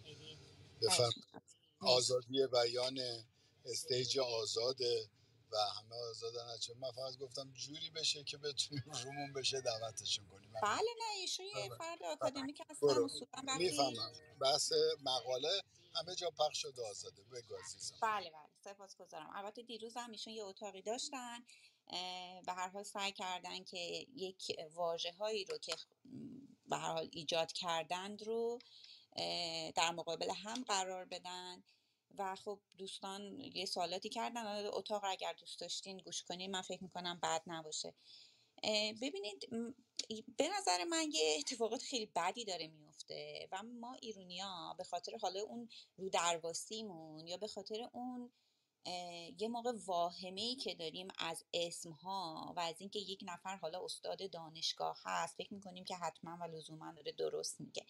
بفرم. خواهش می‌کنم. مرسی. آزادی بیان، استیج آزاده و همه آزادن. چون من فقط گفتم جوری بشه که بتونیم رومون بشه دعوتشون کنیم. بله نه ایشون یه فرد آکادمیک هستن برو، اصولا وقتی میفهمم بحث مقاله همه جا پخش شده آزاده. بگو عزیزم. بله سپاسگزارم. البته دیروز هم ایشون یه اتاقی داشتن، به هر حال سعی کردن که یک واژه‌هایی رو که به هر حال ایجاد کردند رو در مقابل هم قرار بدن و خب دوستان یه سوالاتی کردن. اتاق اگر دوست داشتین گوش کنین من فکر میکنم بد نباشه. ببینید به نظر من یه اتفاقات خیلی بدی داره میفته و ما ایرونیا به خاطر حالا اون رو درواسیمون یا به خاطر اون یه موقع واهمه‌ای که داریم از اسمها و از اینکه یک نفر حالا استاد دانشگاه هست فکر میکنیم که حتما و لزوما داره درست میگه.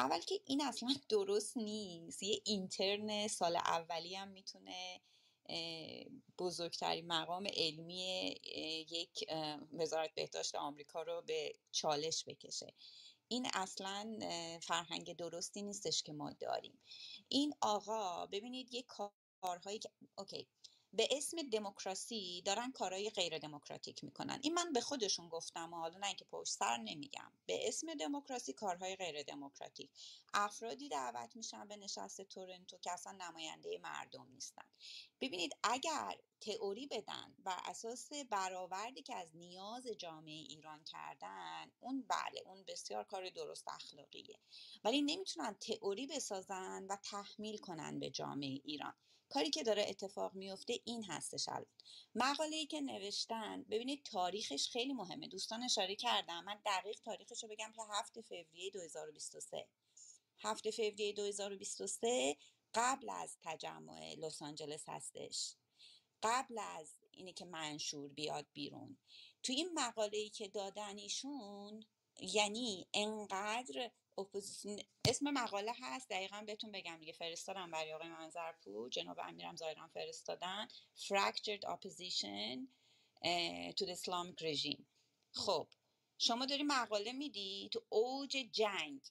اول که این اصلا درست نیست. یه اینترن سال اولی هم میتونه بزرگترین مقام علمی یک وزارت بهداشت آمریکا رو به چالش بکشه. این اصلا فرهنگ درستی نیستش که ما داریم. این آقا ببینید یه کارهایی که اوکی به اسم دموکراسی دارن کارهای غیر دموکراتیک میکنن. این من به خودشون گفتم، حالا نه اینکه پشت سر نمیگم. به اسم دموکراسی کارهای غیر دموکراتیک، افرادی دعوت میشن به نشست تورنتو که اصلا نماینده مردم نیستن. ببینید اگر تئوری بدن بر اساس برآوردی که از نیاز جامعه ایران کردن، اون بله اون بسیار کار درست اخلاقیه، ولی نمیتونن تئوری بسازن و تحمیل کنن به جامعه ایران. کاری که داره اتفاق میفته این هستش. الان مقاله‌ای که نوشتن ببینید تاریخش خیلی مهمه. دوستان اشاره کردم، من دقیق تاریخش رو بگم که 7 فوریه 2023. 7 فوریه 2023 قبل از تجمع لس آنجلس هستش، قبل از اینه که منشور بیاد بیرون. تو این مقاله‌ای که دادن ایشون یعنی انقدر اپوزیسیون، اسم مقاله هست دقیقا بهتون بگم دیگه، فرستادم برای آقای منظرپور، جناب امیرم ظاهرا فرستادن، Fractured Opposition to the Islamic Regime. خب شما داری مقاله میدی تو اوج جنگ،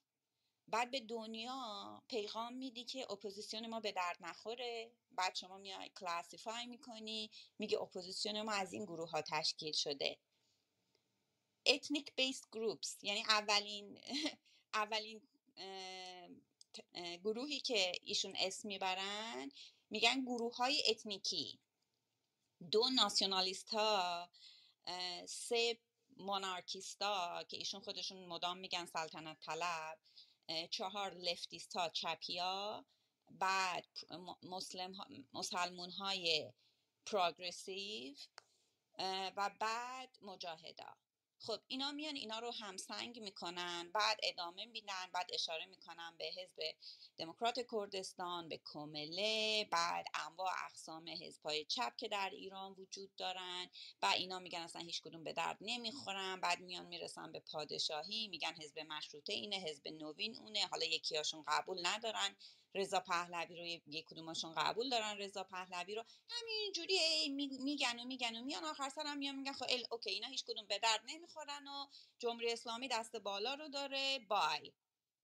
بعد به دنیا پیغام میدی که اپوزیسیون ما به درد نخوره، بعد شما میای کلاسیفای میکنی میگه اپوزیسیون ما از این گروه ها تشکیل شده. ethnic based groups، یعنی اولین گروهی که ایشون اسم میبرن میگن گروه های اتنیکی، 2 ناسیونالیست ها، 3 مونارکیستا که ایشون خودشون مدام میگن سلطنت طلب، 4 لفتیست ها چپیا، بعد مسلمون های پروگرسیو و بعد مجاهدا. خب اینا میان اینا رو همسنگ میکنن، بعد ادامه میدن، بعد اشاره میکنن به حزب دموکرات کردستان، به کمله، بعد انواع اقسام حزب‌های چپ که در ایران وجود دارن، بعد اینا میگن اصلا هیچ کدوم به درد نمیخورن، بعد میان میرسن به پادشاهی میگن حزب مشروطه اینه، حزب نوین اونه، حالا یکیاشون قبول ندارن رضا پهلوی رو، یک کدوماشون قبول دارن رضا پهلوی رو، همینجوری میگن و میان آخر سر هم میگن خب اوکی اینا هیچ کدوم به درد نمیخورن و جمهوری اسلامی دست بالا رو داره، بای.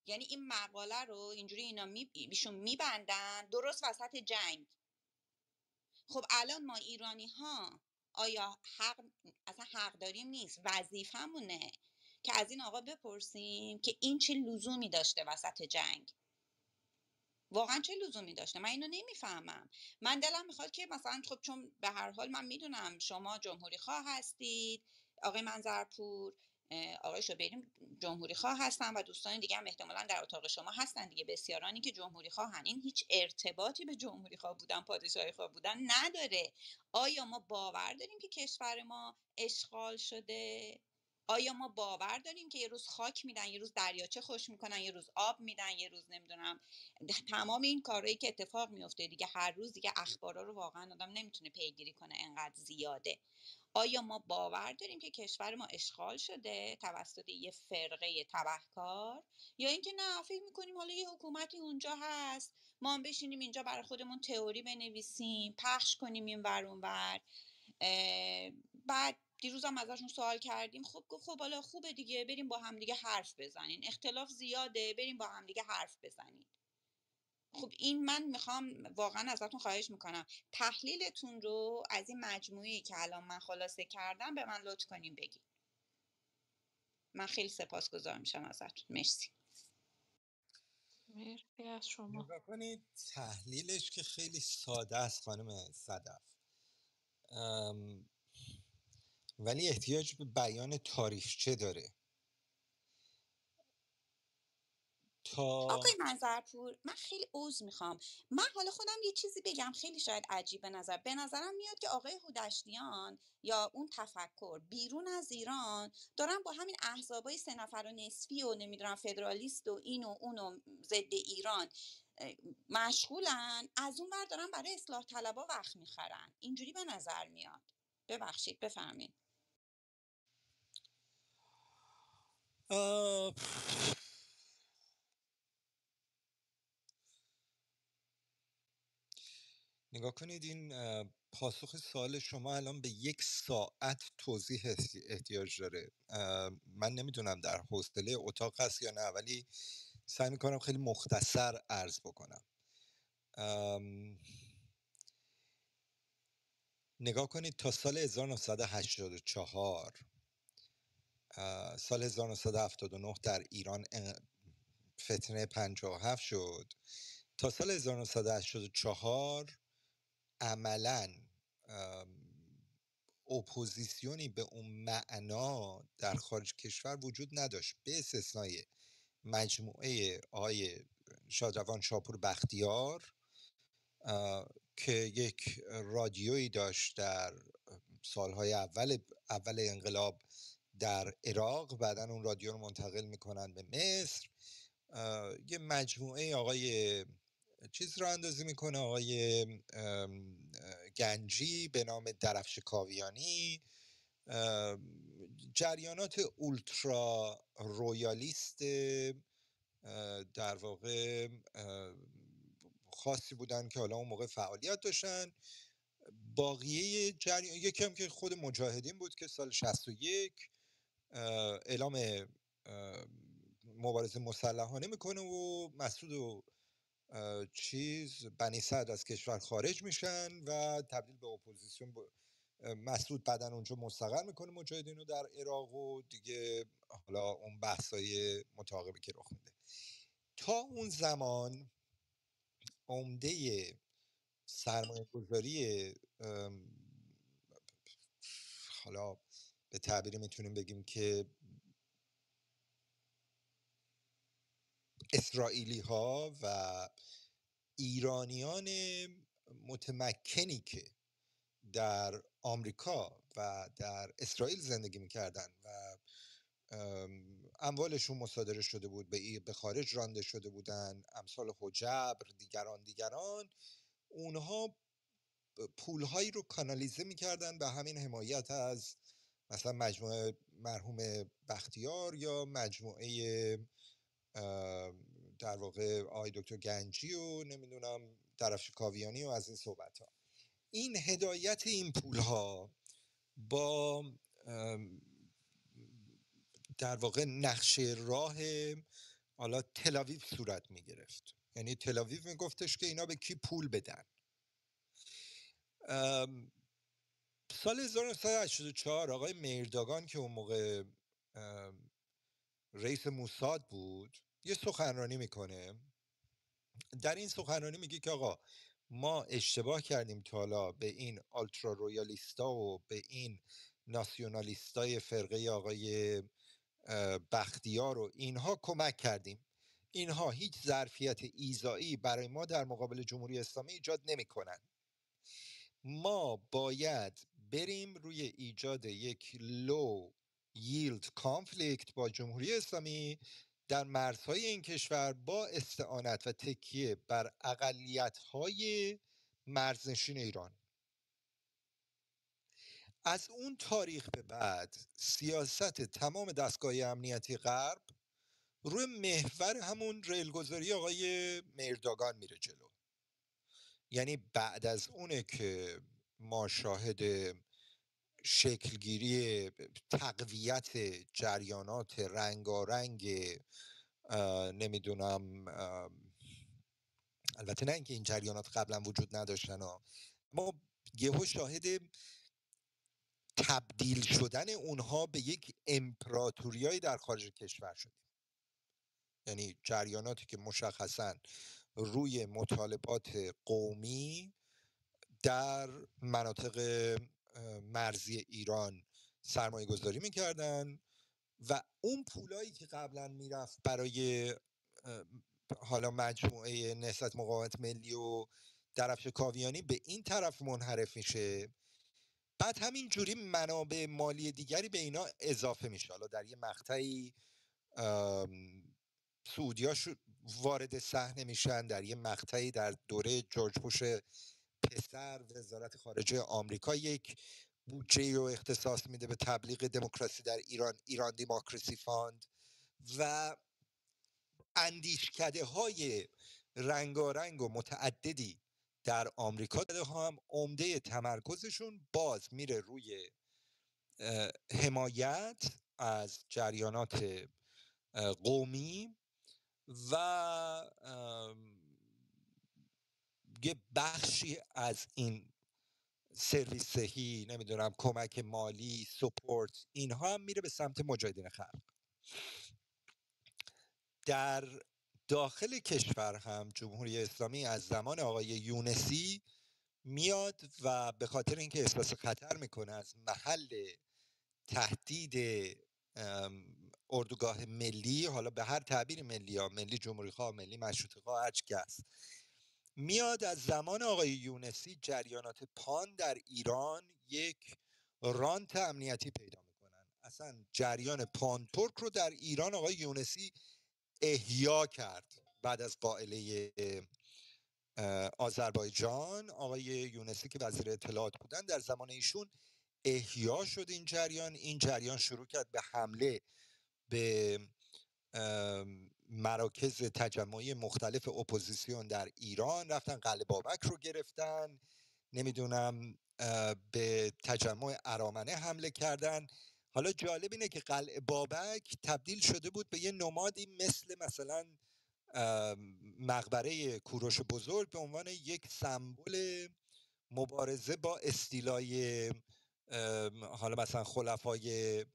یعنی این مقاله رو اینجوری اینا ایشون میبندن درست وسط جنگ. خب الان ما ایرانی ها آیا اصلا حق داریم نیست، وظیفمونه که از این آقا بپرسیم که این چه لزومی داشته وسط جنگ؟ واقعا چه لزومی داشته؟ من اینو نمیفهمم. من دلم میخواد که مثلا خب چون به هر حال من میدونم شما جمهوری خواه هستید، آقای منظرپور، آقای شبیریم جمهوری خواه هستن و دوستان دیگه هم احتمالاً در اتاق شما هستن دیگه، بسیارانی که جمهوری خواهن. این هیچ ارتباطی به جمهوری خواه بودن، پادشاهی خواه بودن نداره. آیا ما باور داریم که کشور ما اشغال شده؟ آیا ما باور داریم که یه روز خاک میدن، یه روز دریاچه خوش میکنن، یه روز آب میدن، یه روز نمیدونم تمام این کارهایی که اتفاق میفته دیگه، هر روز دیگه اخبارا رو واقعا آدم نمیتونه پیگیری کنه انقدر زیاده. آیا ما باور داریم که کشور ما اشغال شده توسط یه فرقه تبهکار، یا اینکه نه فکر میکنیم حالا یه حکومتی اونجا هست ما هم بشینیم اینجا برای خودمون تئوری بنویسیم پخش کنیم این ور اون ور. بعد دیروزم ازشون سوال کردیم، خب حالا خوبه دیگه بریم با هم دیگه حرف بزنین، اختلاف زیاده بریم با هم دیگه حرف بزنین. خب این من میخوام واقعا ازتون خواهش میکنم تحلیلتون رو از این مجموعی که الان من خلاصه کردم به من لطف کنیم بگید. من خیلی سپاسگزار میشم ازتون. مرسی. مرسی از شما. نگاه کنید تحلیلش که خیلی ساده است خانم صدف، ولی احتیاج به بیان تاریخچه داره. آقای منظرپور من خیلی عذر میخوام، من حالا خودم یه چیزی بگم خیلی شاید عجیب به نظرم میاد که آقای هودشتیان یا اون تفکر بیرون از ایران دارن با همین احزابای 3 نفر و نصفی و نمیدونم فدرالیست و این و اون و ضد ایران مشغولن، از اون ور دارن برای اصلاح طلبا وقت میخرن. اینجوری به نظر میاد. ببخشید بفرمایید. نگاه کنید این پاسخ سوال شما الان به 1 ساعت توضیح احتیاج داره. من نمیدونم در حوصله اتاق هست یا نه، ولی سعی میکنم خیلی مختصر عرض بکنم. نگاه کنید تا سال 1984 سال 1979 در ایران فتنه 57 شد. تا سال 1984 عملاً اپوزیسیونی به اون معنا در خارج کشور وجود نداشت، به استثنای مجموعه آقای شادروان شاپور بختیار که یک رادیویی داشت در سالهای اول انقلاب در عراق، بعدن اون رادیو رو منتقل میکنن به مصر. یه مجموعه آقای چیز رو اندازی میکنه، آقای گنجی به نام درفش کاویانی، جریانات اولترا رویالیست در واقع خاصی بودن که حالا اون موقع فعالیت داشتن. باقیه جریان یکی هم که خود مجاهدین بود که سال 61 اعلام مبارزه مسلحانه میکنه و مسعود و بنی صدر از کشور خارج میشن و تبدیل به اپوزیسیون. مسعود بعدن اونجا مستقر میکنه مجاهدین رو در عراق و دیگه حالا اون بحثای متعاقبی که رخ میده. تا اون زمان عمده سرمایه گذاری حالا به تعبیری میتونیم بگیم که اسرائیلی ها و ایرانیان متمکنی که در آمریکا و در اسرائیل زندگی میکردن و اموالشون مصادره شده بود، به خارج رانده شده بودن، امثال حجبر دیگران اونها پولهایی رو کانالیزه میکردن به همین حمایت از مثلا مجموعه مرحوم بختیار یا مجموعه در واقع آقای دکتر گنجی و نمیدونم درفش کاویانی و از این صحبت ها. این هدایت این پول ها با در واقع نقشه راه حالا تل‌آویو صورت می گرفت. یعنی تل‌آویو می گفتش که اینا به کی پول بدن. سال 1984 آقای میرداگان که اون موقع رئیس موساد بود یه سخنرانی میکنه. در این سخنرانی میگه که آقا ما اشتباه کردیم تا حالا به این آلترا رویالیستا و به این ناسیونالیستای فرقه آقای بختیار و اینها کمک کردیم. اینها هیچ ظرفیت ایذایی برای ما در مقابل جمهوری اسلامی ایجاد نمی‌کنن. ما باید بریم روی ایجاد یک لو ییلد کانفلیکت با جمهوری اسلامی در مرزهای این کشور با استعانت و تکیه بر اقلیت‌های مرزنشین ایران. از اون تاریخ به بعد سیاست تمام دستگاه امنیتی غرب روی محور همون ریلگذاری آقای میرداگان میره جلو. یعنی بعد از اونه که ما شاهد شکلگیری تقویت جریانات رنگارنگ نمیدونم، البته نه اینکه این جریانات قبلا وجود نداشتن ها، ما یهو شاهد تبدیل شدن اونها به یک امپراتوریایی در خارج کشور شدیم. یعنی جریاناتی که مشخصا روی مطالبات قومی در مناطق مرزی ایران سرمایه گذاری میکردن و اون پولایی که قبلا میرفت برای حالا مجموعه نهضت مقاومت ملی و درفش کاویانی به این طرف منحرف میشه. بعد همین جوری منابع مالی دیگری به اینا اضافه میشه. حالا در یه مقطعی سعودی‌ها وارد صحنه میشن، در یه مقطعی در دوره جورج بوش پسر وزارت خارجه آمریکا یک بودجه رو اختصاص میده به تبلیغ دموکراسی در ایران، ایران دموکراسی فاند، و اندیشکده های رنگارنگ و متعددی در آمریکا هم عمده تمرکزشون باز میره روی حمایت از جریانات قومی و یه بخشی از این سرویس صحی، نمیدونم کمک مالی، سپورت، اینها هم میره به سمت مجاهدین خلق. در داخل کشور هم جمهوری اسلامی از زمان آقای یونسی میاد و به خاطر اینکه احساس خطر میکنه از محل تهدید اردوگاه ملی، حالا به هر تعبیر ملی ها، ملی جمهوری خواه، ملی مشروطه خواه، هر چی که هست، میاد از زمان آقای یونسی جریانات پان در ایران یک رانت امنیتی پیدا میکنن. اصلا جریان پان ترک رو در ایران آقای یونسی احیا کرد. بعد از قائله آذربایجان، آقای یونسی که وزیر اطلاعات بودن در زمان ایشون احیا شد این جریان شروع کرد به حمله به مراکز تجمعی مختلف اپوزیسیون در ایران، رفتن قلعه بابک رو گرفتن، نمیدونم به تجمع ارامنه حمله کردن. حالا جالب اینه که قلعه بابک تبدیل شده بود به یه نمادی مثلا مقبره کوروش بزرگ به عنوان یک سمبل مبارزه با استیلای حالا مثلا خلفای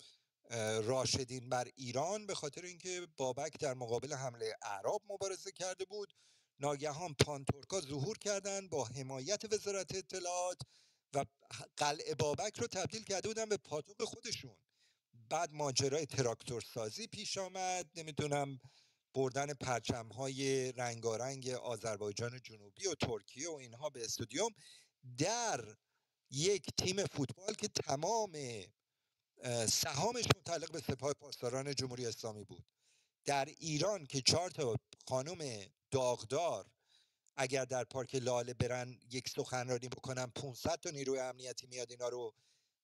راشدین بر ایران، به خاطر اینکه بابک در مقابل حمله اعراب مبارزه کرده بود. ناگهان پانتورکا ظهور کردند با حمایت وزارت اطلاعات و قلعه بابک رو تبدیل کرده بودن به پاتوق خودشون. بعد ماجرای تراکتور سازی پیش آمد، نمیدونم بردن پرچم‌های رنگارنگ آذربایجان جنوبی و ترکیه و اینها به استادیوم در یک تیم فوتبال که تمام سهامش متعلق به سپاه پاسداران جمهوری اسلامی بود. در ایران که 4 تا خانم داغدار اگر در پارک لاله برن یک سخنرانی بکنن 500 تا نیروی امنیتی میاد اینا رو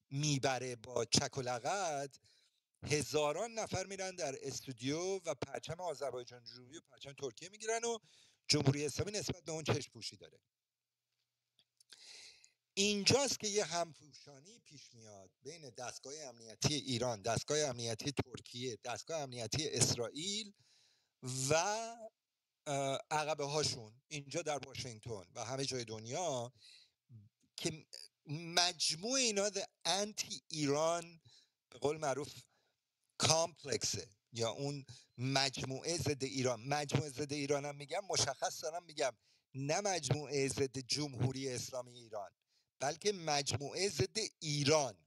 میبره با چک و لغت، هزاران نفر میرن در استودیو و پرچم آذربایجان جنوبی و پرچم ترکیه میگیرن و جمهوری اسلامی نسبت به اون چشم پوشی داره. اینجاست که یه همپوشانی پیش میاد بین دستگاه امنیتی ایران، دستگاه امنیتی ترکیه، دستگاه امنیتی اسرائیل و عقبه هاشون اینجا در واشنگتن و همه جای دنیا، که مجموع اینا ده انتی ایران به قول معروف کامپلکسه، یا اون مجموعه ضد ایران. مجموعه ضد ایران هم میگم مشخص دارم میگم، نه مجموعه ضد جمهوری اسلامی ایران، بلکه مجموعه ضد ایران.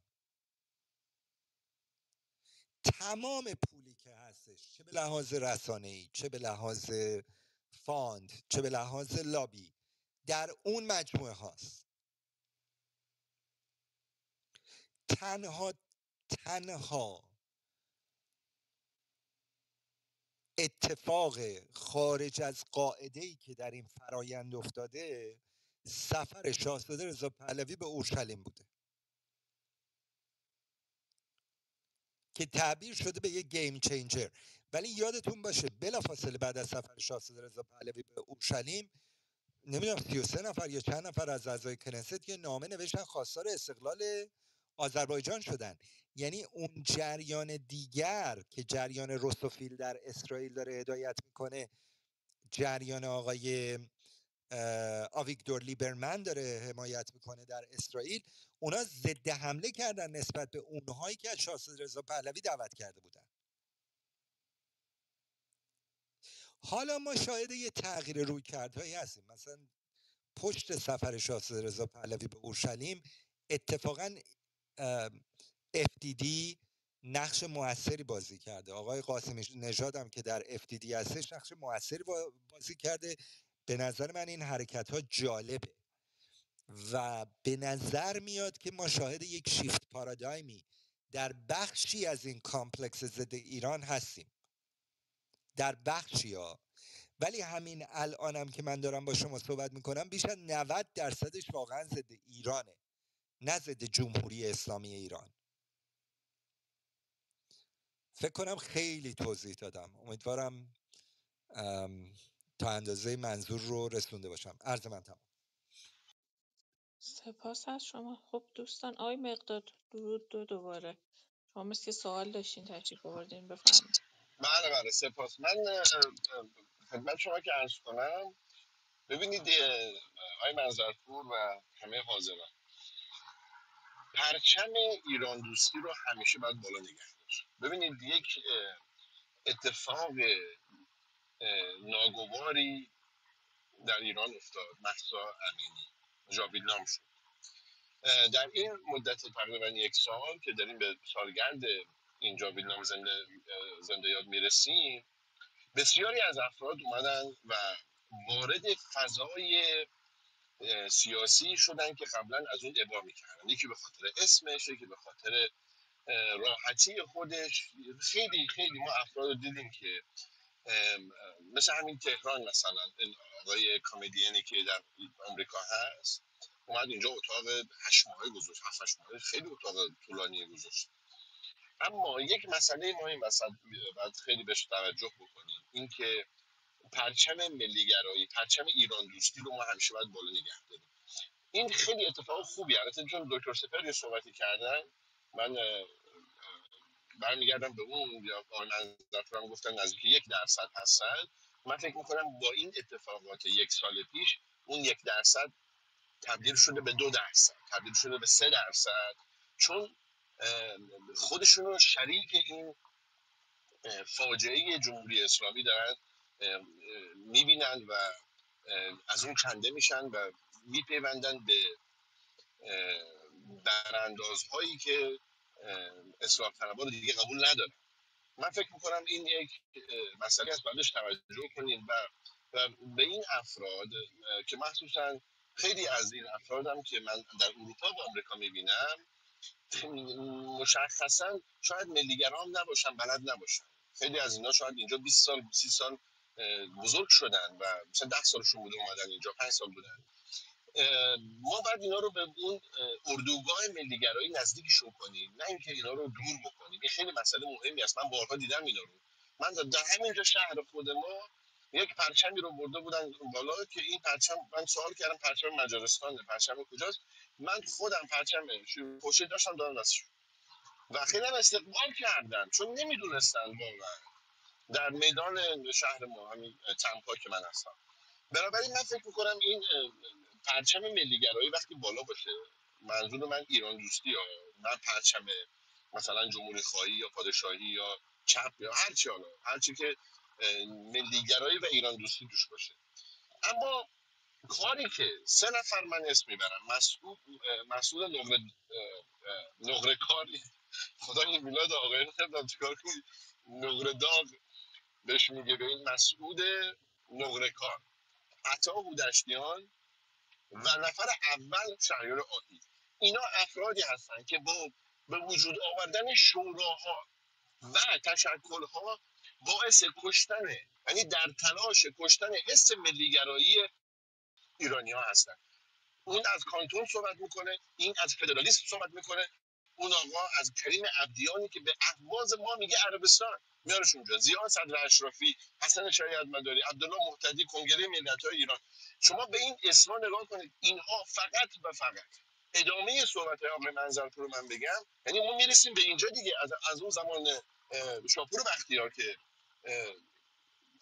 تمام پولی که هستش، چه به لحاظ رسانه‌ای، چه به لحاظ فاند، چه به لحاظ لابی، در اون مجموعه هاست. تنها اتفاق خارج از قاعده‌ای که در این فرایند افتاده سفر شاهزاده رضا پهلوی به اورشلیم بوده که تعبیر شده به یک گیم چینجر. ولی یادتون باشه بلافاصله بعد از سفر شاهزاده رضا پهلوی به اورشلیم، نمیدونم 33 نفر یا چند نفر از اعضای کنست یه نامه نوشتن خواستار استقلال آذربایجان شدن. یعنی اون جریان دیگر که جریان روسوفیل در اسرائیل داره هدایت میکنه، جریان آقای آویگدور لیبرمن داره حمایت میکنه در اسرائیل، اونا ضد حمله کردن نسبت به اونهایی که از شاهزاده رضا پهلوی دعوت کرده بودن. حالا ما شاهد یه تغییر رویکردهایی هستیم. مثلا پشت سفر شاهزاده رضا پهلوی به اورشلیم اتفاقا FDD نقش موثری بازی کرده. آقای قاسمی نژاد هم که در FDD هستش نقش موثری بازی کرده. به نظر من این حرکت ها جالبه و به نظر میاد که ما شاهد یک شیفت پارادایمی در بخشی از این کامپلکس ضد ایران هستیم، در بخشی ها. ولی همین الانم که من دارم با شما صحبت میکنم بیش از 90% واقعا ضد ایرانه، نه ضد جمهوری اسلامی ایران. فکر کنم خیلی توضیح دادم. امیدوارم تا اندازه منظور رو رسونده باشم. عرض من تمام. سپاس از شما. خب دوستان، آقای مقداد درود دوباره. شما مثل که سوال داشتین تشریف آوردین، بفرمایید. بله بله سپاس. من خدمت شما که عرض کنم، ببینید آقای منظرپور و همه حاضران، پرچم ایران دوستی رو همیشه باید بالا نگه داشت. ببینید یک اتفاق ناگواری در ایران افتاد. مهسا امینی جاویدنام شد. در این مدت تقریبا 1 سال که داریم به سالگرد این جاویدنام زنده یاد میرسیم، بسیاری از افراد اومدن و وارد فضای سیاسی شدن که قبلا از اون ابا میکردن. یکی به خاطر اسمش، یکی به خاطر راحتی خودش. خیلی خیلی ما افراد رو دیدیم که مثل همین تهران، مثلا این آقای کمدینی که در آمریکا هست اومد اینجا اتاق 8 ماهه گذاشت، 7 7-8 خیلی اتاق طولانی گذاشت. اما یک مسئله ما این وسط باید خیلی بهش توجه بکنیم، این که پرچم ملیگرایی، پرچم ایران دوستی رو ما همیشه باید بالا نگه داریم. این خیلی اتفاق خوبی البته، چون دکتر سپر یه صحبتی کردن، من برمیگردم به اون یا آقای منظرپور هم گفتن نزدیک 1% هستن. من فکر میکنم با این اتفاقات 1 سال پیش اون 1% تبدیل شده به 2%، تبدیل شده به 3%، چون خودشون رو شریک این فاجعه جمهوری اسلامی دارن میبینن و از اون کنده میشن و میپیوندن به براندازهایی که اصلاح طلبان دیگه قبول ندارن. من فکر میکنم این یک مسئله است بعدش توجه کنیم و به این افراد که مخصوصا خیلی از این افرادم که من در اروپا و آمریکا میبینم مشخصا شاید ملیگرام نباشن، بلد نباشن. خیلی از اینا شاید اینجا 20 سال 30 سال بزرگ شدن و مثلا 10 سالشون بوده اومدن اینجا، 5 سال بودن. ما باید اینا رو به اون اردوگاه ملیگرایی نزدیکشون کنیم، نه اینکه اینا رو دور بکنیم. این خیلی مسئله مهمی است. من بارها دیدم اینا رو. من در همینجا شهر خود ما یک پرچمی رو برده بودن بالا که این پرچم، من سوال کردم پرچم مجارستانه، پرچم کجاست؟ من خودم پرچم خوشی داشتم دارم دستشون و خیلی هم استقبال کردن، چون نمیدونستن واقعا در میدان شهر ما، همین تمپا که من هستم. بنابراین من فکر میکنم این پرچم ملیگرایی وقتی بالا باشه، منظور من ایران دوستی ها، نه پرچم مثلا جمهوری خواهی یا پادشاهی یا چپ یا هرچی که ملیگرایی و ایران دوستی توش باشه. اما کاری که 3 نفر من اسم میبرم، مسئول نقره کاری، خدا این میلاد آقای نمیدونم چیکار کنی، نقره داغ بهش میگه به این مسئول نقره کار، عطا هودشتیان و نفر اول شهریار آهی. اینا افرادی هستن که با به وجود آوردن شوراها و تشکلها باعث کشتن، یعنی در تلاش کشتن حس ملیگرایی ایرانی ها هستن. اون از کانتون صحبت میکنه، این از فدرالیسم صحبت میکنه، اون آقا از کریم عبدیانی که به اهواز ما میگه عربستان میارش اونجا، زیاد صدر اشرافی، حسن شریعت مداری، عبدالله محتدی، کنگره ملت‌های ایران. شما به این اسما نگاه کنید، اینها فقط و فقط ادامه صحبت های آقای منظرپور رو من بگم، یعنی ما میرسیم به اینجا دیگه. از اون زمان شاپور بختیار که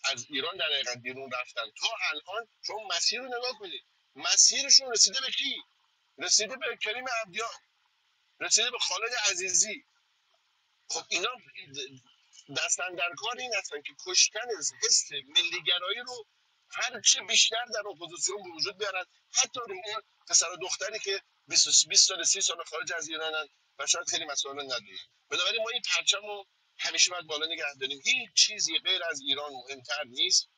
از ایران در حقیقت بیرون رفتن تا الان، شما مسیر رو نگاه کنید، مسیرشون رسیده به کی؟ رسیده به کریم عبدیان، رسیده به خالد عزیزی. خب اینا دستن در کار این هستن که کشتن حس ملیگرایی رو هر چه بیشتر در اپوزیسیون به وجود بیارن، حتی رو اون پسر و دختری که 20 سال 30 سال خارج از ایرانن و شاید خیلی مسائل ندونن. بنابراین ما این پرچم رو همیشه باید بالا نگه داریم. هیچ چیزی غیر از ایران مهمتر نیست.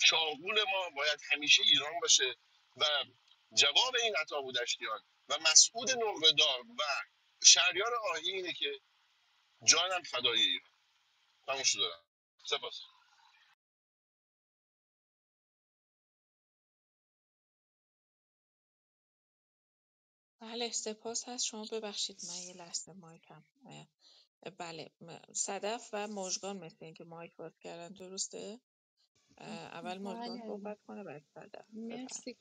شاغول ما باید همیشه ایران باشه و جواب این عطا بودشتیان و مسعود نقره‌دار و شهریار آهی اینه که جانم فدای ایران. تموم دارم. سپاس. بله سپاس هست. شما ببخشید من یه لحظه مایکم بله صدف و مژگان مثل اینکه مایک باز کردن، درسته؟ اول مژگان بله صحبت کنه بعد صدف. بفرمایید. مرسی.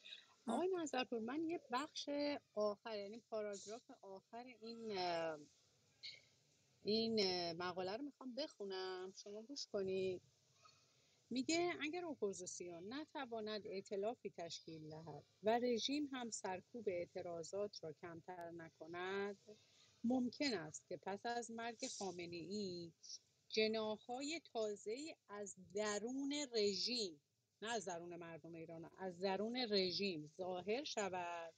آقای نظرپور، من یه بخش آخر، یعنی پاراگراف آخر این مقاله رو میخوام بخونم، شما گوش کنید. میگه اگر اپوزیسیون نتواند ائتلافی تشکیل دهد و رژیم هم سرکوب اعتراضات را کمتر نکند، ممکن است که پس از مرگ خامنه‌ای جناح‌های تازه‌ای از درون رژیم، نه از درون مردم ایران، از درون رژیم ظاهر شود.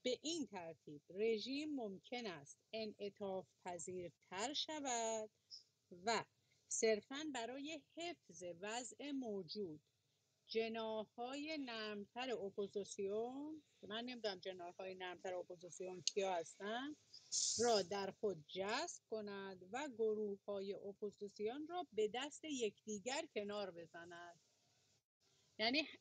به این ترتیب رژیم ممکن است انعطاف پذیرتر شود و صرفاً برای حفظ وضع موجود جناح‌های نرمتر اپوزیسیون، من نمیدونم جناح‌های نرمتر اپوزیسیون کیا هستن، را در خود جذب کند و گروه‌های اپوزیسیون را به دست یکدیگر کنار بزند.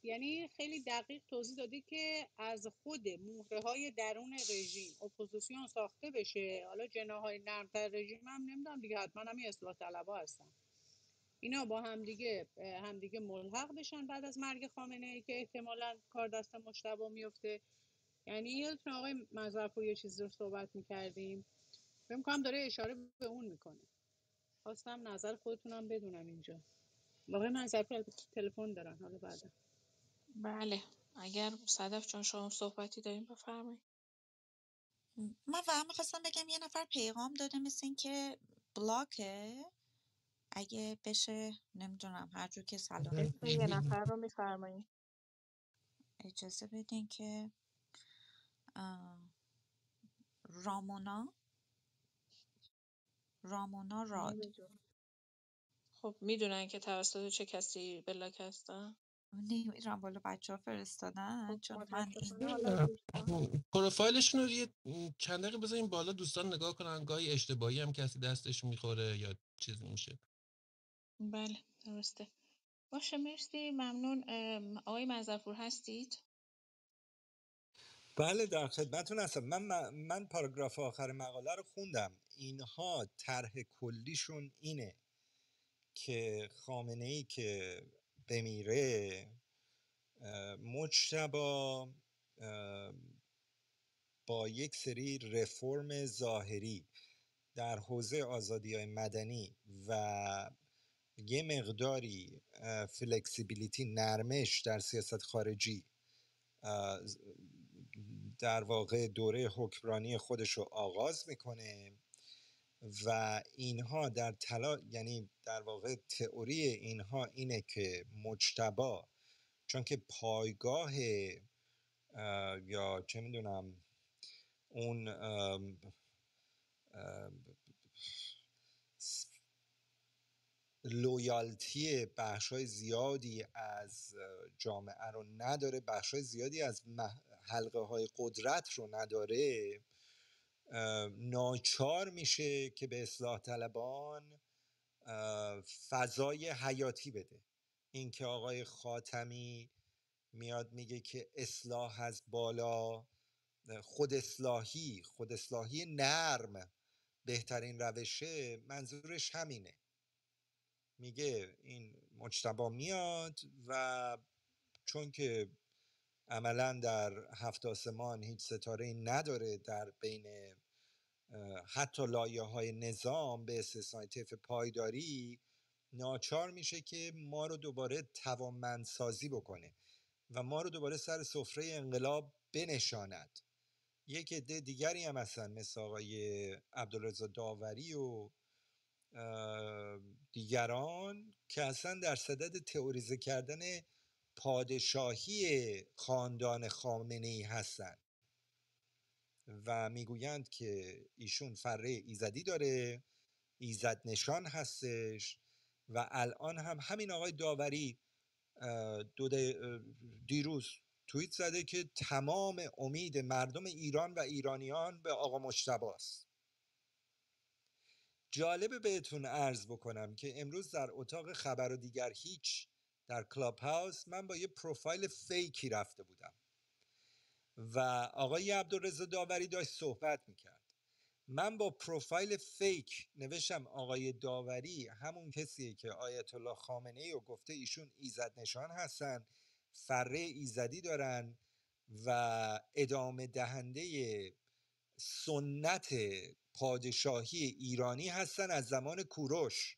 یعنی خیلی دقیق توضیح دادی که از خود مهره‌های درون رژیم اپوزیسیون ساخته بشه. حالا جناح‌های نرمتر رژیم هم نمیدونم دیگه، حتما همین اصلاح طلب‌ها هستن، اینا با همدیگه ملحق بشن بعد از مرگ خامنه‌ای که احتمالاً کار دست مجتبی میفته. یعنی یادتون آقای مظفر یه چیزی رو صحبت می‌کردیم، فکر می‌کنم داره اشاره به اون میکنه. خواستم نظر خودتونم بدونم اینجا. آقای مظفر تلفن دارن حالا بعدا. بله، اگر صدف جان شما صحبتی داریم بفرمایید. من فقط میخواستم بگم یه نفر پیغام داده مثل این که بلاکه، اگه بشه نمیدونم هر جور که صلاح اسم یه نفر رو میفرمایید. اجازه بدین که رامونا راد. نمیدونم. خب میدونن که توسط چه کسی بلاک هستن؟ نمیدونم بالا بچه ها فرستادن، خب چون من متاسفانه حالا این دوستان پروفایلشون رو یه چند دقیقه بذاریم بالا دوستان نگاه کنن، گاهی اشتباهی هم کسی دستش میخوره یا چیز میشه. بله درسته. باشه مرسی ممنون. آقای مظفر هستید؟ بله در خدمتون هستم. من پاراگراف آخر مقاله رو خوندم. اینها طرح کلیشون اینه که خامنه‌ای که بمیره، مجتبی با یک سری رفرم ظاهری در حوزه آزادی‌های مدنی و یه مقداری فلکسیبیلیتی، نرمش در سیاست خارجی، در واقع دوره حکمرانی خودش رو آغاز میکنه و اینها یعنی در واقع تئوری اینها اینه که مجتبی چون که پایگاه یا چه میدونم اون لویالتی بخشای زیادی از جامعه رو نداره، بخشای زیادی از حلقه های قدرت رو نداره، ناچار میشه که به اصلاح طلبان فضای حیاتی بده. اینکه آقای خاتمی میاد میگه که اصلاح از بالا، خود اصلاحی نرم بهترین روشه، منظورش همینه. میگه این مجتبی میاد و چون که عملا در هفت آسمان هیچ ستاره نداره در بین حتی لایه های نظام به استثنای طیف پایداری، ناچار میشه که ما رو دوباره توانمندسازی بکنه و ما رو دوباره سر سفره انقلاب بنشاند. یک عده دیگری هم هستن مثل آقای عبدالرضا داوری و دیگران که اصلا در صدد تئوریزه کردن پادشاهی خاندان خامنه‌ای هستند و میگویند که ایشون فره ایزدی داره، ایزد نشان هستش و الان هم همین آقای داوری دیروز توییت زده که تمام امید مردم ایران و ایرانیان به آقا مجتبی است. جالبه بهتون عرض بکنم که امروز در اتاق خبر و دیگر هیچ در کلاب هاوس من با یه پروفایل فیکی رفته بودم و آقای عبدالرضا داوری داشت صحبت میکرد. من با پروفایل فیک نوشتم آقای داوری همون کسیه که آیت الله خامنه ای رو گفته ایشون ایزد نشان هستن، فره ایزدی دارن و ادامه دهنده سنت پادشاهی ایرانی هستن از زمان کوروش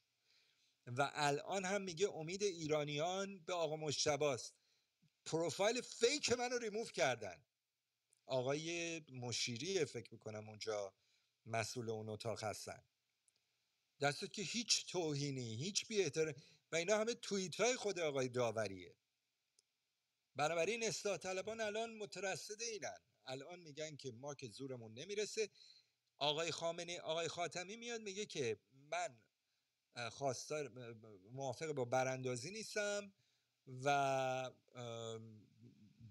و الان هم میگه امید ایرانیان به آقا مجتبی است. پروفایل فیک منو ریموو کردن. آقای مشیری فکر میکنم اونجا مسئول اون اتاق هستن، دستت که هیچ توهینی، هیچ بی احترامی و اینا همه توییت های خود آقای داوریه. بنابراین اصلاح طلبان الان مترصد اینن، الان میگن که ما که زورمون نمیرسه. آقای خاتمی میاد میگه که من خواستار موافق با براندازی نیستم و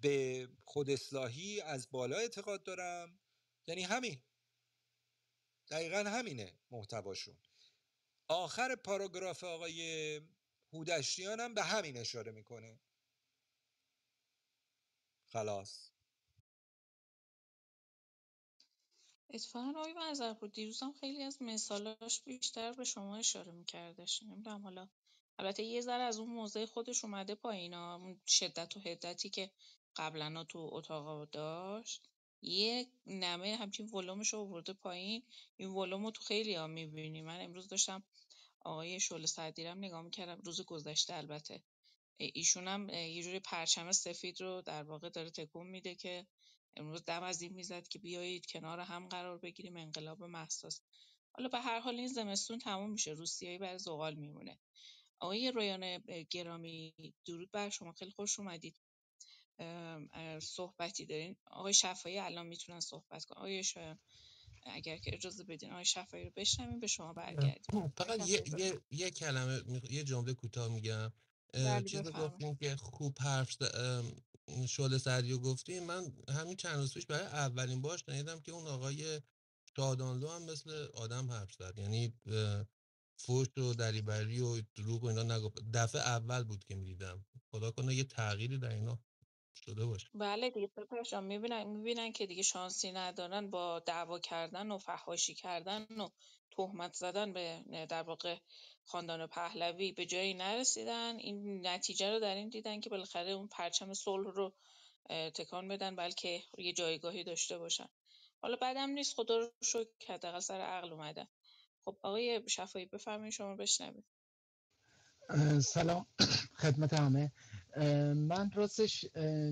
به خود اصلاحی از بالا اعتقاد دارم. یعنی همین، دقیقا همینه محتواشون. آخر پاراگراف آقای هودشتیان هم به همین اشاره میکنه. خلاص. اتفاقا آقای منظرپور دیروزم خیلی از مثالاش بیشتر به شما اشاره میکردش. نمیدونم حالا البته یه ذره از اون موضع خودش اومده پایینا، اون شدت و حدتی که قبلا تو اتاقا داشت یه نمه همچین ولومش رو آورده پایین. این ولوم رو تو خیلی ها میبینی. من امروز داشتم آقای شعله صدیرم نگاه میکردم، روز گذشته البته. ایشون هم یه جوری پرچم سفید رو در واقع داره تکون میده که امروز دم از این میزد که بیایید کنار هم قرار بگیریم انقلاب مهساس. حالا به هر حال این زمستون تموم میشه، روسیایی برای زغال میمونه. آقای رویان گرامی درود بر شما، خیلی خوش اومدید. صحبتی دارین آقای شفایی؟ الان میتونن صحبت کنن. آقای شایان اگر که اجازه بدین آقای شفایی رو بشنویم به شما برگردیم. آقای فقط شفایی بفرمایید. یه کلمه یه جمله کوتاه میگم. بله چیز بفرمایید. گفتیم که خوب شعله سعدیو گفتیم. من همین چند روز پیش برای اولین بار شنیدم که اون آقای شادانلو هم مثل آدم حرف زد، یعنی فوش و دریبری و دروغ و اینا نگفت. دفعه اول بود که میدیدم. خدا کنه یه تغییری در اینا شده باشه. بله دیگه سپرشان میبینن که دیگه شانسی ندارن، با دعوا کردن و فحاشی کردن و تهمت زدن به در واقع خاندان پهلوی به جایی نرسیدن. این نتیجه رو در این دیدن که بالاخره اون پرچم صلح رو تکان بدن، بلکه یه جایگاهی داشته باشن. حالا بعدم نیست، خدا رو شکر که حداقل سر عقل اومدن. خب آقای شفایی بفرمایید شما بشنوید. سلام خدمت همه. من راستش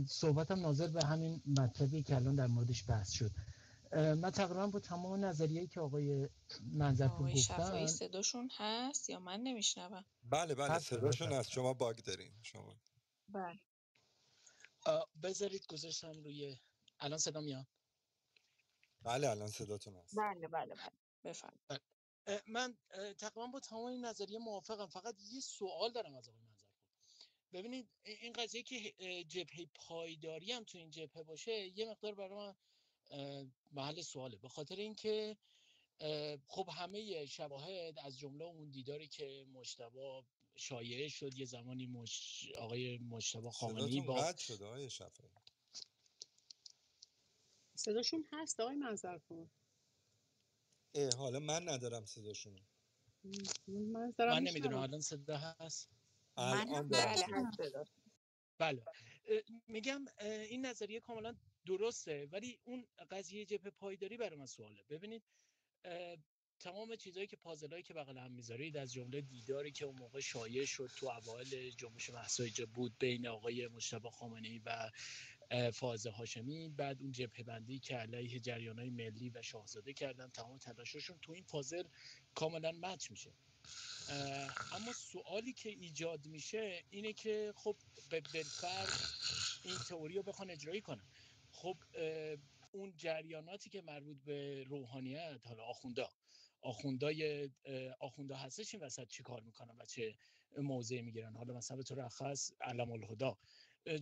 صحبتم ناظر به همین مطلبی که الان در موردش بحث شد. من تقریبا با تمام نظریه‌ای که آقای منظرپور آقای شفایی گفتن. صداشون هست یا من نمیشنوم؟ بله هستم صداشون از شما باگ داریم شما. بله بذارید گذاشتم روی. الان صدا میاد؟ بله الان صداتون هست. بله بله بله بفرمایید. من تقریبا با تمام این نظریه موافقم، فقط یه سوال دارم از آقای منظرپور. ببینید این قضیه که جبهه پایداری هم تو این جبهه باشه یه مقدار برای من محل سواله، به خاطر اینکه خب همه شواهد از جمله اون دیداری که مجتبی شایعه شد یه زمانی آقای مجتبی خامنه‌ای صداتون با قطع شده آقای شفایی. صداشون هست آقای منظرپور؟ حالا من ندارم صداشونو. من دارم من نمیدونم میشنوم. الان صدا هست. من الان هم دارم بله صدا. هست صدا. بله میگم این نظریه کاملا درسته، ولی اون قضیه جبهه پایداری برای من سواله. ببینید تمام چیزایی که پازلایی که بغل هم میذارید، از جمله دیداری که اون موقع شایع شد تو اوایل جنبش مهسا بود بین آقای مجتبی خامنه‌ای و فائزه هاشمی، بعد اون جبهه بندی که علیه جریان‌های ملی و شاهزاده کردن، تمام تلاششون تو این پازل کاملا مچ میشه. اما سوالی که ایجاد میشه اینه که خب به بالفرض این تئوری رو بخوان اجرایی کنن، خب اون جریاناتی که مربوط به روحانیت، حالا آخوندا هستش، این وسط چی کار میکنن و چه موضعی میگیرن؟ حالا مثلا به طور خاص علم الهدا،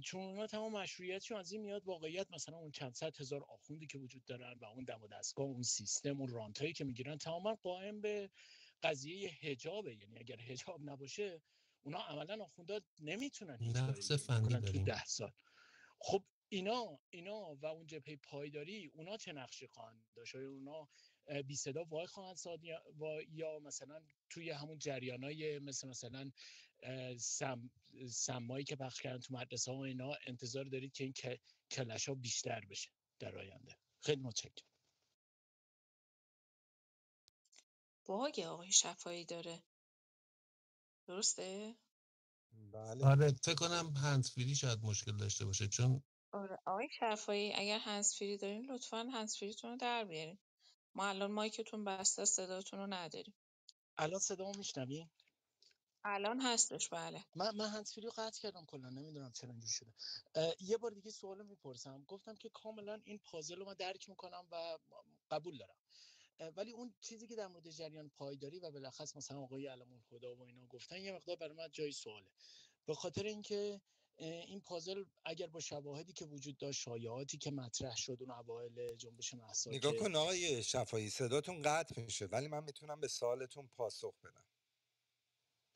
چون اونا تمام مشروعیتشون از این میاد واقعیت مثلا اون چند صد هزار آخوندی که وجود دارن و اون دم و دستگاه، اون سیستم، اون رانتایی که میگیرن تماما قائم به قضیه حجابه. یعنی اگر حجاب نباشه اونا عملا آخوندا نمیتونن هیچ کاری نقص دیگه فنی بکنن تو داریم. 10 سال. خب اینا و اون جبهه پایداری اونا چه نقشی خواهند داشت؟ اونا بی صدا وای خواهند ساد یا مثلا توی همون جریانای مثلا سمایی که پخش کردن تو مدرسه ها و اینا انتظار دارید که این کلش ها بیشتر بشه در آینده؟ خیلی متشکرم. باگ آقای شفایی داره، درسته؟ بله آره فکر کنم هندزفری شاید مشکل داشته باشه، چون آره آقای شفایی اگر هندزفری دارین لطفاً هندزفریتون رو در بیارین. ما الان مایکتون بسته، صداتون رو نداریم. الان صدامو میشنوین؟ الان هستش بله. من هندزفری رو قطع کردم کلا، نمیدونم چرا اینجوری شده. یه بار دیگه سوالو میپرسم. گفتم که کاملا این پازل رو من درک میکنم و قبول دارم، ولی اون چیزی که در مورد جریان پایداری و بالاخص مثلا آقای علم‌الهدا و اینا گفتن یه مقدار برای من جای سواله، به خاطر اینکه این پازل اگر با شواهدی که وجود داشت، شایعاتی که مطرح شد اون اوایل جنبش مهسا نگاه که کن آقای شفایی صداتون قطع میشه، ولی من میتونم به سوالتون پاسخ بدم.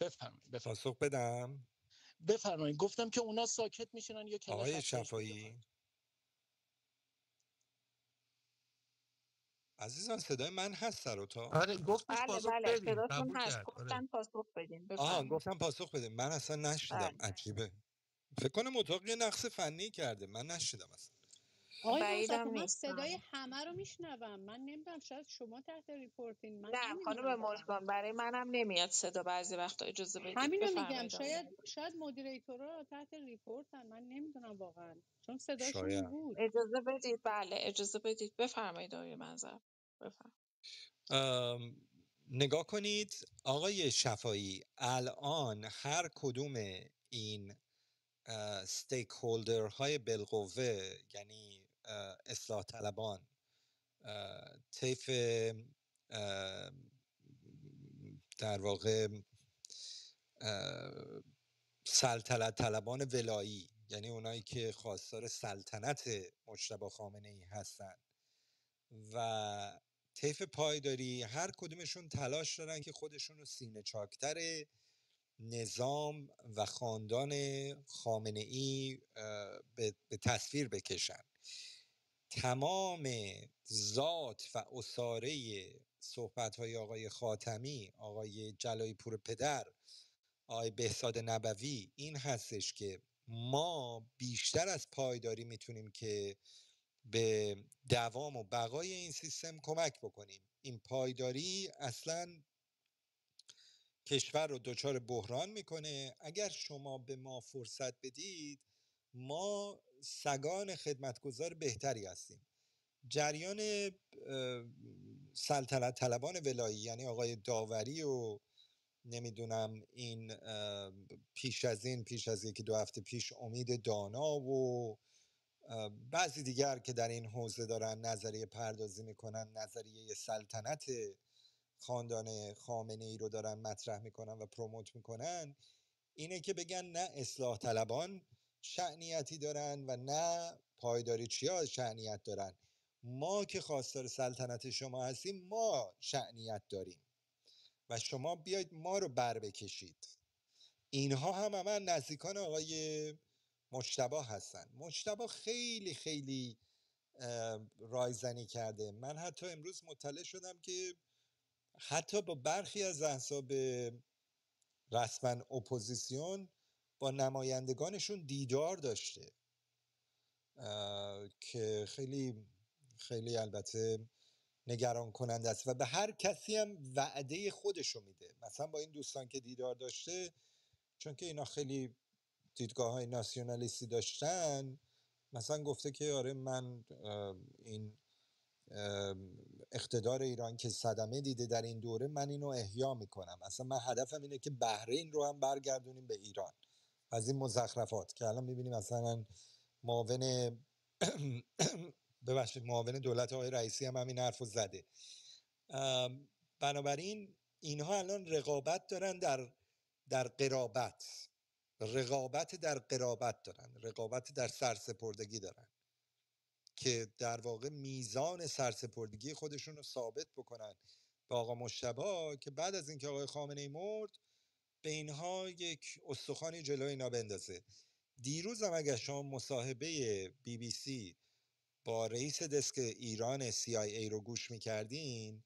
بفرمایید پاسخ بدم بفرمایید. گفتم که اونا ساکت میشنن یا آقای کلش افزایش پیدا شفایی. کنه. عزیزان صدای من هست سر اتاق؟ آره گفتش بله پاسخ بله بدیم صداتون قبول هست، کرد. آره گفتن پاسخ بدین، آها بفرمایید. گفتم پاسخ بده. من اصلا نشیدم. بله عجیبه. فکر کنم اتاق یه نقص فنی کرده. من نشیدم اصلا. آقای بعیدم وسط من نیست. صدای همه رو میشنوم. من نمیدونم شاید شما تحت ریپورتین، من نه خانم نمیدونم واقعا. مژگان، برای منم نمیاد صدا بعضی وقتا، اجازه بدید همینو میگم، بفرمایید آقای شاید مدیریتورها تحت ریپورتن، من نمیدونم واقعا چون صداشون این شاید. بود. اجازه بدید. بله اجازه بدید بفرمایید آقای منظر بفرمایید. نگاه کنید آقای شفایی، الان هر کدوم این ستیک هولدر های بالقوه، یعنی اصلاح طلبان، طیف در واقع سلطنت طلبان ولایی، یعنی اونایی که خواستار سلطنت مجتبی خامنه ای هستن، و طیف پایداری، هر کدومشون تلاش دارن که خودشون رو سینه چاکتر نظام و خاندان خامنه ای به تصویر بکشن. تمام ذات و اساره صحبت‌های آقای خاتمی، آقای جلایی پور پدر، آقای بهزاد نبوی این هستش که ما بیشتر از پایداری میتونیم که به دوام و بقای این سیستم کمک بکنیم. این پایداری اصلا کشور رو دچار بحران میکنه. اگر شما به ما فرصت بدید، ما سگان خدمتگزار بهتری هستیم. جریان سلطنت طلبان ولایی، یعنی آقای داوری و نمیدونم این پیش از یکی دو هفته پیش امید دانا و بعضی دیگر که در این حوزه دارن نظریه پردازی میکنن، نظریه سلطنت خاندان خامنه ای رو دارن مطرح میکنن و پروموت میکنن، اینه که بگن نه اصلاح طلبان شأنیتی دارن و نه پایداری چیا شأنیت دارن. ما که خواستار سلطنت شما هستیم، ما شأنیت داریم و شما بیاید ما رو بر بکشید. اینها هم نزدیکان آقای مجتبی هستن. مجتبی خیلی خیلی رایزنی کرده. من حتی امروز مطلع شدم که حتی با برخی از احزاب رسما اپوزیسیون با نمایندگانشون دیدار داشته که خیلی خیلی البته نگران کننده است و به هر کسی هم وعده خودشو میده. مثلا با این دوستان که دیدار داشته، چون که اینا خیلی دیدگاه های ناسیونالیستی داشتن، مثلا گفته که آره من این اقتدار ایران که صدمه دیده در این دوره، من اینو احیا میکنم. اصلا من هدفم اینه که بحرین رو هم برگردونیم به ایران. از این مزخرفات که الان میبینیم مثلا معاون ببخشید معاون دولت آقای رئیسی هم همین حرفو زده. بنابراین اینها الان رقابت دارن در قرابت، رقابت در قرابت دارن، رقابت در سرسپردگی دارن که در واقع میزان سرسپردگی خودشون رو ثابت بکنن به آقا مجتبی، که بعد از اینکه آقای خامنه ای مرد به اینها یک استخوانی جلوی اینا بندازه. دیروز هم اگر شما مصاحبه BBC با رئیس دسک ایران CIA رو گوش میکردین،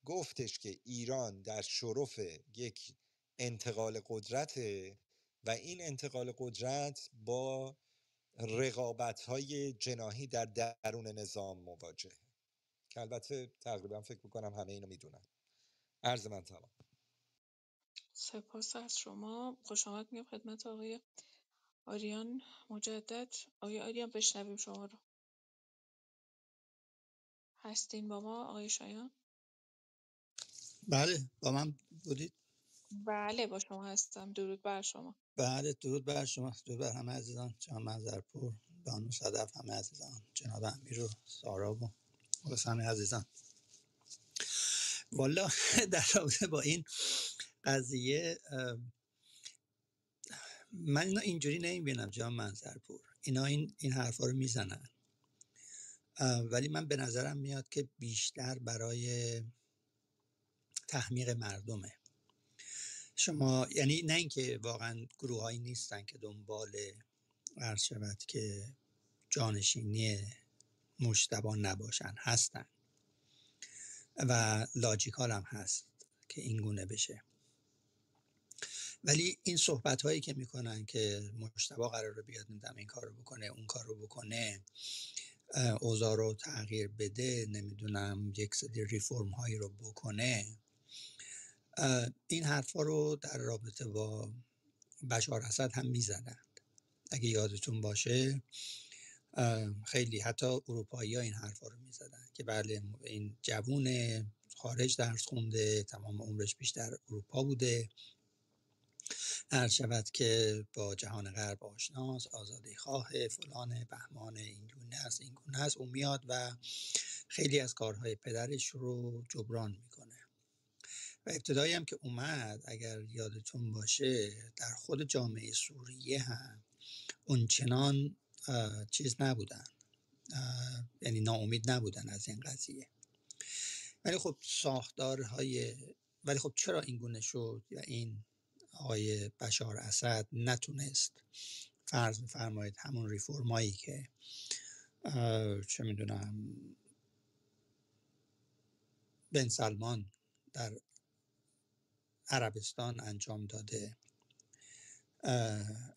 گفتش که ایران در شرف یک انتقال قدرته و این انتقال قدرت با رقابت‌های جناحی در درون نظام مواجهه، که البته تقریبا فکر میکنم همه اینو میدونن. عرض من تمام. سپاس از شما. خوش آمد میگم خدمت آقای آریان مجدد. آقای آریان بشنویم شما رو. هستین با ما آقای شایان؟ بله با من بودید. بله با شما هستم. درود بر شما. بله درود بر شما، درود بر همه عزیزان، جناب منظرپور، بانو صدف، همه عزیزان، جناب امیر و سارا و همه عزیزان. والا در رابطه با این قضیه من اینا اینجوری نمیبینم جناب منظرپور. اینا این حرفا رو میزنن، ولی من به نظرم میاد که بیشتر برای تحمیق مردمه. شما یعنی نه اینکه واقعا گروهایی نیستن که دنبال عرض شود که جانشینی مجتبی نباشن، هستن، و لاجیکال هم هست که این گونه بشه. ولی این صحبت هایی که میکنن که مجتبی قراره بیاد نمیدونم این کار رو بکنه اون کار رو بکنه، اوضاع رو تغییر بده، نمیدونم یک سری ریفورم هایی رو بکنه، این حرفا رو در رابطه با بشار اسد هم میزدند. اگه یادتون باشه خیلی حتی اروپایی ها این حرفا رو میزدن که بله این جوون خارج درس خونده، تمام عمرش بیشتر اروپا بوده، عرض شود که با جهان غرب آشناست، آزادی خواه، فلان بهمان، این گونه است این گونه است. اون میاد و خیلی از کارهای پدرش رو جبران میکنه. و ابتدایی هم که اومد اگر یادتون باشه در خود جامعه سوریه هم اونچنان چیز نبودن، یعنی ناامید نبودن از این قضیه. ولی خب ولی خب چرا این گونه شد یا این آقای بشار اسد نتونست فرض می‌فرمایید همون ریفورمایی که چه میدونم بن سلمان در عربستان انجام داده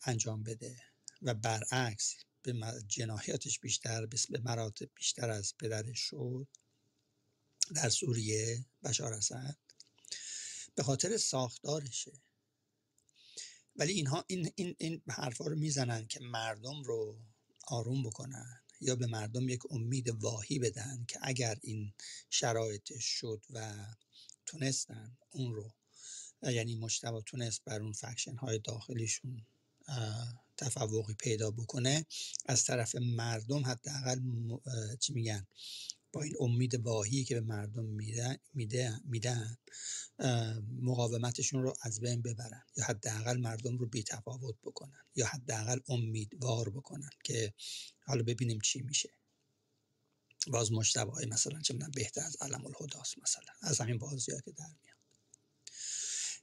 انجام بده و برعکس به جنایاتش بیشتر به مراتب بیشتر از پدرش شد در سوریه بشار اسد، به خاطر ساختارشه. ولی اینها این حرفا رو میزنن که مردم رو آروم بکنن یا به مردم یک امید واهی بدن که اگر این شرایطش شد و تونستن اون رو، یعنی مجتبی تونست بر اون فکشن های داخلیشون تفوقی پیدا بکنه، از طرف مردم حداقل چی میگن، با این امید واهی که به مردم میدن مقاومتشون رو از بین ببرن یا حداقل مردم رو بی‌تفاوت بکنن یا حداقل امیدوار بکنن که حالا ببینیم چی میشه. باز مجتبی مثلا چه میدونم بهتر از علم الهداست مثلا از همین بازی‌ها که در میاد.